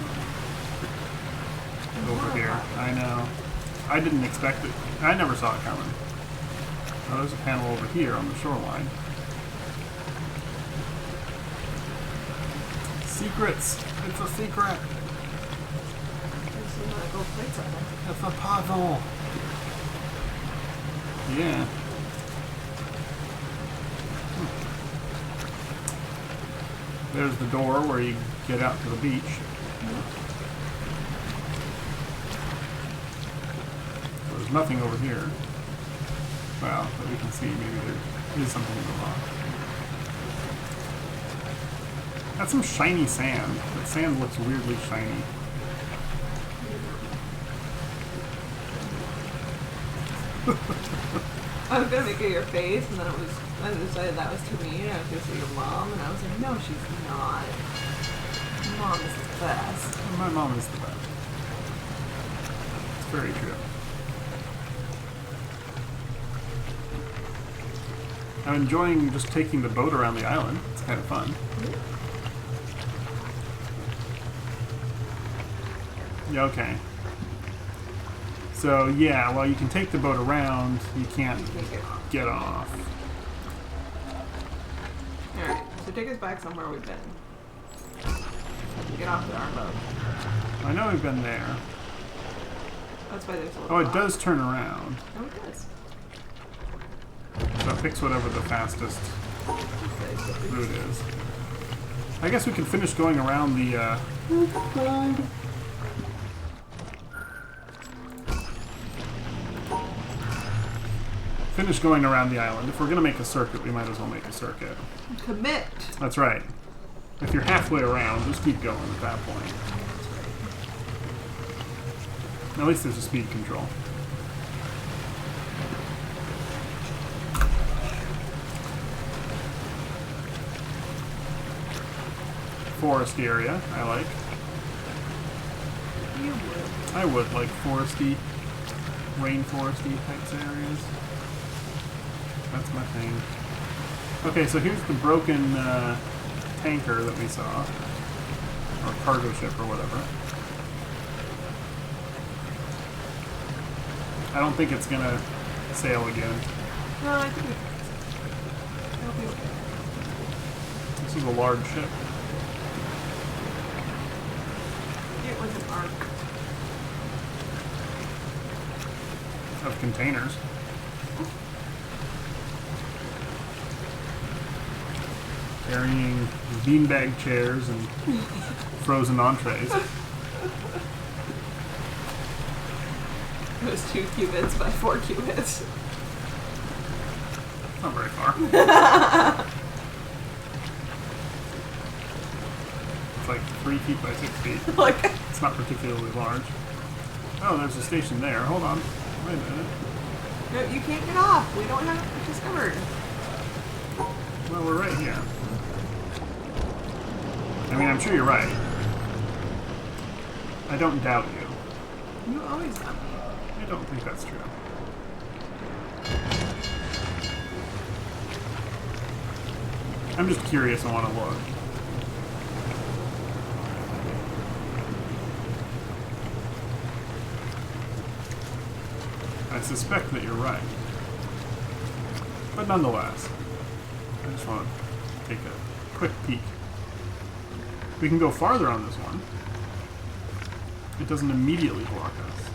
over here. I know. I didn't expect it. I never saw it coming. Oh, there's a panel over here on the shoreline. Secrets! It's a secret! There's some gold plates on there. It's a puzzle! Yeah. There's the door where you get out to the beach. So there's nothing over here. Well, that we can see. Maybe there is something going on. That's some shiny sand. That sand looks weirdly shiny. I was gonna make it your face, and then I decided that was too mean. I was gonna say your mom, and I was like, no, she's not. Mom is the best. My mom is the best. It's very true. I'm enjoying just taking the boat around the island. It's kind of fun. Yeah, okay. So, yeah, while you can take the boat around, you can't Take it off. get off. Alright, so take us back somewhere we've been. Get off the our boat. I know we've been there. That's why there's a little Oh, it box. does turn around. Oh, it does. So it picks whatever the fastest route is. I guess we can finish going around the, finish going around the island. If we're going to make a circuit, we might as well make a circuit. Commit. That's right. If you're halfway around, just keep going at that point. At least there's a speed control. Forest area, I like. You would. I would like foresty, rainforesty types areas. That's my thing. Okay, so here's the broken tanker that we saw. Or cargo ship or whatever. I don't think it's gonna sail again. No, I think it'll be okay. This is a large ship. It was an arc. Of containers. Carrying beanbag chairs and frozen entrees. It was 2 cubits by 4 cubits. Not very far. It's like 3 feet by 6 feet. Like, It's not particularly large. Oh, there's a station there. Hold on. Wait a minute. No, you can't get off. We don't have it discovered. Well, we're right here. I mean, I'm sure you're right. I don't doubt you. You always have me. I don't think that's true. I'm just curious and want to look. I suspect that you're right. But nonetheless, I just want to take a quick peek. We can go farther on this one. It doesn't immediately block us.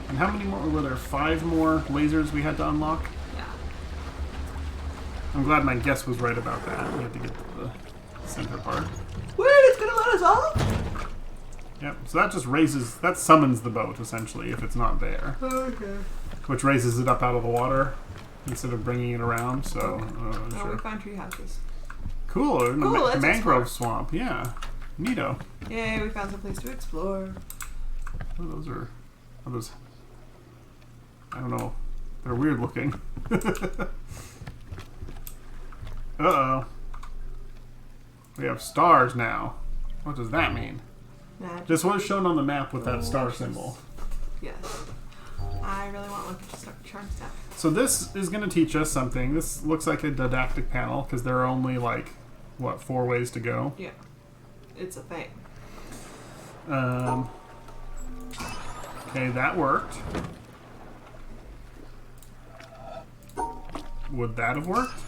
And how many more? Were there 5 more lasers we had to unlock? Yeah. I'm glad my guess was right about that. We had to get to the center part. Wait, it's gonna let us off? Yep, so that just that summons the boat, essentially, if it's not there. Okay. Which raises it up out of the water instead of bringing it around, so... Oh, sure. we found tree houses. Cool, in Cool, a let's mangrove explore. swamp, yeah. Neato. Yay, we found some place to explore. Oh, those are those... I don't know. They're weird looking. Uh-oh. We have stars now. What does that mean? Magic. This was shown on the map with that star symbol. Yes. I really want Lucky Charm Staff. So this is going to teach us something. This looks like a didactic panel because there are only like, what, 4 ways to go? Yeah. It's a thing. Okay, that worked. Would that have worked?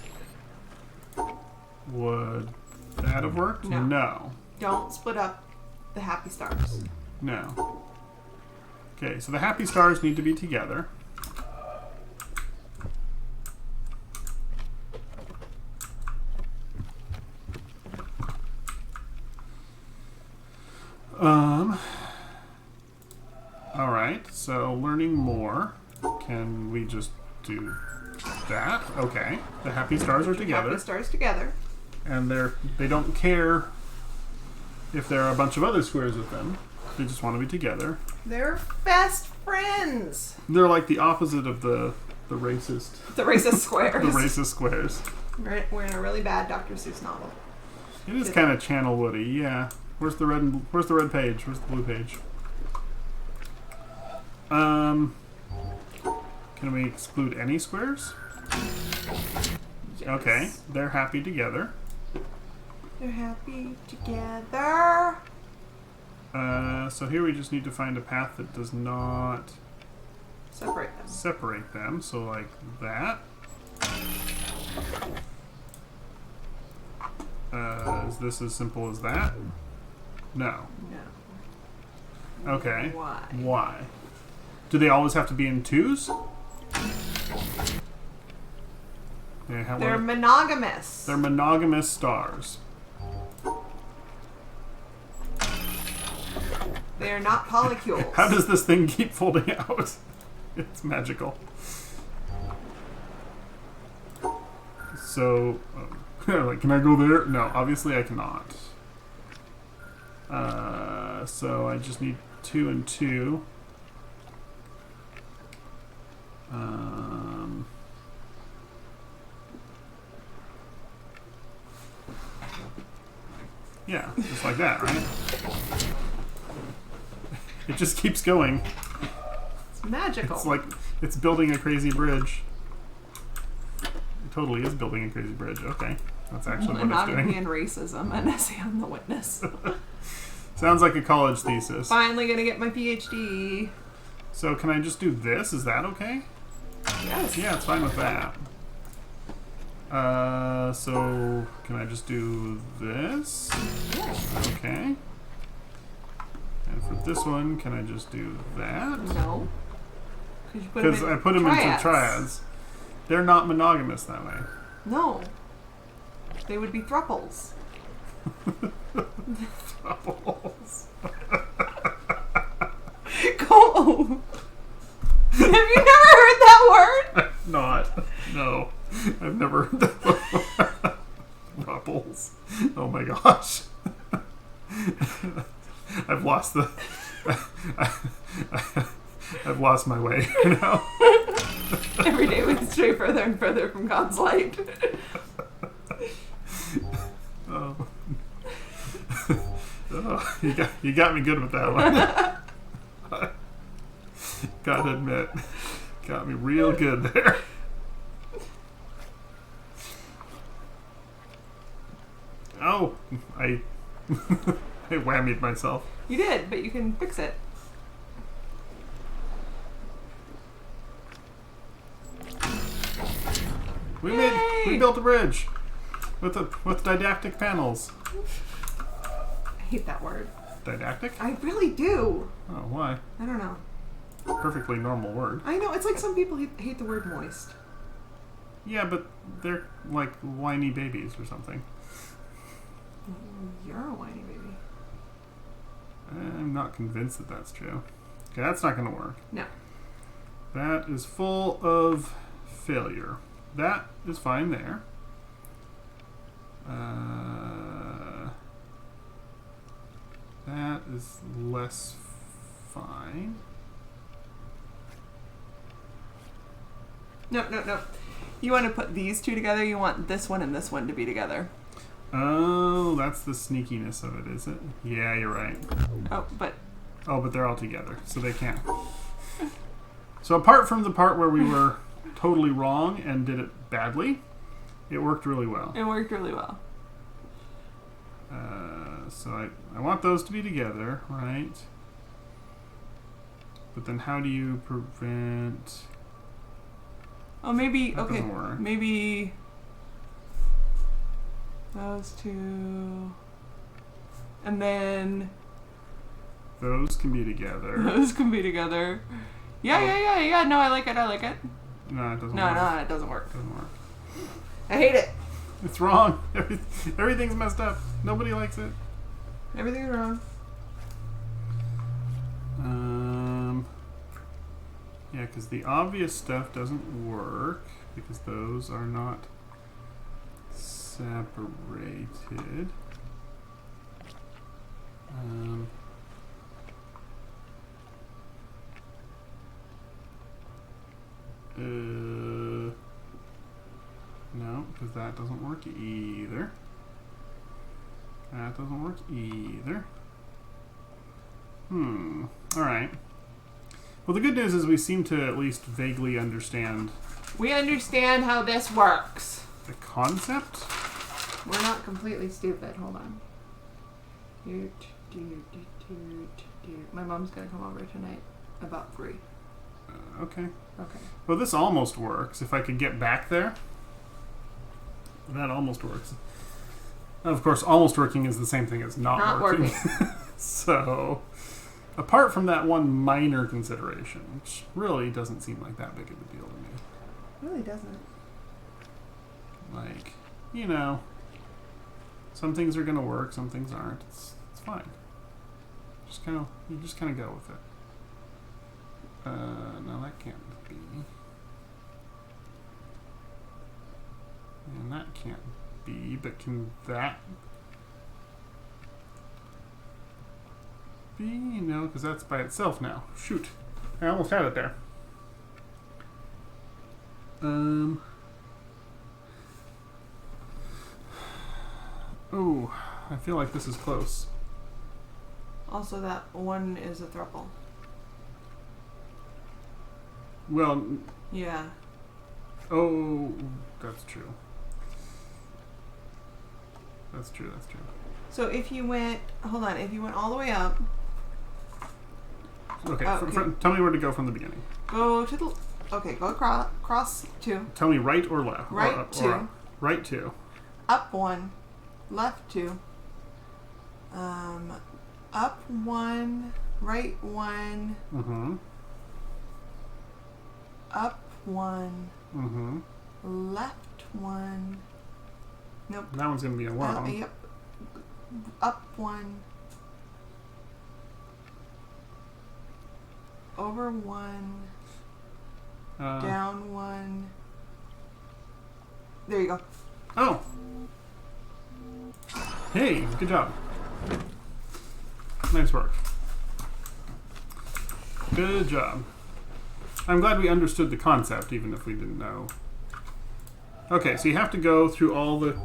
Would that have worked? No. No. Don't split up the happy stars. No. Okay, so the happy stars need to be together. Alright, so learning more. Can we just do that? Okay. The happy stars are together. Happy stars together. And they don't care if there are a bunch of other squares with them. They just want to be together. They're best friends. They're like the opposite of the racist The racist squares. the racist squares. We're in a really bad Dr. Seuss novel. It is kind of Channel Woody, yeah. Where's the red page? Where's the blue page? Can we exclude any squares? Yes. Okay, they're happy together. They're happy together. So here we just need to find a path that does not Separate them. separate them. So like that. Is this as simple as that? No. No. Okay. Why? Why? Do they always have to be in 2s? They're monogamous. They're monogamous stars. They're not polycules. How does this thing keep folding out? It's magical. So, like, can I go there? No, obviously I cannot. So I just need 2 and 2. Yeah, just like that, right? It just keeps going. It's magical. It's like it's building a crazy bridge. It totally is building a crazy bridge. Okay, that's actually what it's Monogamy doing. and racism, an essay on the witness. Sounds like a college thesis. Finally gonna get my PhD. So can I just do this? Is that okay? Yes. Yeah, it's fine with that. So can I just do this? Yes. Okay. And for this one, can I just do that? No. Because I put them into triads. They're not monogamous that way. No. They would be thruples. Couples. Go. Have you never heard that word? Not. No. I've never heard that before. Rupples. Oh my gosh. I've lost the I've lost my way now. Every day we stray further and further from God's light. Oh. Oh, you got me good with that one. Gotta admit, got me real good there. Oh, I whammied myself. You did, but you can fix it. We Yay! built a bridge with didactic panels. I hate that word. Didactic? I really do. Oh, why? I don't know. Perfectly normal word. I know, it's like some people hate the word moist. Yeah, but they're like whiny babies or something. You're a whiny baby. I'm not convinced that that's true. Okay, that's not going to work. No. That is full of failure. That is fine there. That is less fine. No. You want to put these two together, you want this one and this one to be together. Oh, that's the sneakiness of it, is it? Yeah, you're right. Oh, but But they're all together, so they can't. So apart from the part where we were totally wrong and did it badly, it worked really well. it worked really well. So I want those to be together, right? But then how do you prevent... Oh, maybe, That okay, doesn't work. maybe those two, and then Those can be together. those can be together. Yeah. No, I like it. No, it doesn't No, work. no, it doesn't work. It doesn't work. I hate it. It's wrong. Everything's messed up. Nobody likes it. Everything's wrong. Yeah, because the obvious stuff doesn't work because those are not separated. No, because that doesn't work either. That doesn't work either. Alright. Well, the good news is we seem to at least vaguely understand We understand how this works. the concept. We're not completely stupid. Hold on. My mom's gonna come over tonight about 3. Okay. Okay. Well, this almost works. If I could get back there, that almost works. Of course, almost working is the same thing as not working. So, apart from that one minor consideration, which really doesn't seem like that big of a deal to me. Really doesn't. Like, some things are going to work, some things aren't. It's fine. You just kind of go with it. No, that can't be. And that can't be, but can that be? No, because that's by itself now. Shoot. I almost had it there. Oh, I feel like this is close. Also, that one is a throuple. Well, Yeah. oh, that's true. That's true. So if you went, hold on, if you went all the way up, Okay, Oh, okay. tell me where to go from the beginning. go to the, okay, go across 2, Tell me right or left. Right or up, 2. Or up. Right 2. up 1, left 2, up 1, right 1, Mm-hmm. up 1, Mm-hmm. left 1, nope, That one's going to be a 1. yep, up 1, over 1, down 1, there you go. Oh! Hey, good job. Nice work. Good job. I'm glad we understood the concept, even if we didn't know. Okay, so you have to go through all the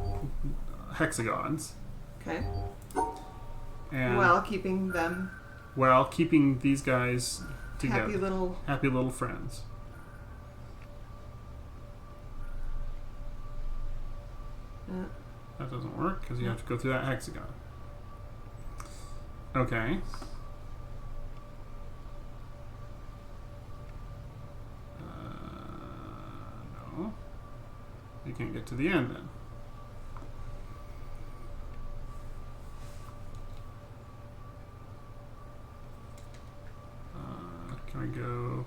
hexagons. Okay. And While keeping them while keeping these guys together. happy little. Happy little friends. That doesn't work because you have to go through that hexagon. Okay. No. You can't get to the end then. Can we go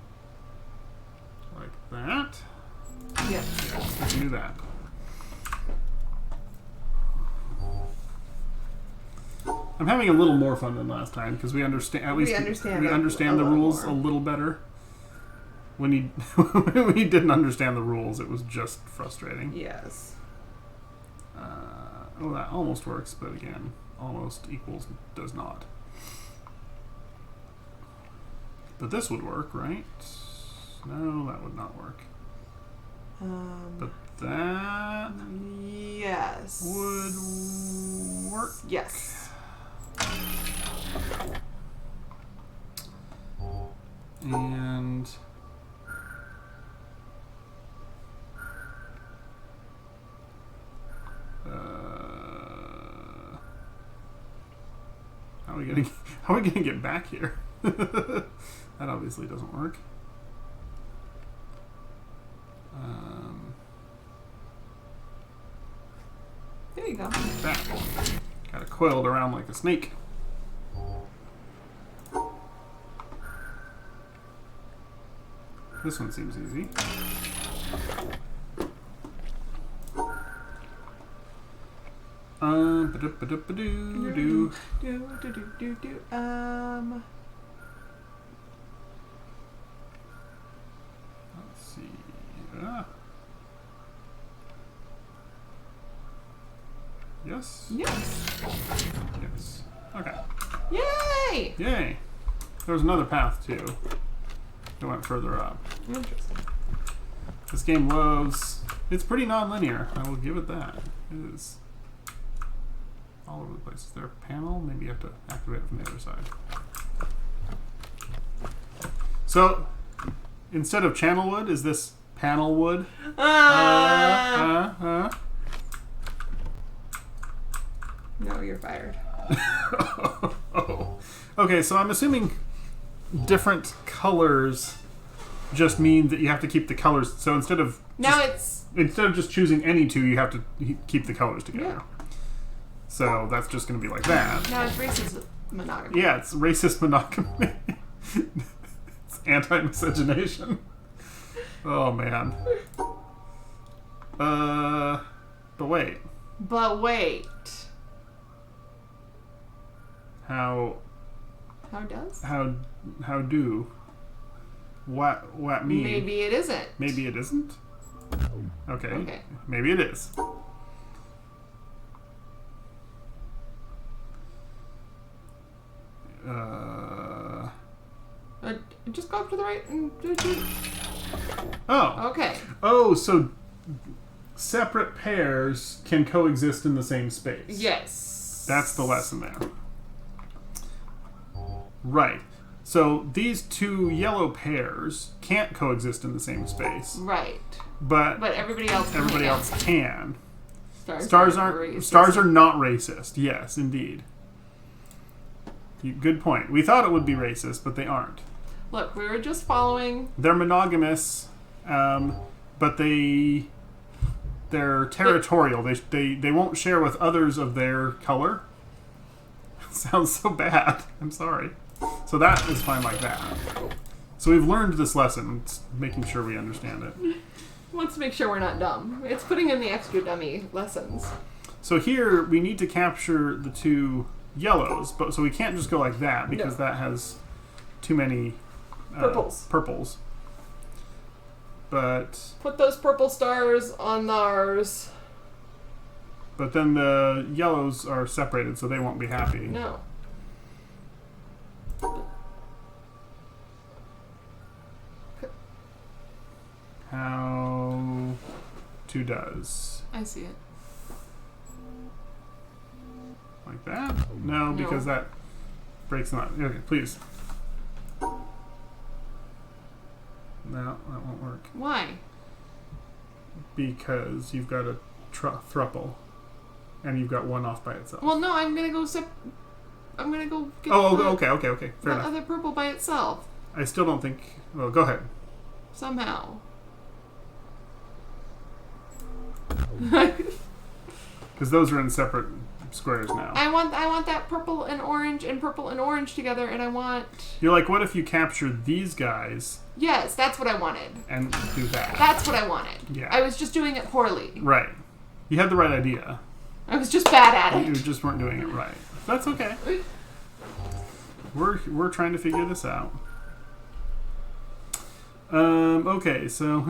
like that? Yeah. Yes, we can do that. I'm having a little more fun than last time because we understand. At least we understand the rules a little better. When you when we didn't understand the rules, it was just frustrating. Yes. Oh, that almost works, but again, almost equals does not. But this would work, right? No, that would not work. But that Yes. would work. Yes. And how are we gonna get back here? That obviously doesn't work. There you go. Back. Got it coiled around like a snake. This one seems easy. Ba-do-ba-do-ba-do-do. Let's see. Yes? Yes. Yes. Okay. Yay! Yay! There was another path too. It went further up. Interesting. This game loves. It's pretty non-linear. I will give it that. It is all over the place. Is there a panel? Maybe you have to activate it from the other side. So, instead of channel wood, is this panel wood? No, you're fired. Oh. Okay, so I'm assuming different colors just mean that you have to keep the colors. So instead of just choosing any two, you have to keep the colors together. Yeah. So that's just going to be like that. No, it's racist monogamy. Yeah, it's racist monogamy. It's anti-miscegenation. Oh man. But wait. But wait. How does? How do? What mean? Maybe it isn't. Maybe it isn't? Okay. Okay. Maybe it is. Just go up to the right and do. Oh. Okay. Oh, so separate pairs can coexist in the same space. Yes. That's the lesson there. Right. So these two yellow pairs can't coexist in the same space. Right. But everybody else can. Stars are not racist. Yes, indeed. Good point. We thought it would be racist, but they aren't. Look, we were just following. They're monogamous, but they're territorial. They won't share with others of their color. Sounds so bad. I'm sorry. So that is fine like that. So we've learned this lesson. It's making sure we understand it. Wants to make sure we're not dumb. It's putting in the extra dummy lessons. So here we need to capture the two yellows, but so we can't just go like that because that has too many purples. But put those purple stars on ours. But then the yellows are separated, so they won't be happy. No. 2 does. I see it. Like that? No, because that breaks them up. Okay, please. No, that won't work. Why? Because you've got a thruple. And you've got one off by itself. Well, no, I'm gonna go I'm gonna go get Okay. Fair the enough. other purple by itself. I still don't think... Well, go ahead. Somehow. Because those are in separate squares now. I want that purple and orange together, and I want... You're like, what if you capture these guys Yes, that's what I wanted. and do that? That's what I wanted. Yeah. I was just doing it poorly. Right. You had the right idea. I was just bad at You it. just weren't doing it right. That's okay. We're trying to figure this out. Okay, so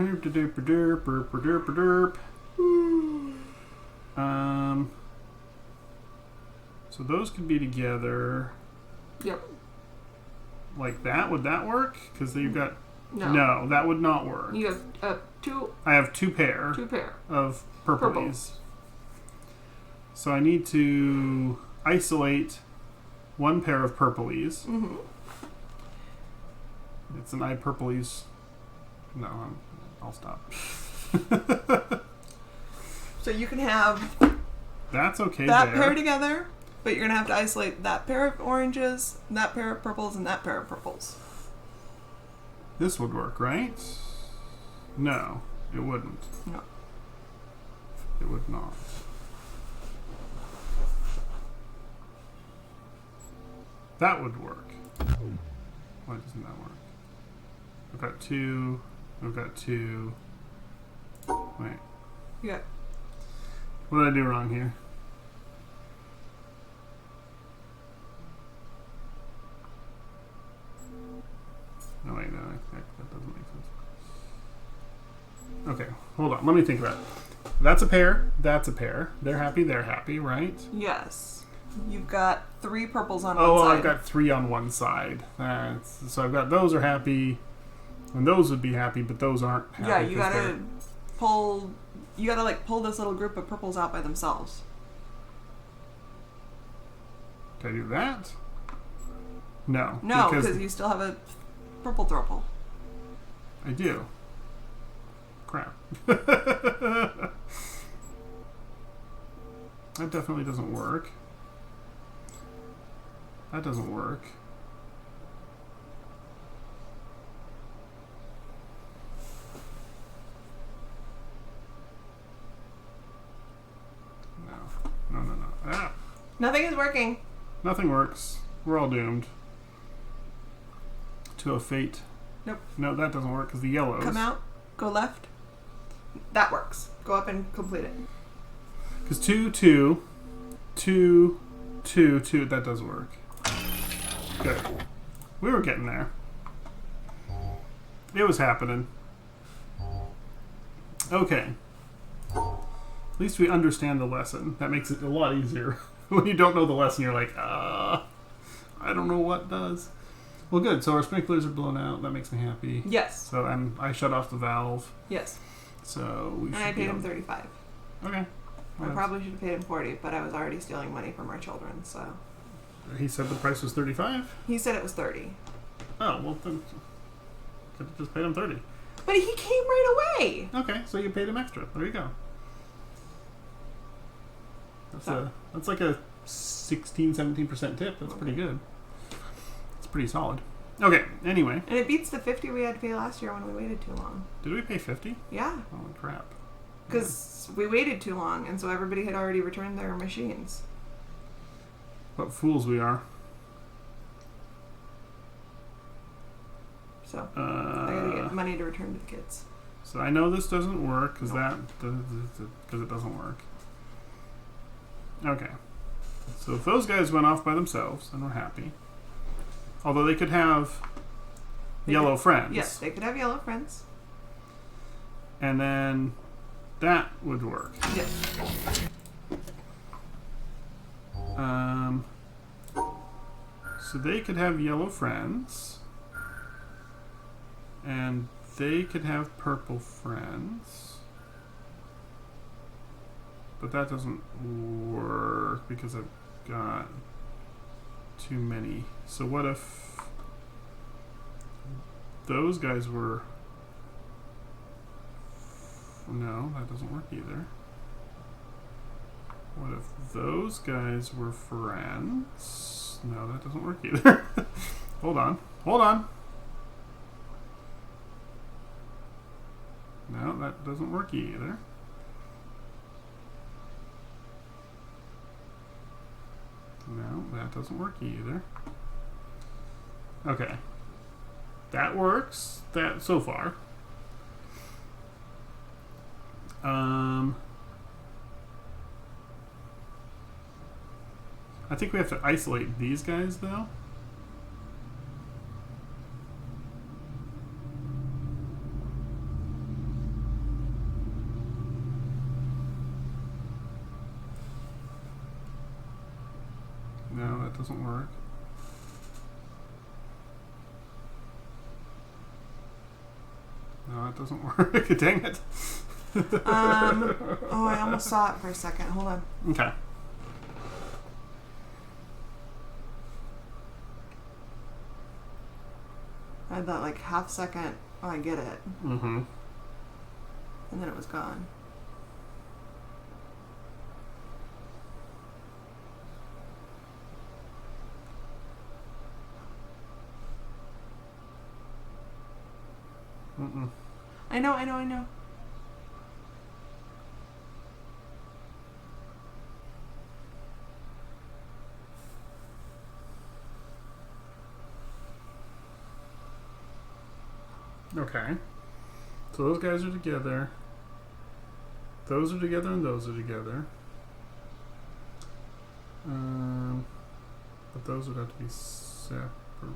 so those could be together Yep. like that. Would that work? Because you've got No. that would not work. You have I have two pair two pair. of purplies. So I need to isolate one pair of purplies. Mm-hmm. It's an iPurplies. No, I'll stop. So you can have That's okay that there. pair together, but you're gonna have to isolate that pair of oranges, that pair of purples, and that pair of purples. This would work, right? No, it wouldn't. No. It would not. That would work. Why doesn't that work? I've got two. I've got two. Wait. Yeah. What did I do wrong here? No, wait, no, that doesn't make sense. Okay, hold on. Let me think about it. That's a pair. That's a pair. They're happy, right? Yes. You've got 3 purples on Oh, one well, side. I've got 3 on one side. So I've got those are happy, and those would be happy, but those aren't happy. Yeah, you 'cause gotta they're- pull. You gotta like pull this little group of purples out by themselves. Can I do that? No. No, because you still have a purple thruple. I do. Crap. That definitely doesn't work. That doesn't work. No. Ah, Nothing is working. nothing works. We're all doomed. To a fate. Nope. No, that doesn't work because the yellows. Come out. Go left. That works. Go up and complete it. Because 2, 2, 2, 2, 2, that does work. Good. We were getting there. It was happening. Okay. At least we understand the lesson. That makes it a lot easier. When you don't know the lesson, you're like, I don't know what does. Well, good. So our sprinklers are blown out. That makes me happy. Yes. So I shut off the valve. Yes. So we should And I be paid him able- 35. Okay. I probably should have paid him 40, but I was already stealing money from our children, so. He said the price was 35. He said it was 30. Oh well, then could have just paid him 30. But he came right away! Okay, so you paid him extra. There you go. That's like a 16-17% tip. That's pretty good. It's pretty solid. Okay. Anyway, And it beats the 50 we had to pay last year when we waited too long. did we pay 50? Yeah. Holy crap! Because we waited too long, and so everybody had already returned their machines. What fools we are. So, I gotta Uh, get money to return to the kids. so I know this doesn't work because it doesn't work. Okay. So if those guys went off by themselves, then we're happy. Although they could have They yellow could- friends. Yes, they could have yellow friends. And then that would work. Yes. So they could have yellow friends. And they could have purple friends. But that doesn't work because I've got too many. So what if those guys were... No, that doesn't work either. What if those guys were friends? No, that doesn't work either. Hold on. Hold on. No, that doesn't work either. No, that doesn't work either. Okay. That works. That so far. I think we have to isolate these guys though. No, that doesn't work. No, that doesn't work. Dang it. Oh, I almost saw it for a second. Hold on. Okay. I had that like half second. Oh, I get it. Mm-hmm. And then it was gone. Mm-mm. I know. Okay. So those guys are together. Those are together and those are together. But those would have to be separated.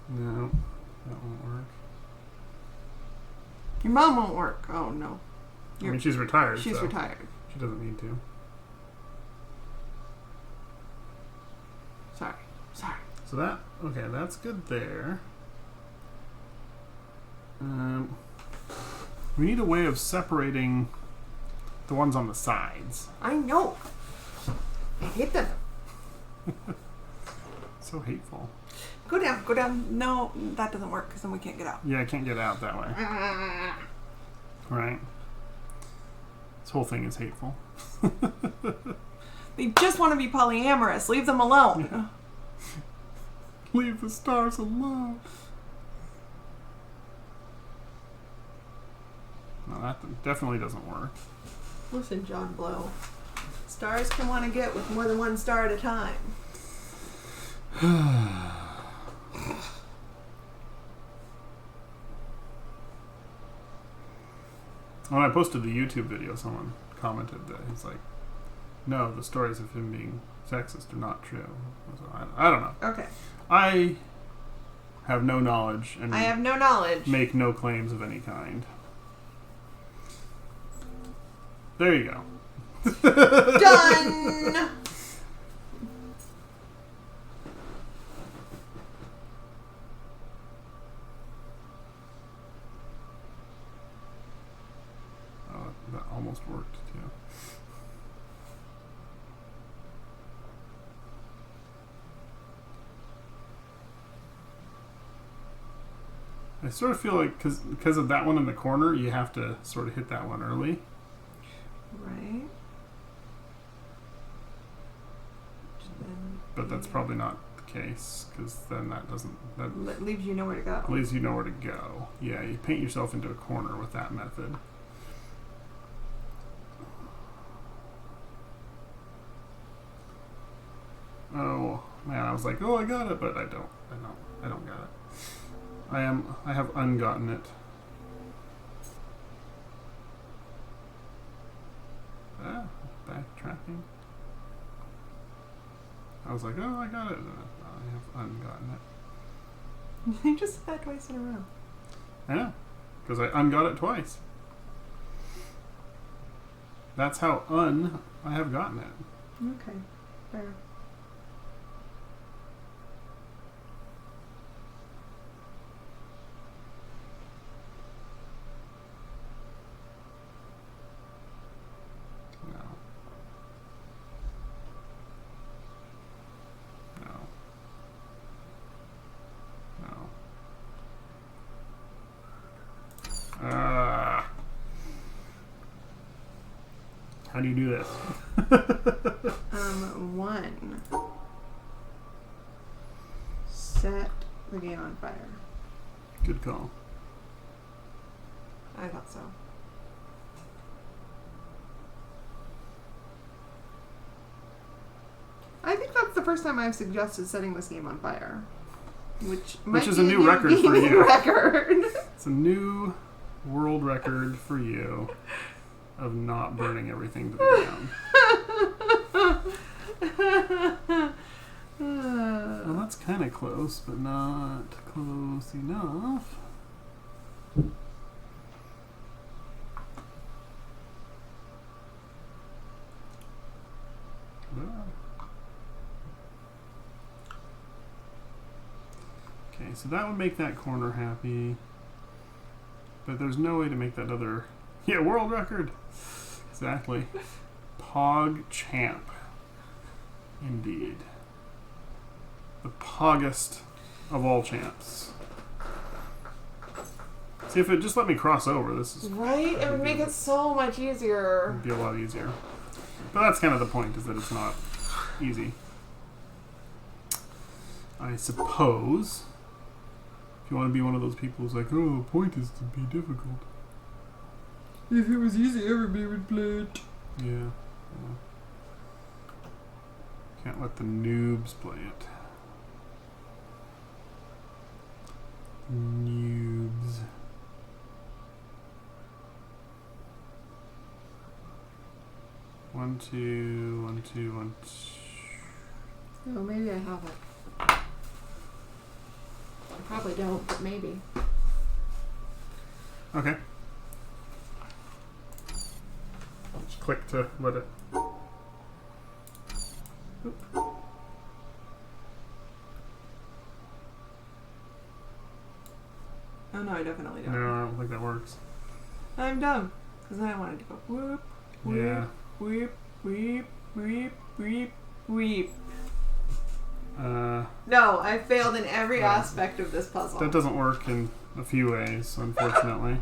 No, that won't work. Your mom won't work. Oh no. I mean, she's retired. She's so retired. She doesn't need to. Sorry. So that, okay, that's good there. We need a way of separating the ones on the sides. I know. I hate them. So hateful. Go down. No, that doesn't work because then we can't get out. Yeah, I can't get out that way. Right? This whole thing is hateful. They just want to be polyamorous. Leave them alone. Leave the stars alone. No, that definitely doesn't work. Listen, John Blow. Stars can want to get with more than one star at a time. When I posted the YouTube video, someone commented that he's like, no, the stories of him being sexist are not true. So I don't know. Okay. I have no knowledge and I have no knowledge. make no claims of any kind. There you go. Done! Oh, that almost worked too. I sort of feel like because of that one in the corner, you have to sort of hit that one early. Right. But that's probably not the case because then that Leaves you nowhere to go. leaves you nowhere to go. Yeah, you paint yourself into a corner with that method. Man, I was like, oh, I got it, but I don't got it. I have ungotten it. Backtracking. I was like, oh, I got it. I have ungotten it. You just said that twice in a row. I know, because I ungot it twice. That's how I have gotten it. Okay. Fair. No. How do you do this? 1. Set the game on fire. Good call. I thought so. I think that's the first time I've suggested setting this game on fire. Which is be a new record for gaming you. Record. It's a new world record for you of not burning everything to the ground. Well, that's kind of close, but not close enough. Okay, so that would make that corner happy. But there's no way to make that other... Yeah, world record! Exactly. Pog champ. Indeed. The poggest of all champs. See, if it just let me cross over, this is... Right? It would make it so much easier. It'd be a lot easier. But that's kind of the point, is that it's not easy. I suppose... If you want to be one of those people who's like, oh, the point is to be difficult. If it was easy, everybody would play it. Yeah. Can't let the noobs play it. Noobs. One, two. Oh, maybe I have it. I probably don't, but maybe. Okay. Just click to let it. Oh no, I definitely don't. No, I don't think that works. I'm dumb. Because then I wanted to go whoop, whoop, Yeah. whoop, whoop, whoop, whoop, whoop. No, I failed in every Yeah. aspect of this puzzle. That doesn't work in a few ways, unfortunately.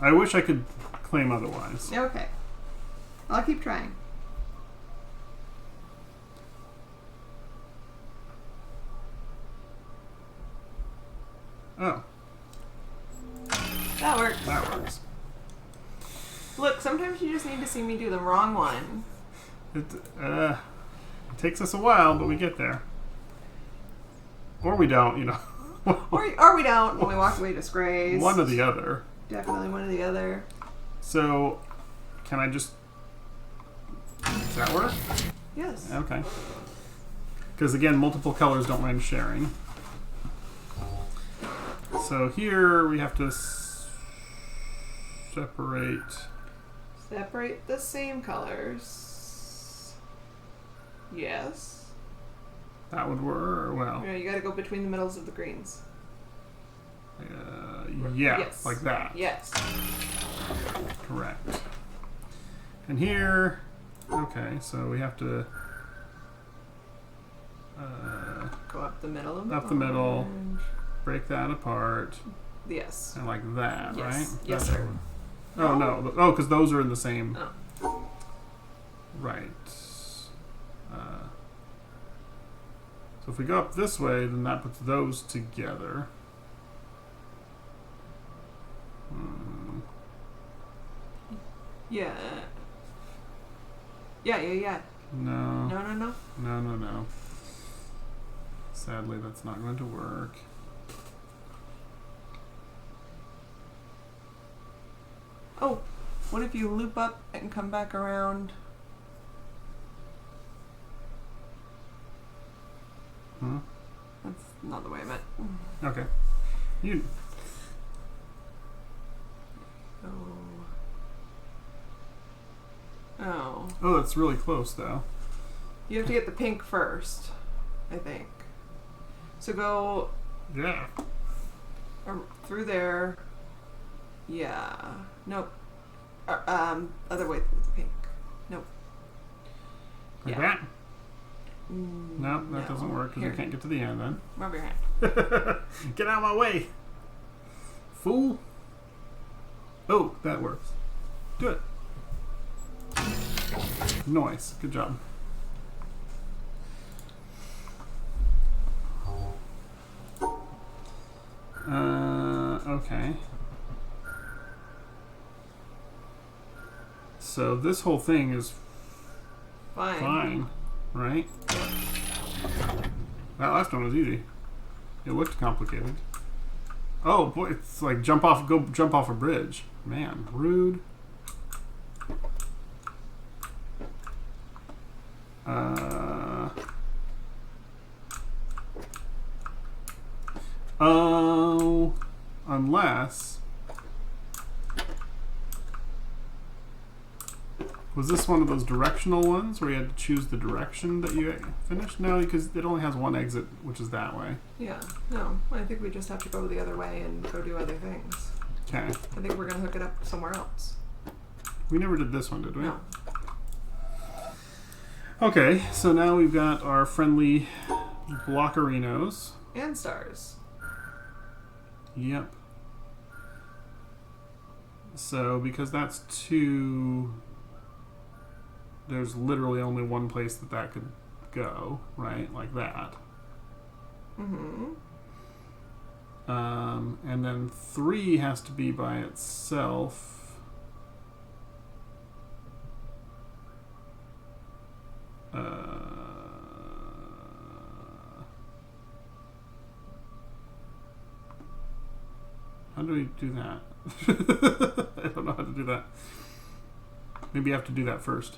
I wish I could claim otherwise. Okay. I'll keep trying. Oh, That worked. that works. Look, sometimes you just need to see me do the wrong one. It takes us a while, but we get there. Or we don't, you know. Or we don't when we walk away disgraced. One or the other. Definitely one or the other. So, can I just... Does that work? Yes. Okay. Because again, multiple colors don't mind sharing. So here we have to separate... Separate the same colors. Yes. That would work, well... Yeah, you gotta go between the middles of the greens. Yeah, Yes. like that. Yes. Correct. And here... Okay, so we have to... Go up the middle of Up the middle. orange. break that apart. Yes. And like that, Yes. right? Yes, That's- sir. Oh, no. Oh, because those are in the same... Oh. Right. So if we go up this way, then that puts those together. Yeah. Yeah. No. No. Sadly, that's not going to work. Oh, what if you loop up and come back around? Hmm? That's not the way I meant. Okay. You. Oh. Oh, that's really close, though. You have to get the pink first, I think. So go Yeah. through there. Yeah. Nope. Other way through the pink. Nope. Like Yeah. that? No, that doesn't work because Here. we can't get to the end then. Rub your hand. Get out of my way, fool. Oh, that works. Do it. Nice. Good job. Okay. So this whole thing is fine, right? That last one was easy. It looked complicated. Oh boy, it's like jump off a bridge. Man, rude. Oh, unless was this one of those directional ones where you had to choose the direction that you finished? No, because it only has one exit, which is that way. Yeah. No, I think we just have to go the other way and go do other things. Okay. I think we're gonna hook it up somewhere else. We never did this one, did we? No. Okay, so now we've got our friendly blockerinos. And stars. Yep. So, because that's 2, there's literally only one place that could go, right? Like that. Mm-hmm. And then 3 has to be by itself. How do we do that? I don't know how to do that. Maybe I have to do that first.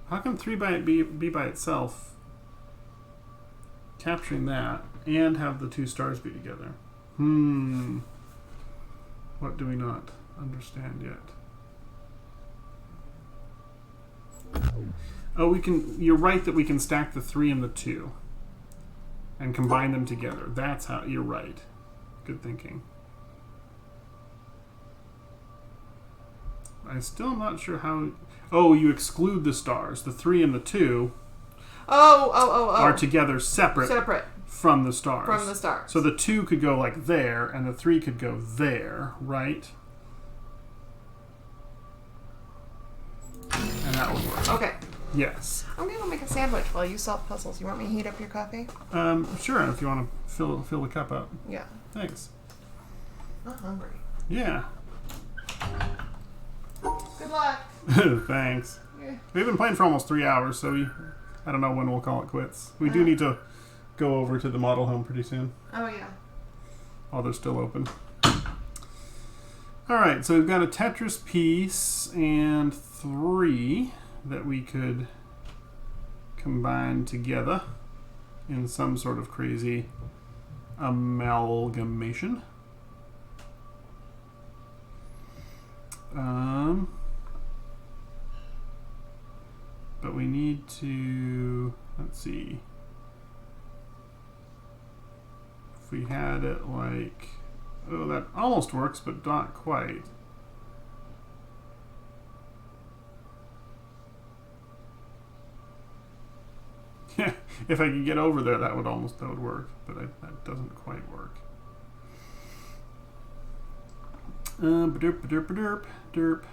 How can 3 be by itself? Capturing that and have the 2 stars be together. What do we not understand yet? Oh, we can. You're right that we can stack the 3 and the 2 and combine them together. That's how. You're right. Good thinking. I still am not sure how. Oh, you exclude the stars. The 3 and the 2 Oh. are together separate from the stars. From the stars. So the 2 could go like there, and the 3 could go there, right? And that would work. Okay. Yes. I'm gonna make a sandwich while you solve puzzles. You want me to heat up your coffee? Sure. If you want to fill the cup up. Yeah. Thanks. I'm hungry. Yeah. Good luck. Thanks. Yeah. We've been playing for almost 3 hours, so I don't know when we'll call it quits. We do need to go over to the model home pretty soon. Oh yeah. While they're still open. All right, so we've got a Tetris piece and 3 that we could combine together in some sort of crazy amalgamation. But we need to, let's see, if we had it like, oh, that almost works, but not quite. If I could get over there, that would work, but that doesn't quite work. Derp.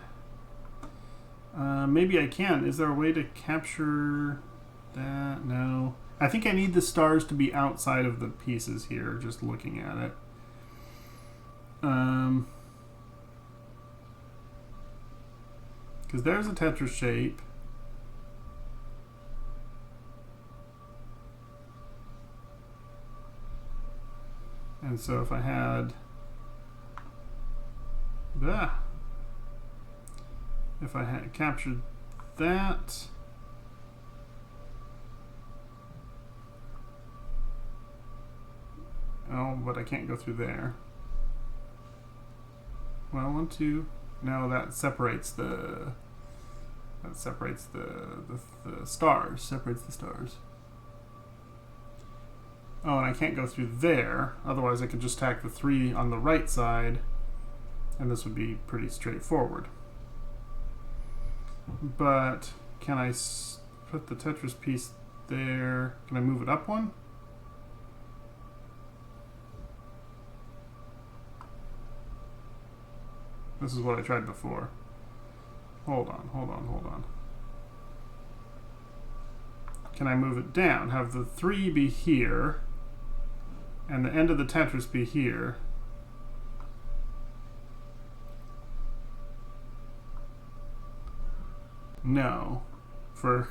Maybe I can. Is there a way to capture that? No. I think I need the stars to be outside of the pieces here, just looking at it. Because there's a Tetris shape. And so if I had that, if I had captured that, oh, but I can't go through there. Well, 1, 2. No, that separates the stars. Separates the stars. Oh, and I can't go through there. Otherwise, I could just tack the 3 on the right side, and this would be pretty straightforward. But can I put the Tetris piece there? Can I move it up one? This is what I tried before. Hold on. Can I move it down? Have the 3 be here, and the end of the Tetris be here. No. For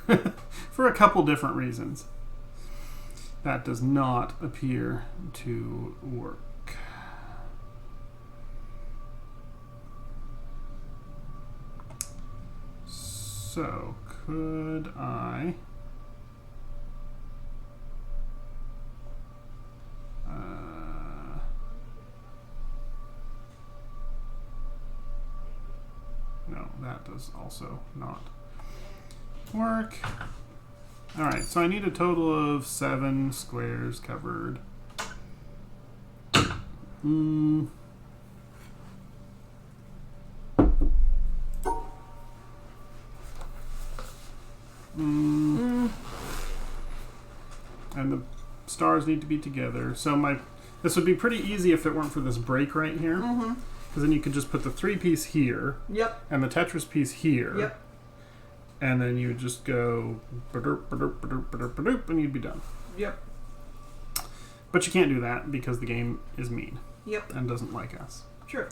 for a couple different reasons. That does not appear to work. So, could I... no, that does also not work. Alright, so I need a total of 7 squares covered. And the stars need to be together. So this would be pretty easy if it weren't for this break right here. Because then you could just put the 3 piece here. Yep. And the Tetris piece here. Yep. And then you would just go ba-derp, ba-derp, ba-derp, ba-derp, ba-derp, and you'd be done. Yep. But you can't do that because the game is mean. Yep. And doesn't like us. True.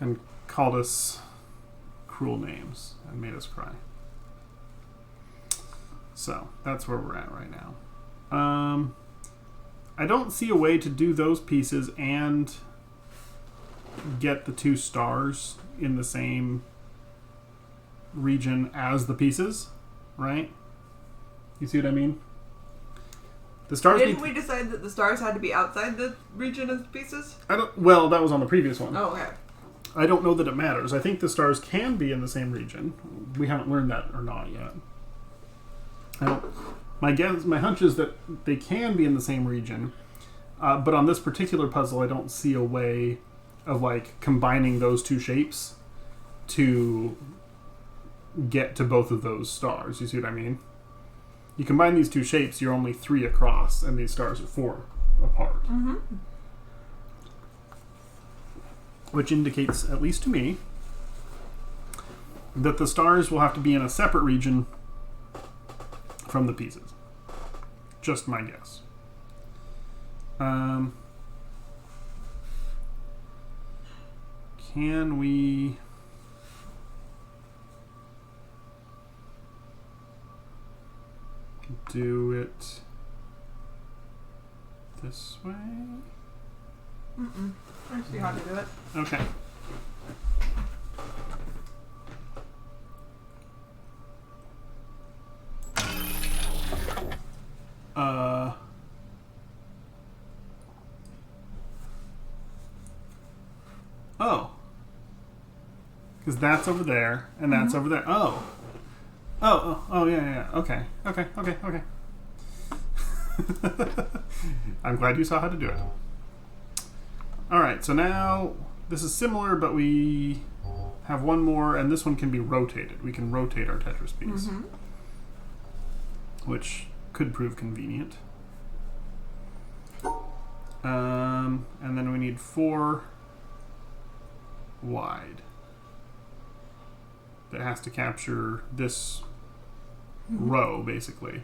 And called us cruel names and made us cry. So that's where we're at right now. I don't see a way to do those pieces and get the 2 stars in the same region as the pieces, right? You see what I mean? The stars. Didn't we decide that the stars had to be outside the region of the pieces? Well, that was on the previous one. Oh, okay. I don't know that it matters. I think the stars can be in the same region. We haven't learned that or not yet. My hunch is that they can be in the same region, but on this particular puzzle, I don't see a way of like combining those 2 shapes to get to both of those stars. You see what I mean? You combine these 2 shapes, you're only 3 across, and these stars are 4 apart. Which indicates, at least to me, that the stars will have to be in a separate region from the pieces. Just my guess. Can we... do it this way? I see how to do it. Okay. Oh. Because that's over there, and that's over there. Oh. Oh, yeah. Okay. I'm glad you saw how to do it. Alright, so now this is similar, but we have one more, and this one can be rotated. We can rotate our Tetris piece, which could prove convenient. And then we need 4 wide. That has to capture this row, basically.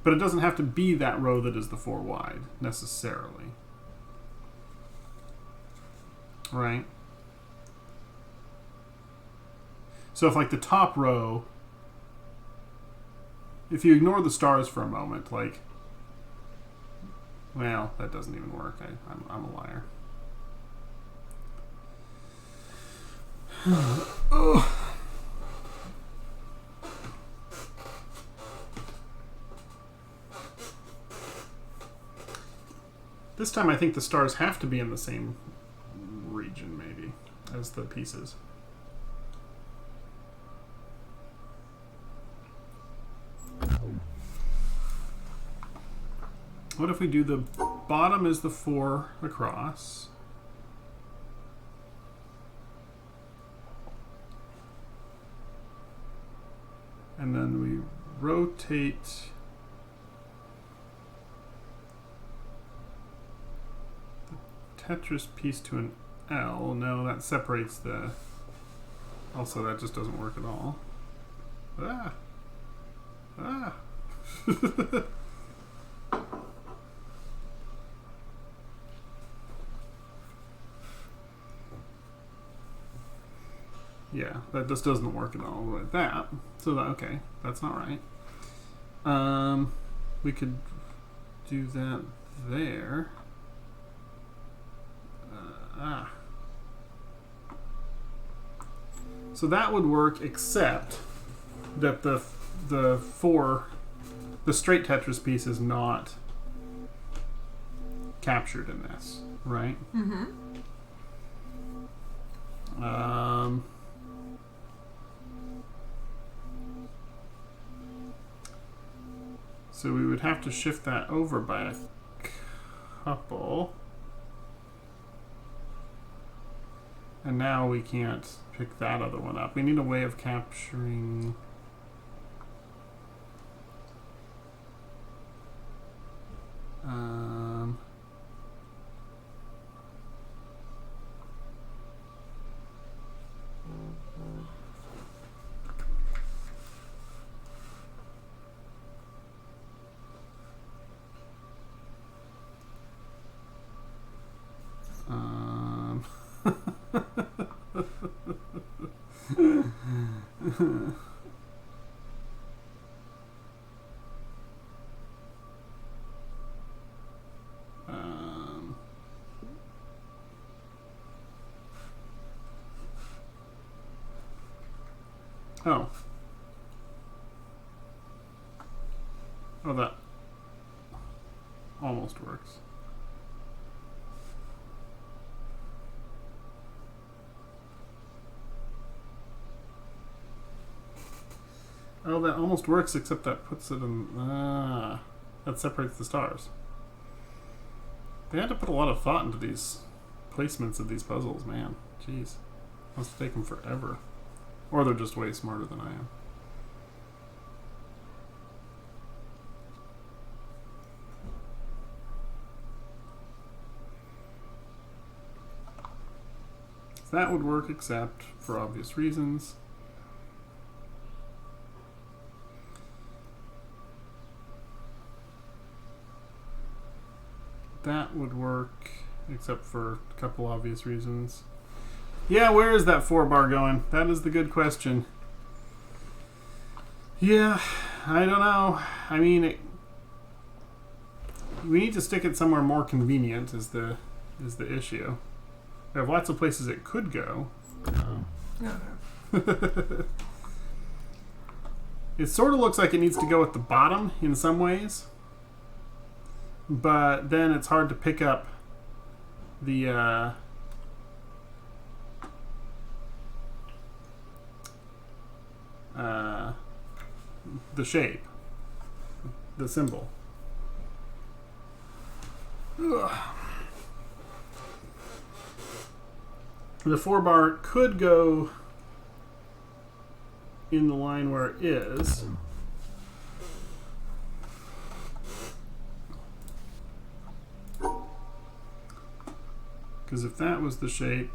But it doesn't have to be that row that is the 4 wide, necessarily. Right? So if like the top row, if you ignore the stars for a moment, like, well, that doesn't even work. I'm a liar. This time I think the stars have to be in the same region, maybe, as the pieces. What if we do the bottom is the 4 across? And then we rotate the Tetris piece to an L. No, that separates the... Also, that just doesn't work at all. Ah! Ah! Yeah, that just doesn't work at all like that. So, okay, that's not right. We could do that there. So that would work, except that the straight Tetris piece is not captured in this, right? Mm-hmm. So we would have to shift that over by a couple. And now we can't pick that other one up. We need a way of capturing... Oh. Oh, that almost works. Oh, that almost works, except that puts it in... that separates the stars. They had to put a lot of thought into these placements of these puzzles, man. Jeez. Must have taken forever. Or they're just way smarter than I am. So that would work, except for obvious reasons. That would work, except for a couple obvious reasons. Yeah, where is that 4 bar going? That is the good question. Yeah, I don't know. I mean, we need to stick it somewhere more convenient is the issue. We have lots of places it could go. It sort of looks like it needs to go at the bottom in some ways. But then it's hard to pick up the shape, the symbol. Ugh. The 4 bar could go in the line where it is. Because if that was the shape...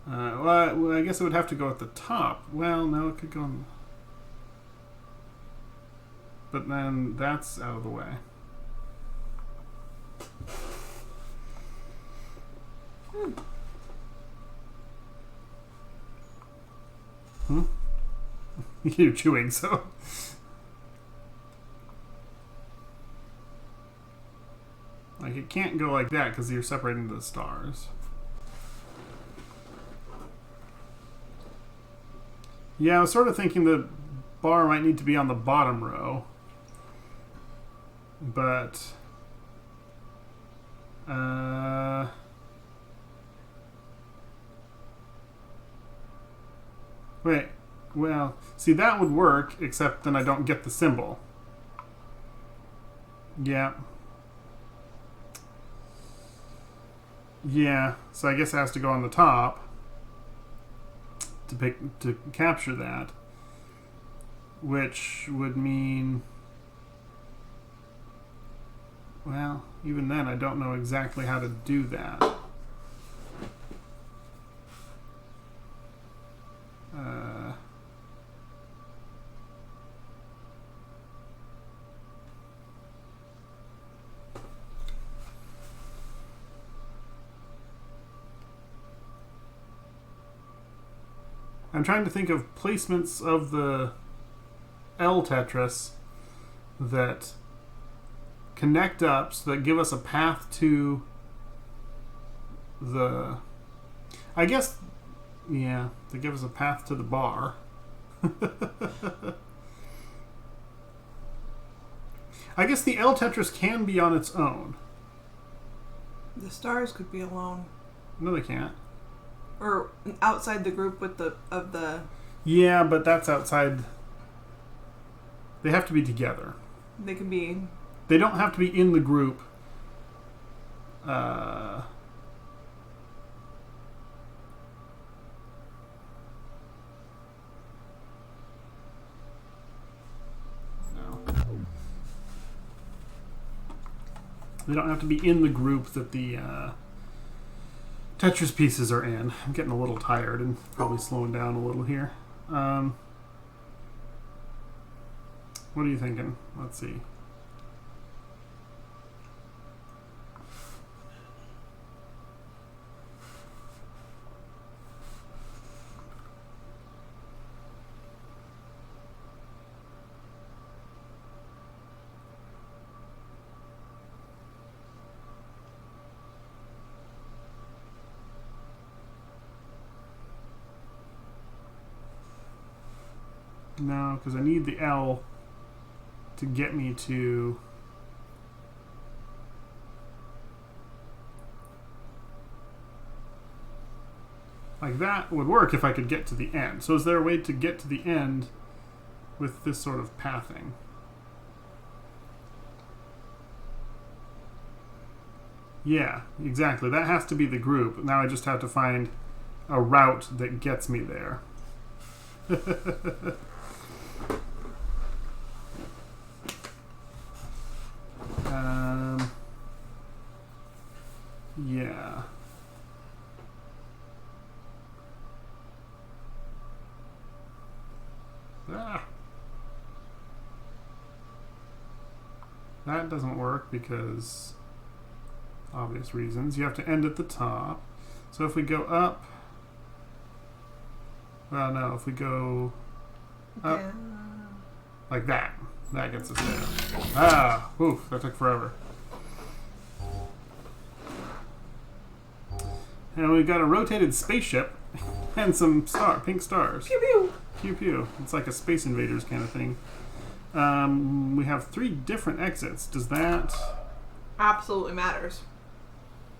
well, I guess it would have to go at the top. Well, no, it could go on... But then that's out of the way. You're chewing, so. Like, it can't go like that because you're separating the stars. Yeah, I was sort of thinking the bar might need to be on the bottom row. But... wait, well, see, that would work, except then I don't get the symbol. Yeah. Yeah, so I guess it has to go on the top to capture that, which would mean, well, even then I don't know exactly how to do that. I'm trying to think of placements of the L Tetris that connect up so that give us a path to the... I guess, yeah, they give us a path to the bar. I guess the L Tetris can be on its own. The stars could be alone. No, they can't. Or outside the group with the Yeah, but that's outside. They have to be together. They can be. They don't have to be in the group. No. They don't have to be in the group that the Tetris pieces are in. I'm getting a little tired and probably slowing down a little here. What are you thinking? Let's see. No, because I need the L to get me to... Like, that would work if I could get to the end. So is there a way to get to the end with this sort of pathing? Yeah, exactly. That has to be the group. Now I just have to find a route that gets me there. Yeah. That doesn't work because obvious reasons. You have to end at the top. So if we go up, well, no, if we go up like that, that gets us there. Ah, oof, that took forever. And we've got a rotated spaceship and some pink stars. Pew pew. Pew pew. It's like a Space Invaders kind of thing. We have 3 different exits. Does that Absolutely matters.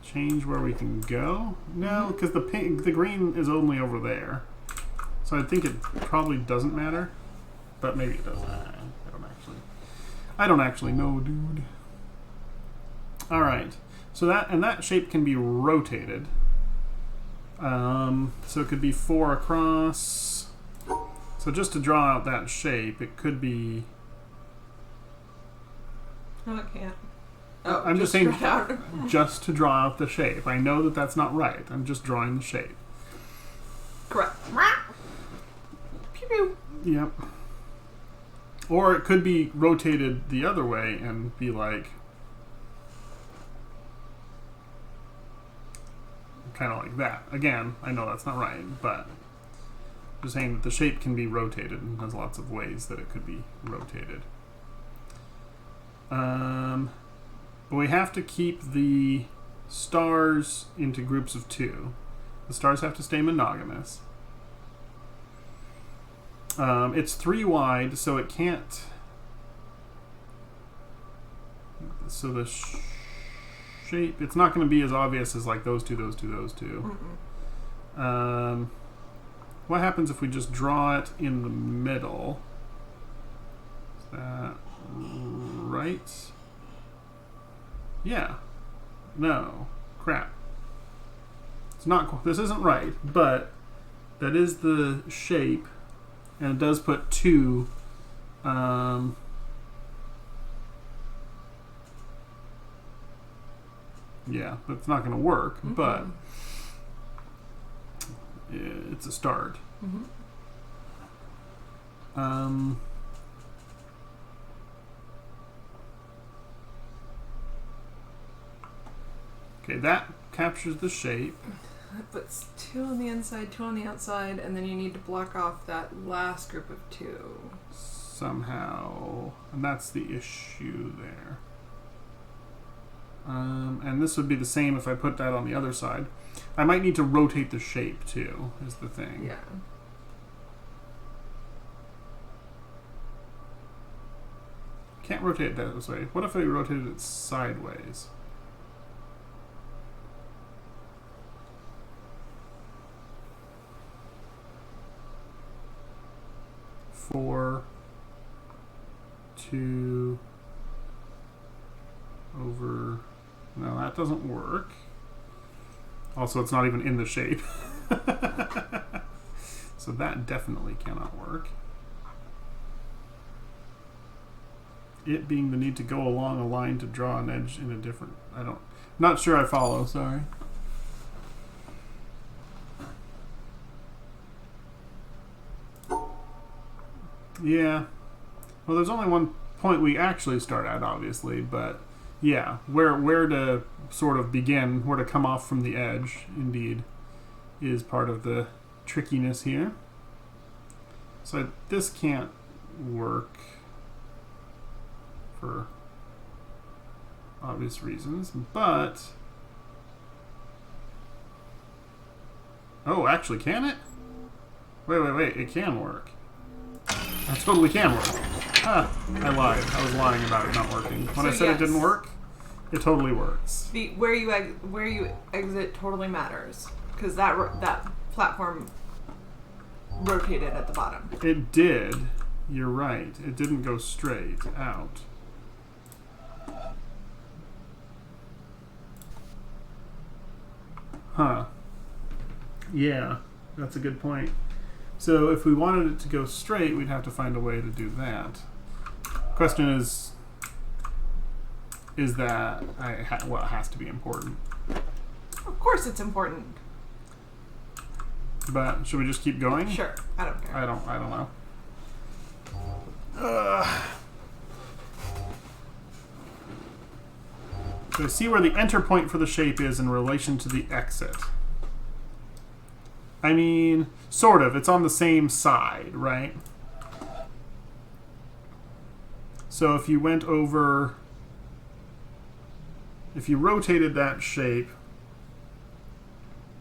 change where we can go? No, because the green is only over there. So I think it probably doesn't matter. But maybe it does. I don't actually know, dude. All right. So that shape can be rotated. So it could be 4 across. So just to draw out that shape, it could be... No, it can't. Oh, I'm just saying, stretch out. just to draw out the shape. I know that that's not right. I'm just drawing the shape. Correct. Pew pew. Yep. Or it could be rotated the other way and be like... kind of like that. Again, I know that's not right, but Just saying that the shape can be rotated, and there's lots of ways that it could be rotated. But we have to keep the stars into groups of 2. The stars have to stay monogamous. It's 3 wide, so it can't... So the shape, it's not going to be as obvious as like those two, those two, those two. What happens if we just draw it in the middle? Is that right? Yeah. No. Crap. It's not. This isn't right, but that is the shape, and it does put 2. Yeah, that's not going to work, but it's a start. Okay, that captures the shape. That puts 2 on the inside, 2 on the outside, and then you need to block off that last group of 2. Somehow. And that's the issue there. And this would be the same if I put that on the other side. I might need to rotate the shape too, is the thing. Yeah. Can't rotate it that this way. What if I rotated it sideways? Four, 2 over... No, that doesn't work. Also, it's not even in the shape. So that definitely cannot work. It being the need to go along a line to draw an edge in a different... Not sure I follow, sorry. Yeah. Well, there's only one point we actually start at, obviously, but yeah, where to sort of begin, where to come off from the edge, indeed, is part of the trickiness here. So this can't work for obvious reasons, but... Oh, actually, can it? Wait, it can work. It totally can work. Ah, I lied. I was lying about it not working. When I said it didn't work, it totally works. Where you exit totally matters, because that platform rotated at the bottom. It did. You're right. It didn't go straight out. Huh. Yeah, that's a good point. So if we wanted it to go straight, we'd have to find a way to do that. Question is that what has to be important? Of course it's important. But should we just keep going? Sure, I don't care. I don't know. So see where the enter point for the shape is in relation to the exit. I mean, sort of. It's on the same side, right? So if you went over... If you rotated that shape...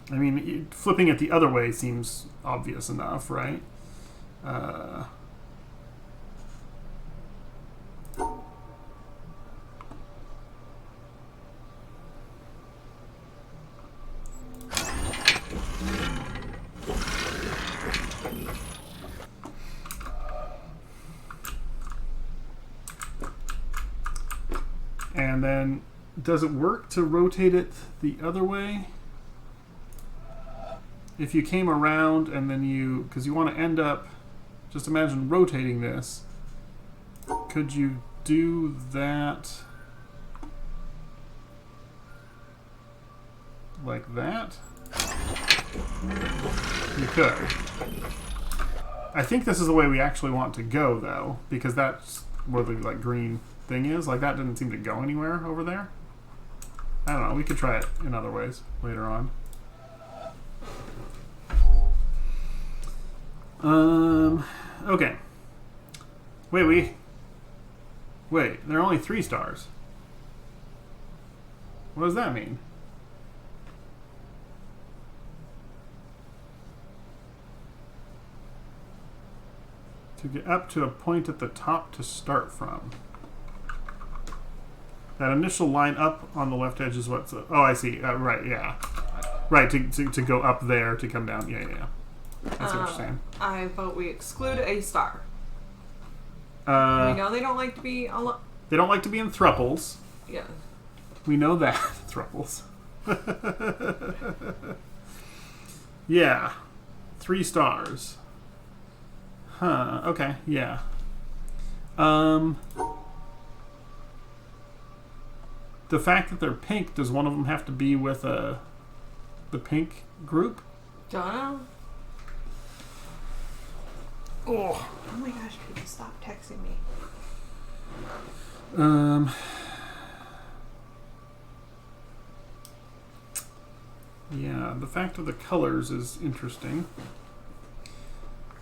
I mean, flipping it the other way seems obvious enough, right? And then, does it work to rotate it the other way? If you came around and then because you want to end up, just imagine rotating this. Could you do that like that? You could. I think this is the way we actually want to go, though, because that's where the green thing is. Like, that didn't seem to go anywhere over there. I don't know. We could try it in other ways later on. Okay. Wait, there are only 3 stars. What does that mean? To get up to a point at the top to start from. That initial line up on the left edge is what's... oh, I see. Right, yeah. Right, to go up there to come down. Yeah. That's what you're saying. I vote we exclude a star. We know they don't like to be... They don't like to be in thruples. Yeah. We know that. Thruples. Yeah. 3 stars. Huh. Okay. Yeah. The fact that they're pink, does one of them have to be with the pink group? Don't know. Oh my gosh, people, stop texting me. Yeah, the fact of the colors is interesting.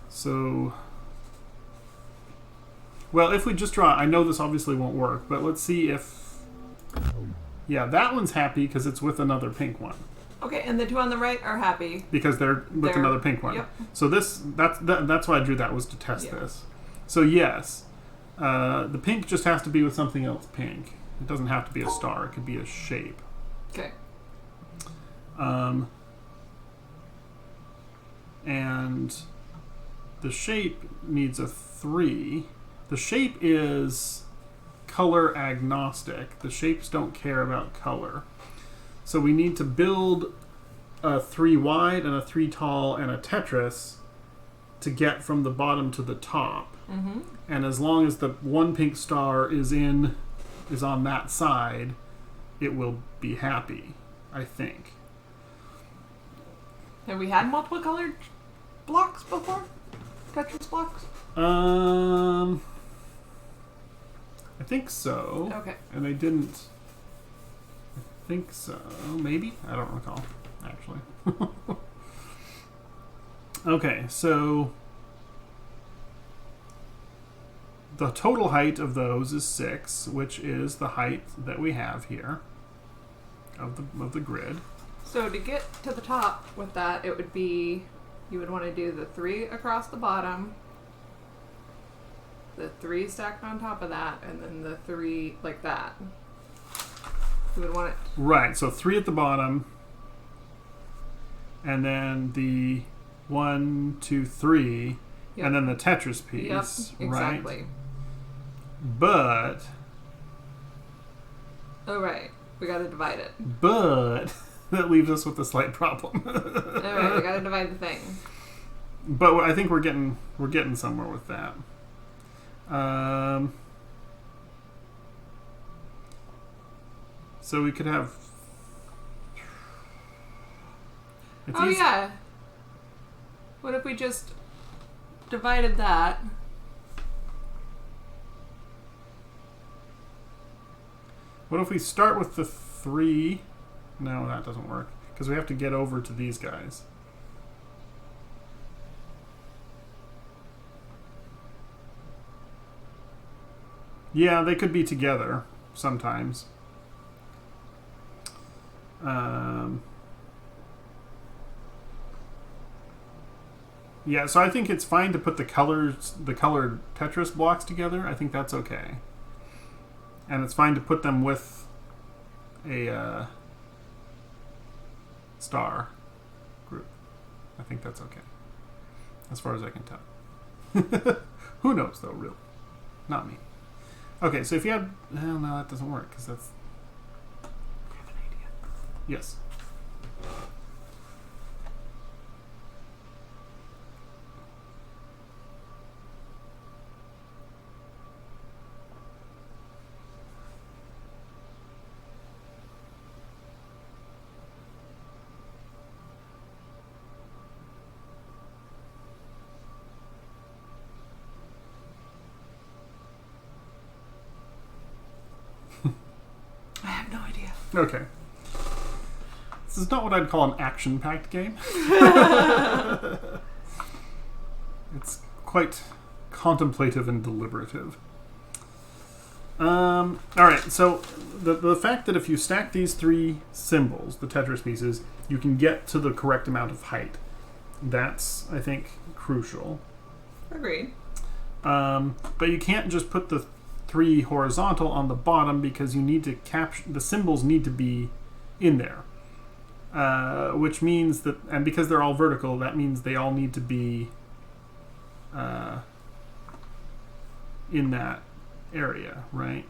So, well, if we just draw, I know this obviously won't work, but let's see if, yeah, that one's happy because it's with another pink one. Okay, and the 2 on the right are happy. Because they're with another pink one. Yep. So that's why I drew that, was to test this. So yes, the pink just has to be with something else pink. It doesn't have to be a star. It could be a shape. Okay. And the shape needs a 3. The shape is color agnostic. The shapes don't care about color. So we need to build a 3 wide and a 3 tall and a Tetris to get from the bottom to the top. Mm-hmm. And as long as the 1 pink star is on that side, it will be happy, I think. Have we had multiple colored blocks before? Tetris blocks? I think so. Okay. And I didn't... I think so. Maybe? I don't recall, actually. Okay, so... the total height of those is 6, which is the height that we have here of the grid. So to get to the top with that, it would be, you would want to do the 3 across the bottom, the 3 stacked on top of that, and then the 3 like that. You would want it. Right, so 3 at the bottom, and then the 1, 2, 3, Yep. and then the Tetris piece. Yep, exactly. Right? But... oh, right. We gotta divide it. But that leaves us with a slight problem. Alright, we gotta divide the thing. But I think we're getting somewhere with that. So we could have... Oh, yeah. What if we just divided that? What if we start with the 3? No, that doesn't work. Because we have to get over to these guys. Yeah, they could be together sometimes. Yeah, so I think it's fine to put the colored Tetris blocks together. I think that's okay. And it's fine to put them with a star group. I think that's okay. As far as I can tell. Who knows, though, really? Not me. Okay, so if you had... well, no, that doesn't work, because that's... I have an idea. Yes. I have no idea. Okay. This is not what I'd call an action-packed game. It's quite contemplative and deliberative. All right, so the fact that if you stack these three symbols, the Tetris pieces, you can get to the correct amount of height. That's, I think, crucial. Agreed. But you can't just put the three horizontal on the bottom because you need to capture the symbols need to be in there, which means that, and because they're all vertical, that means they all need to be in that area, right?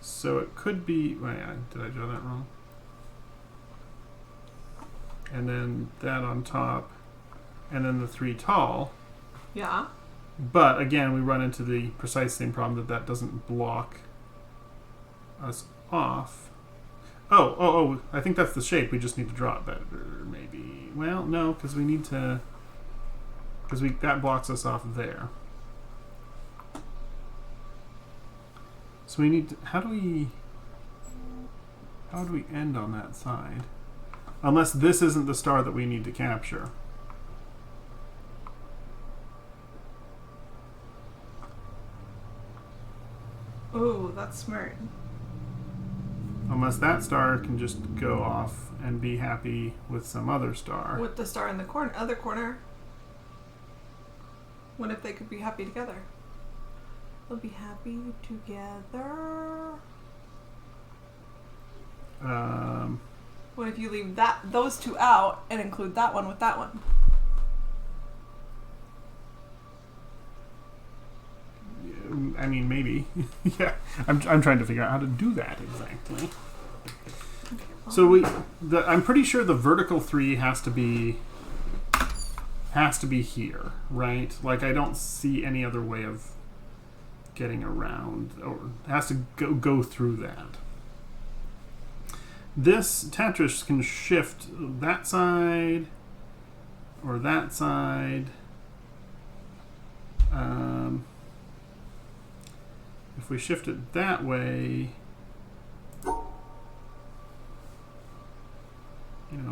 So it could be. Wait, did I draw that wrong? And then that on top, and then the three tall. Yeah. But again, we run into the precise same problem that doesn't block us off. Oh! I think that's the shape. We just need to draw it better, maybe. Well, no, because we need to. Because that blocks us off there. So we need to, how do we end on that side? Unless this isn't the star that we need to capture. Ooh, that's smart. Unless that star can just go off and be happy with some other star. With the star in the other corner. What if they could be happy together? They'll be happy together. What if you leave those two out and include that one with that one? I mean, maybe. Yeah, I'm trying to figure out how to do that exactly. So I'm pretty sure the vertical three has to be here, right? Like, I don't see any other way of getting around, or it has to go through that. This Tetris can shift that side or that side. If we shift it that way,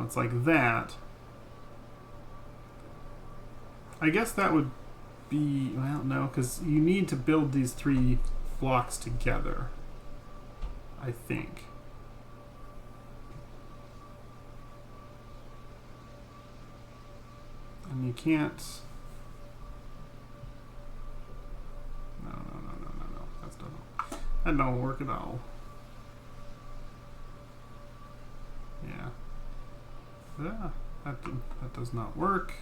it's like that. I guess that would be, well, no, because you need to build these three blocks together, I think. And you can't. No. That don't work at all. Yeah. That does not work.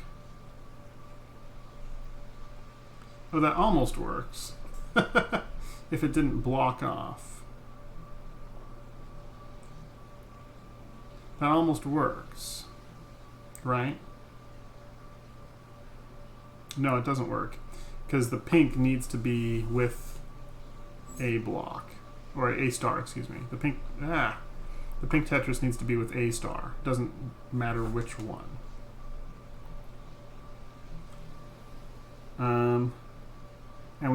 Oh, that almost works. If it didn't block off. That almost works. Right? No, it doesn't work. Because the pink needs to be with a block. Or a star, excuse me. The pink Tetris needs to be with a star. Doesn't matter which one. And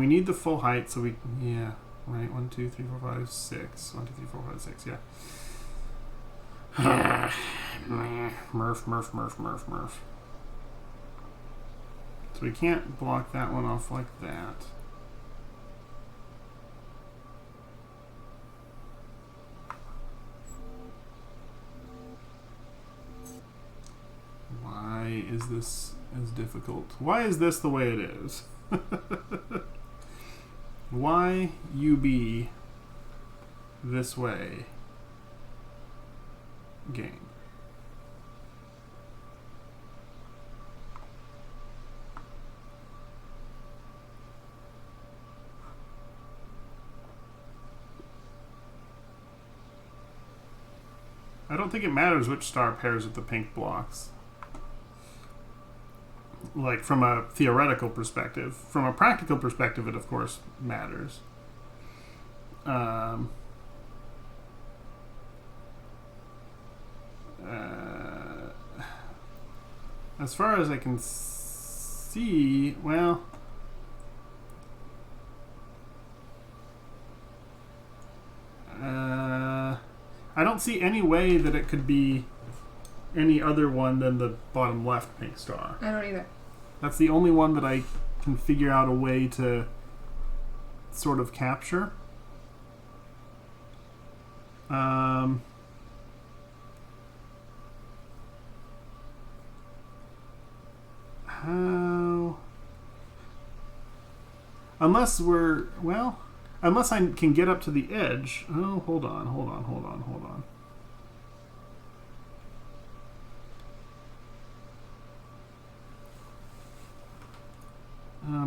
we need the full height, so yeah, right, 1, 2, 3, 4, 5, 6. 1, 2, 3, 4, 5, 6, yeah. Murph. So we can't block that one off like that. Why is this as difficult? Why is this the way it is? Why you be this way, game? I don't think it matters which star pairs with the pink blocks. Like, from a theoretical perspective. From a practical perspective, it of course matters. As far as I can see, well, I don't see any way that it could be any other one than the bottom left pink star. I don't either. That's the only one that I can figure out a way to sort of capture. How? Unless I can get up to the edge. Oh, hold on.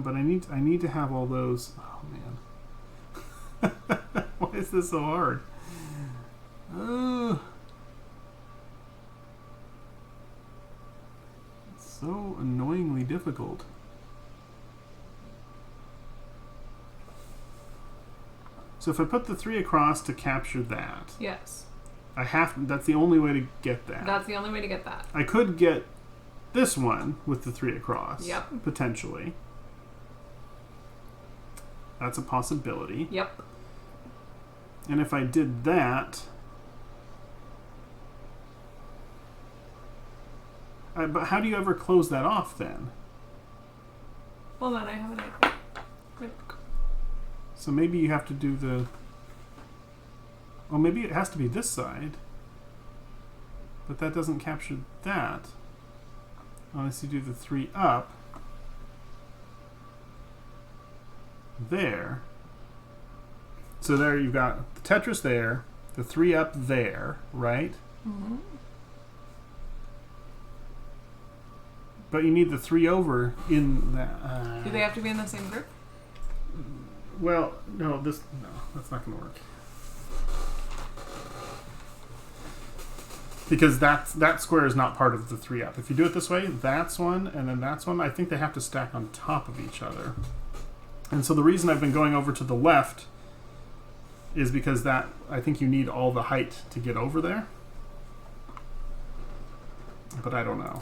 But I need to have all those. Oh man, why is this so hard? It's so annoyingly difficult. So if I put the 3 across to capture that, Yes. that's the only way to get that. That's the only way to get that. I could get this one with the 3 across. Yep. Potentially. That's a possibility. Yep. And if I did that... but how do you ever close that off then? Hold on, I have an idea. Look. So maybe you have to do the... Oh, maybe it has to be this side. But that doesn't capture that. Unless you do the 3 up. There. So there you've got the Tetris there, the 3 up there, right? Mm-hmm. But you need the 3 over in that. Do they have to be in the same group? Well, no, that's not going to work. Because that square is not part of the 3 up. If you do it this way, that's one, and then that's one. I think they have to stack on top of each other. And so the reason I've been going over to the left is because I think you need all the height to get over there. But I don't know.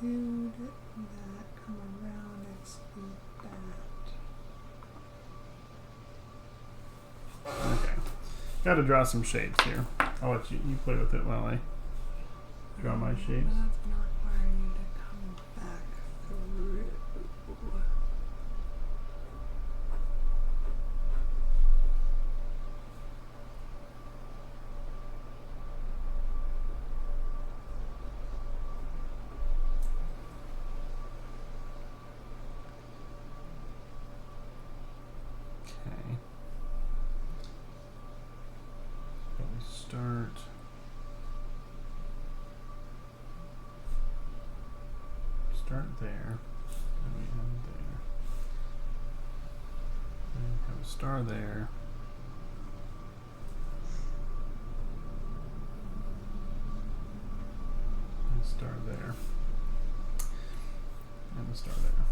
Exclude that, come around, exclude that. Okay. Got to draw some shapes here. I'll let you play with it while I draw my shapes. That's gonna require you to come back through. Okay. So we start there, and we end there. And we have a star there. And a star there. And a star there.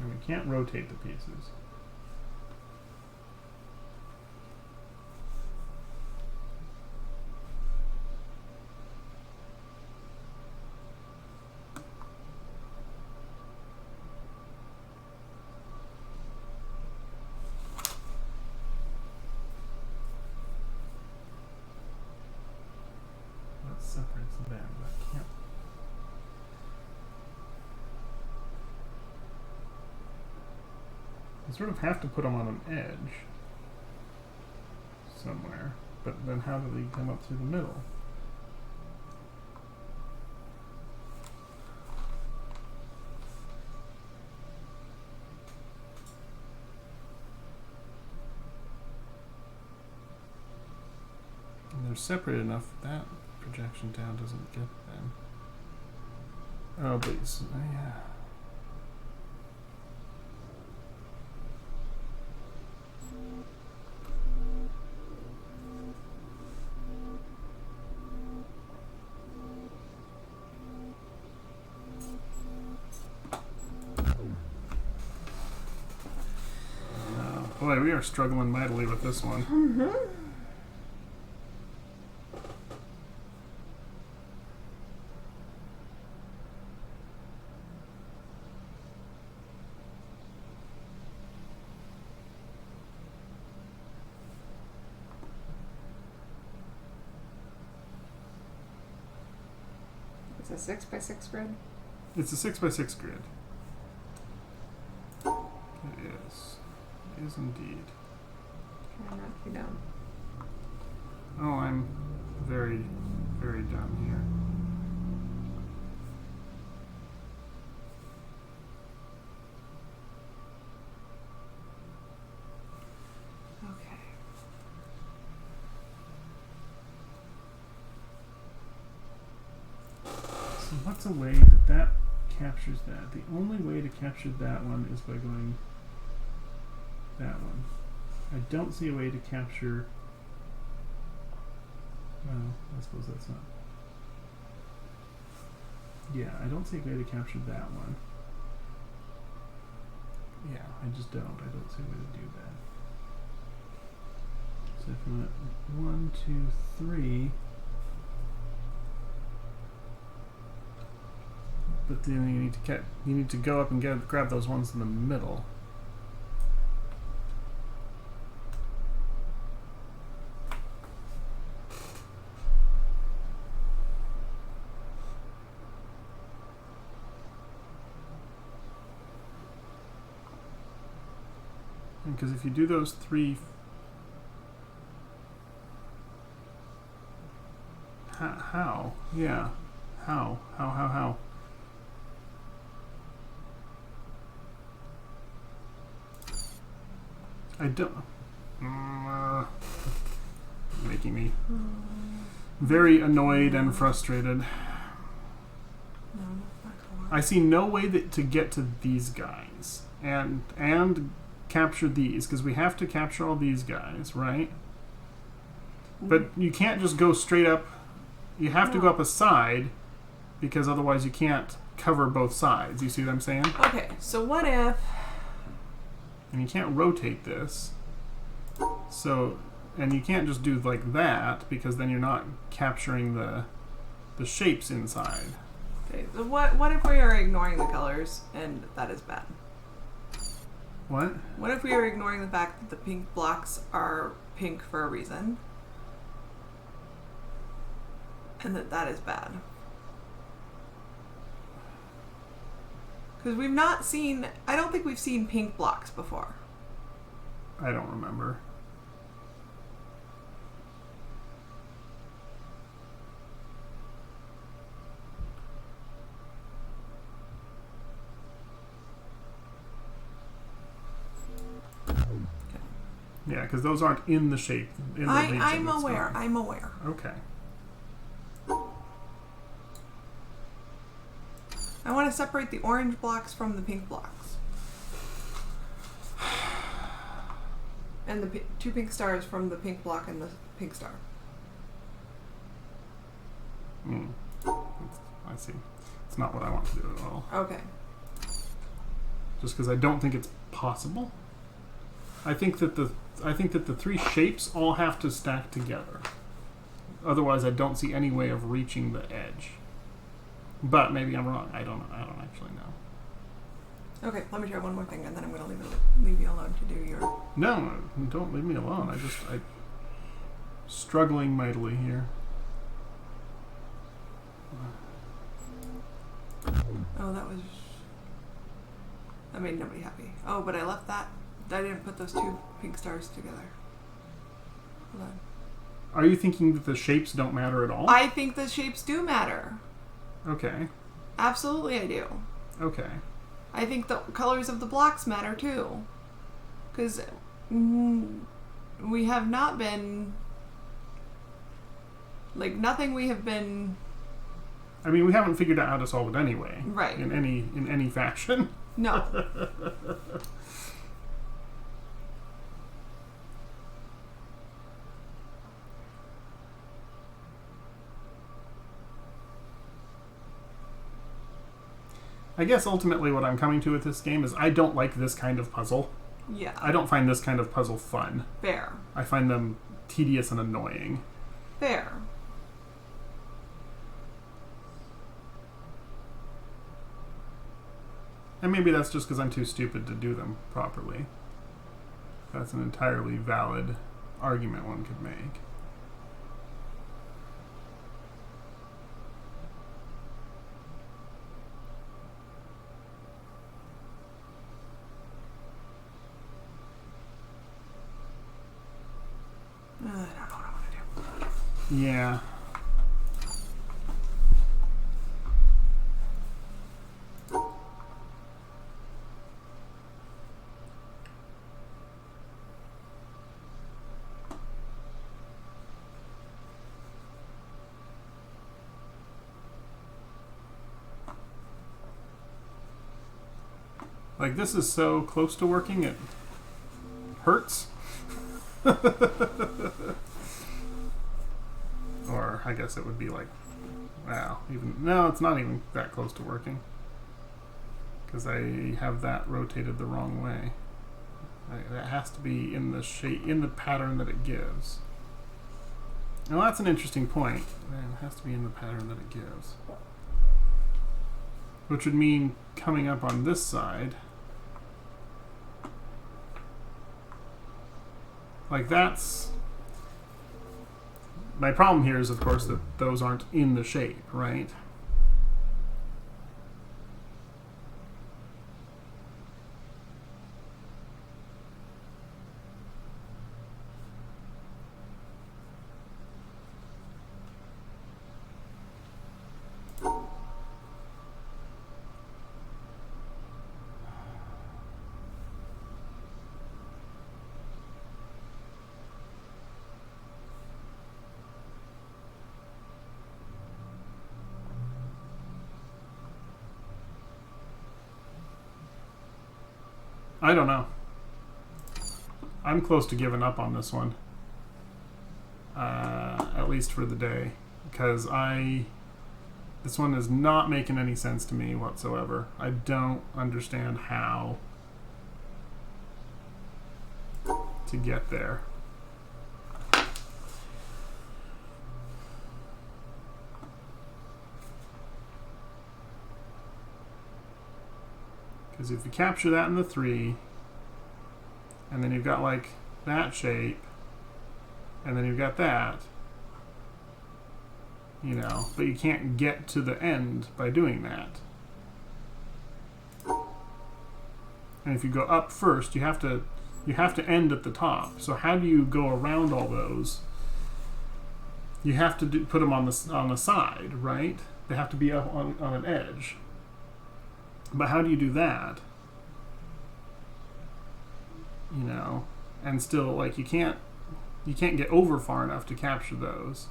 And we can't rotate the pieces. That separates them, but I can't. You sort of have to put them on an edge somewhere, but then how do they come up through the middle? separated enough, that projection down doesn't get them. Oh, please. Yeah. Boy, we are struggling mightily with this one. Mm-hmm. It's a 6x6 grid. It's a 6x6 grid. It is. It is indeed. Try not to be down. Oh, I'm very, very dumb here. Okay. So what's a way that that captures that? The only way to capture that one is by going that one. I don't see a way to capture... Well, I suppose that's not... Yeah, I don't see a way to capture that one. Yeah, I just don't. I don't see a way to do that. So if I went 1, 2, 3... But then you need to go up and grab those ones in the middle. Because if you do those three, how? Yeah, how? I don't. Making me very annoyed and frustrated. No, not gonna work. I see no way to get to these guys and capture these, because we have to capture all these guys, right? But you can't just go straight up. You have to go up a side, because otherwise you can't cover both sides. You see what I'm saying? Okay, so what if... And you can't rotate this. So, and you can't just do like that, because then you're not capturing the shapes inside. Okay, so what if we are ignoring the colors, and that is bad? What? What if we are ignoring the fact that the pink blocks are pink for a reason? And that is bad. Because we've not seen... I don't think we've seen pink blocks before. I don't remember. Yeah, because those aren't in the shape. In the region, I'm that's aware. fine. I'm aware. Okay. I want to separate the orange blocks from the pink blocks. And the two pink stars from the pink block and the pink star. I see. It's not what I want to do at all. Okay. Just because I don't think it's possible. I think that the three shapes all have to stack together. Otherwise, I don't see any way of reaching the edge. But maybe I'm wrong. I don't actually know. Okay, let me try one more thing, and then I'm going to leave you alone to do your... No, don't leave me alone. I'm struggling mightily here. Oh, that made nobody happy. Oh, but I left that. I didn't put those two pink stars together. Hold on. Are you thinking that the shapes don't matter at all? I think the shapes do matter. Okay. Absolutely I do. Okay. I think the colors of the blocks matter too. Because we have not been Like, nothing we have been... I mean, we haven't figured out how to solve it anyway. Right. In any fashion. No. I guess ultimately what I'm coming to with this game is I don't like this kind of puzzle. Yeah. I don't find this kind of puzzle fun. Fair. I find them tedious and annoying. Fair. And maybe that's just because I'm too stupid to do them properly. That's an entirely valid argument one could make. I don't know what I want to do. Yeah. Like, this is so close to working, it hurts. Or I guess it would be like, wow, no, it's not even that close to working, because I have that rotated the wrong way. That has to be in the shape, in the pattern that it gives. Now that's an interesting point. It has to be in the pattern that it gives, which would mean coming up on this side. Like, that's... My problem here is, of course, that those aren't in the shape, right? I don't know. I'm close to giving up on this one. At least for the day. Because this one is not making any sense to me whatsoever. I don't understand how to get there. Because if you capture that in the 3, and then you've got like that shape, and then you've got that, you know, but you can't get to the end by doing that. And if you go up first, you have to end at the top. So how do you go around all those? You have to put them on the side, right? They have to be up on an edge. But how do you do that? You know, and still, like, you can't get over far enough to capture those.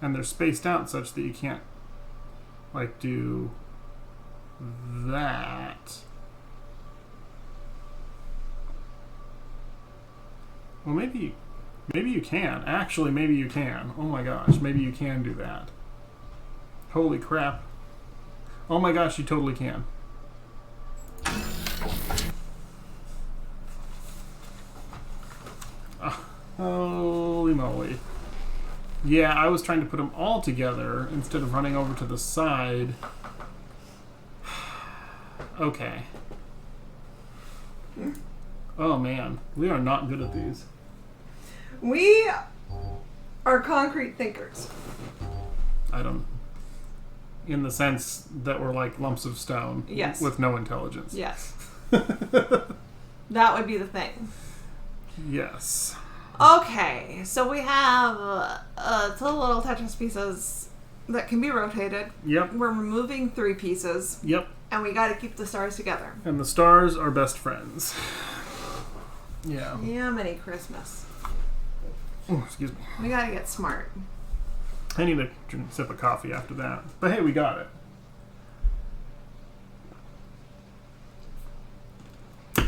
And they're spaced out such that you can't, like, do that. Well, maybe you can. Actually, maybe you can. Oh my gosh, maybe you can do that. Holy crap. Oh my gosh, you totally can. Holy moly. Yeah, I was trying to put them all together instead of running over to the side. Okay. Oh man, we are not good at these. We are concrete thinkers. In the sense that we're like lumps of stone. Yes. With no intelligence. Yes. That would be the thing. Yes. Okay, so we have two little Tetris pieces that can be rotated. Yep. We're removing 3 pieces. Yep. And we got to keep the stars together. And the stars are best friends. Yeah. Yummy Christmas. Oh, excuse me. We gotta get smart. I need a sip of coffee after that. But hey, we got it.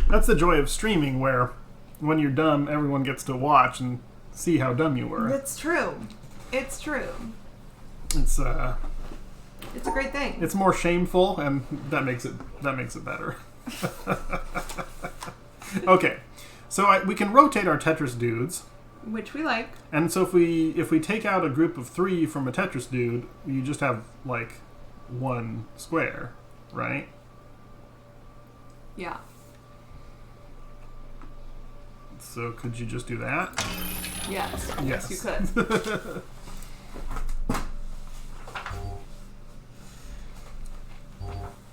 That's the joy of streaming, where when you're dumb, everyone gets to watch and see how dumb you were. It's true. It's true. It's It's a great thing. it's more shameful, and that makes it better. Okay, so we can rotate our Tetris dudes. Which we like. And so if we take out a group of 3 from a Tetris dude, you just have like 1 square, right? Yeah. So could you just do that? Yes. Yes. You could.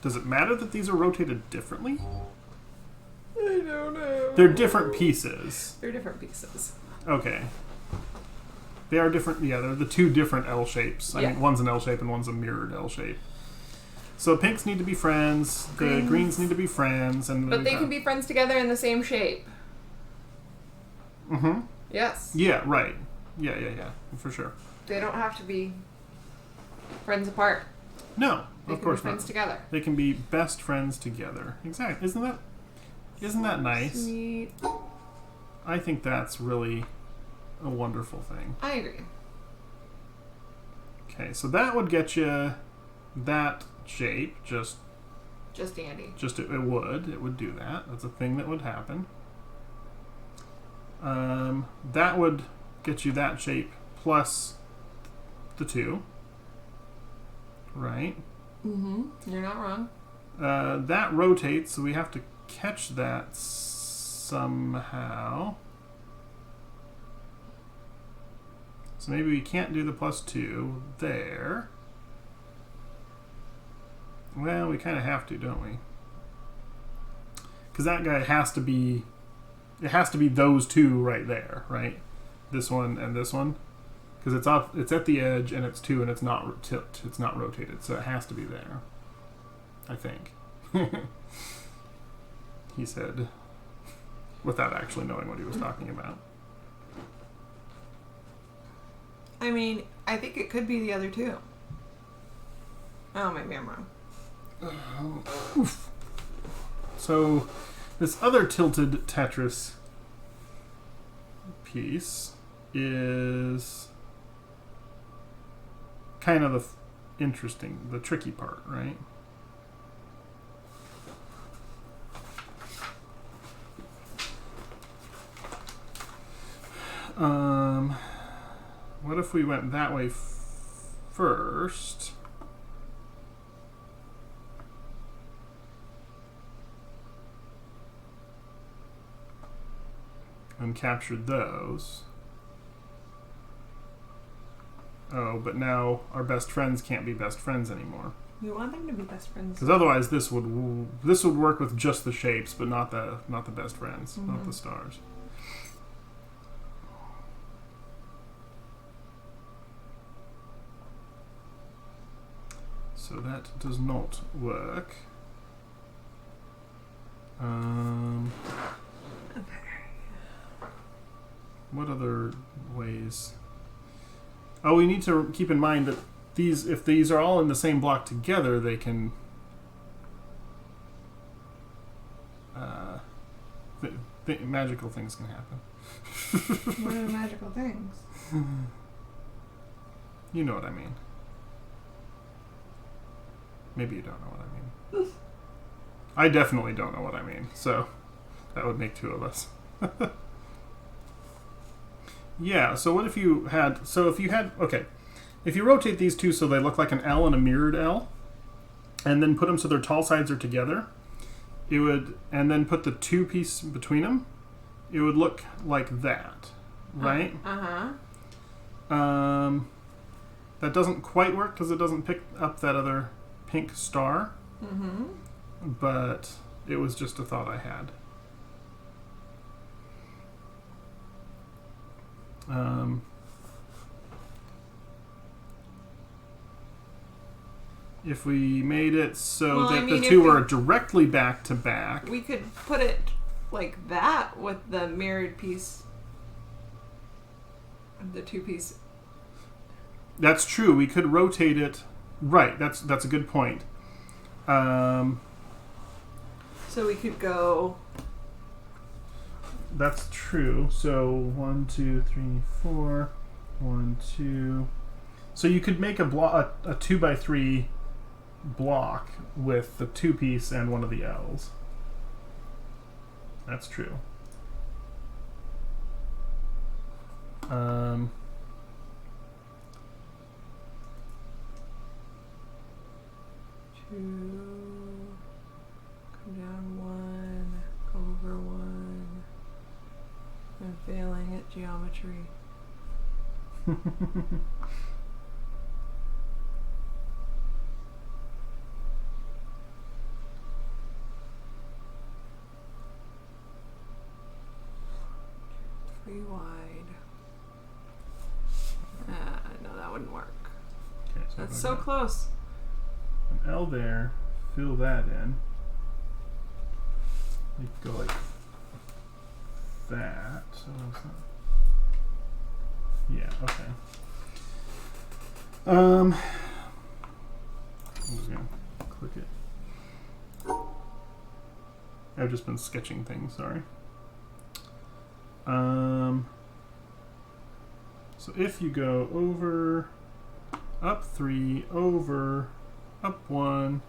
Does it matter that these are rotated differently? I don't know. They're different pieces. They're different pieces. Okay. They are different. Yeah, they're the 2 different L shapes. I Yeah. mean, one's an L shape and one's a mirrored L shape. So pinks need to be friends. The greens need to be friends, and But they can be friends together in the same shape. Mm-hmm. Yes. Yeah. Right. Yeah. For sure. They don't have to be friends apart. No, They of can course be friends not. together. They can be best friends together. Exactly. Isn't that nice? Sweet. I think that's really a wonderful thing. I agree. Okay, so that would get you that shape. Just Andy. it would do that. That's a thing that would happen. That would get you that shape plus the 2. Right. Mm-hmm. You're not wrong. That rotates, so we have to catch that somehow. So maybe we can't do the plus 2 there. Well, we kind of have to, don't we? Because that guy has to be... It has to be those 2 right there, right? This one and this one. Because it's at the edge, and it's 2, and it's not it's not rotated, so it has to be there. I think. He said, without actually knowing what he was talking about. I mean, I think it could be the other 2. Oh, maybe I'm wrong. Oof. So, this other tilted Tetris piece is kind of the the tricky part, right? What if we went that way first? And captured those. Oh, but now our best friends can't be best friends anymore. We want them to be best friends. Because otherwise, this would work with just the shapes, but not the best friends, not the stars. So that does not work. What other ways? Oh, we need to keep in mind that if these are all in the same block together, they can magical things can happen. What are the magical things? You know what I mean. Maybe you don't know what I mean. I definitely don't know what I mean, so that would make 2 of us. Yeah, so what if you had... Okay. If you rotate these 2 so they look like an L and a mirrored L, and then put them so their tall sides are together, it would... And then put the 2 piece between them, it would look like that, right? Uh-huh. That doesn't quite work because it doesn't pick up that other pink star. Mm-hmm. But it was just a thought I had. If we made it so Well, that I mean, the if 2 we- were directly back to back. We could put it like that with the mirrored piece. The 2-piece. That's true. We could rotate it. Right. That's a good point. So we could go. That's true. So 1, 2, 3, 4. 1, 2. So you could make a 2x3 block with the 2-piece and one of the L's. That's true. Two. Come down 1. Over 1. I'm failing at geometry. Three wide. No, that wouldn't work. Okay, That's if I so got close. an L there. Fill that in. You could go like that. So it's not... Yeah. Okay. I'm just gonna click it. I've just been sketching things. Sorry. So if you go over, up 3, over, up 1,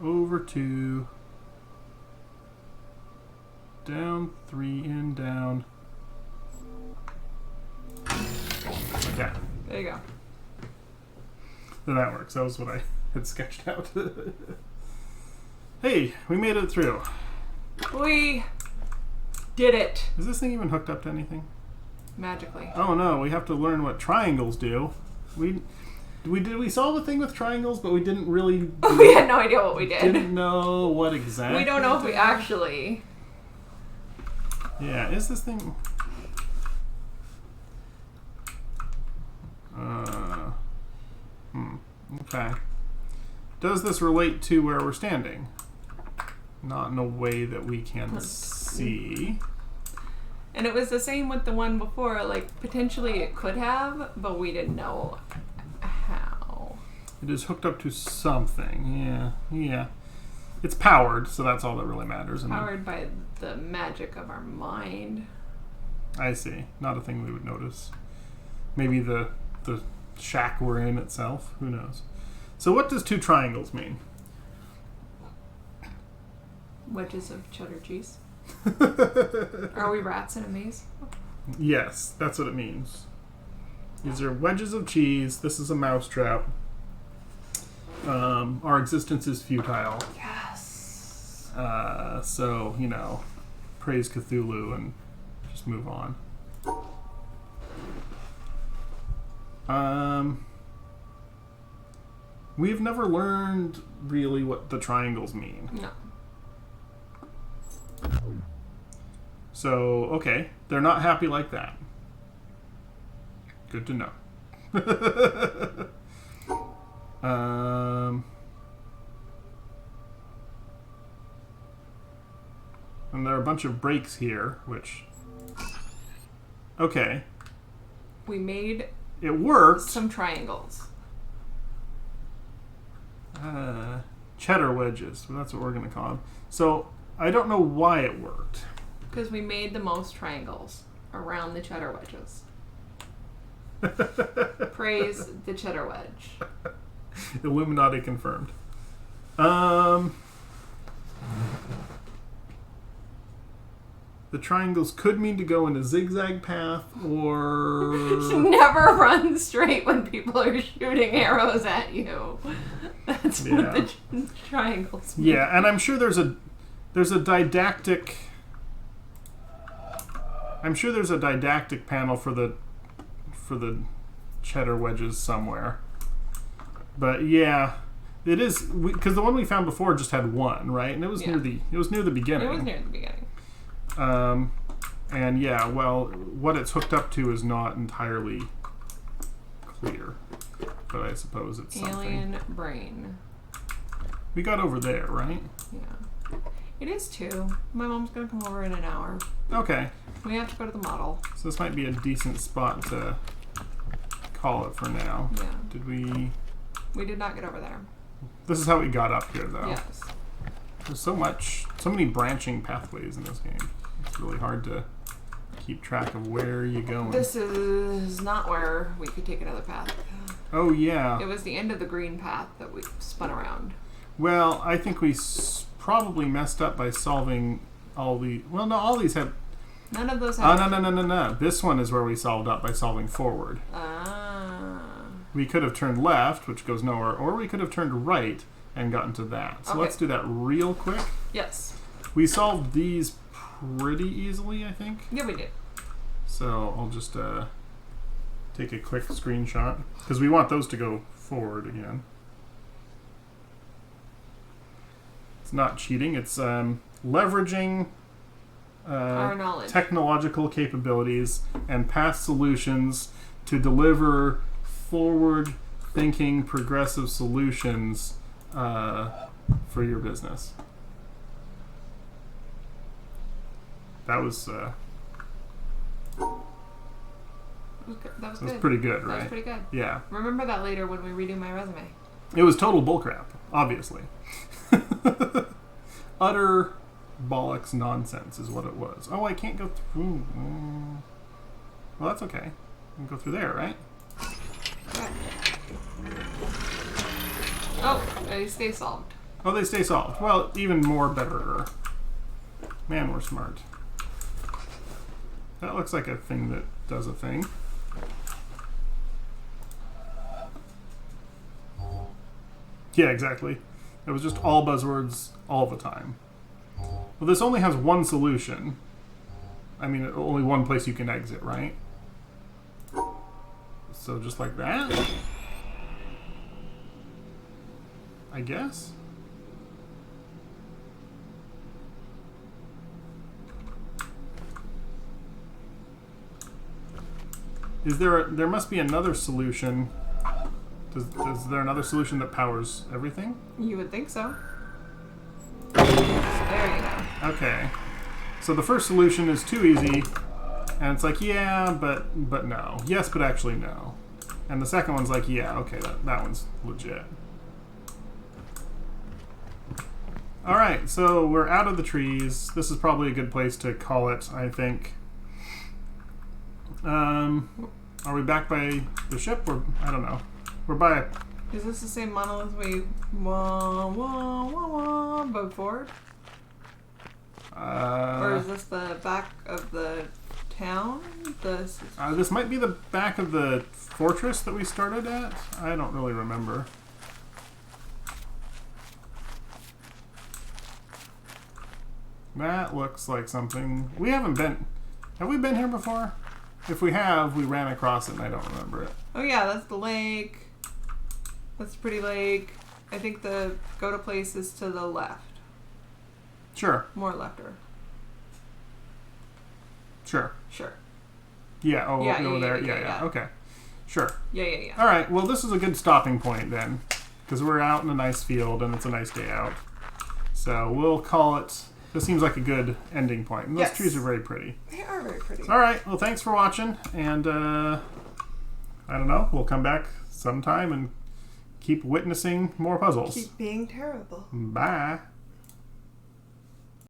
over 2, down 3, and down. Like that. There you go. Then that works. That was what I had sketched out. Hey, we made it through. We did it Is this thing even hooked up to anything? magically. Oh no, we have to learn what triangles do. Did we solve a thing with triangles, but we didn't really We had no idea what we did. didn't know what exactly. We don't know if we actually. Yeah, is this thing? Okay. Does this relate to where we're standing? Not in a way that we can see. And it was the same with the one before. Like, potentially it could have, but we didn't know how. It is hooked up to something. Yeah. It's powered, so that's all that really matters. Powered by the magic of our mind. I see. Not a thing we would notice. Maybe the shack we're in itself. Who knows? So what does two triangles mean? Wedges of cheddar cheese. Are we rats in a maze? Yes, that's what it means. These are wedges of cheese. This is a mousetrap. Our existence is futile. Yes. So, praise Cthulhu and just move on. We've never learned really what the triangles mean. No. So, okay, they're not happy like that. Good to know. And there are a bunch of breaks here, which... Okay, We made it worked. some triangles. Cheddar wedges, well, that's what we're going to call them. So, I don't know why it worked. Because we made the most triangles around the cheddar wedges. Praise the cheddar wedge. Illuminati confirmed. The triangles could mean to go in a zigzag path, or... Never run straight when people are shooting arrows at you. That's what the triangles mean. Yeah, and I'm sure there's a didactic... I'm sure there's a didactic panel for the cheddar wedges somewhere. But yeah, it is, because the one we found before just had one, right? And it was near the beginning. It was near the beginning. And yeah, well, what it's hooked up to is not entirely clear, but I suppose it's something. Alien brain. We got over there, right? Yeah. It is 2. My mom's gonna come over in an hour. Okay. We have to go to the model. So this might be a decent spot to call it for now. Yeah. Did we... We did not get over there. This is how we got up here, though. Yes. There's so many branching pathways in this game. It's really hard to keep track of where you're going. This is not where we could take another path. Oh, yeah. It was the end of the green path that we spun around. Well, I think we probably messed up by solving all the... Well, no, all these have... None of those Oh, have... no. This one is where we solved up by solving forward. We could have turned left, which goes nowhere, or we could have turned right and gotten to that. So Okay. let's do that real quick. Yes. We solved these pretty easily, I think. Yeah, we did. So I'll just take a quick screenshot, because we want those to go forward again. It's not cheating, it's leveraging Our knowledge. technological capabilities and past solutions to deliver forward-thinking, progressive solutions for your business. That was That was good. pretty good, That right? was pretty good. Yeah. Remember that later when we redo my resume. It was total bullcrap, obviously. Utter bollocks nonsense is what it was. Oh, I can't go through. Well, that's okay. I can go through there, right? Oh, they stay solved. Oh, they stay solved. Well, even more better. Man, we're smart. That looks like a thing that does a thing. Yeah, exactly. It was just all buzzwords all the time. Well, this only has one solution. I mean, only one place you can exit, right? So just like that? I guess? Is there there must be another solution. Is there another solution that powers everything? You would think so. There you go. Okay. So the first solution is too easy, and it's like, yeah, but no. Yes, but actually no. And the second one's like, yeah, okay, that one's legit. Alright, so we're out of the trees. This is probably a good place to call it, I think. Are we back by the ship? Or I don't know. We're by... Is this the same monolith we before? Or is this the back of the town? This might be the back of the fortress that we started at. I don't really remember. That looks like something... We haven't been... Have we been here before? If we have, we ran across it and I don't remember it. Oh yeah, that's the lake. That's a pretty lake. I think the go-to place is to the left. Sure. More lefter. Sure. Sure. Yeah, oh, Yeah, over yeah, there. yeah, Yeah, yeah. okay. Sure. Yeah. All right, well, this is a good stopping point then, because we're out in a nice field and it's a nice day out. So we'll call it... This seems like a good ending point. And those Yes. trees are very pretty. They are very pretty. All right, well, thanks for watching. And, I don't know, we'll come back sometime and keep witnessing more puzzles. Keep being terrible. Bye.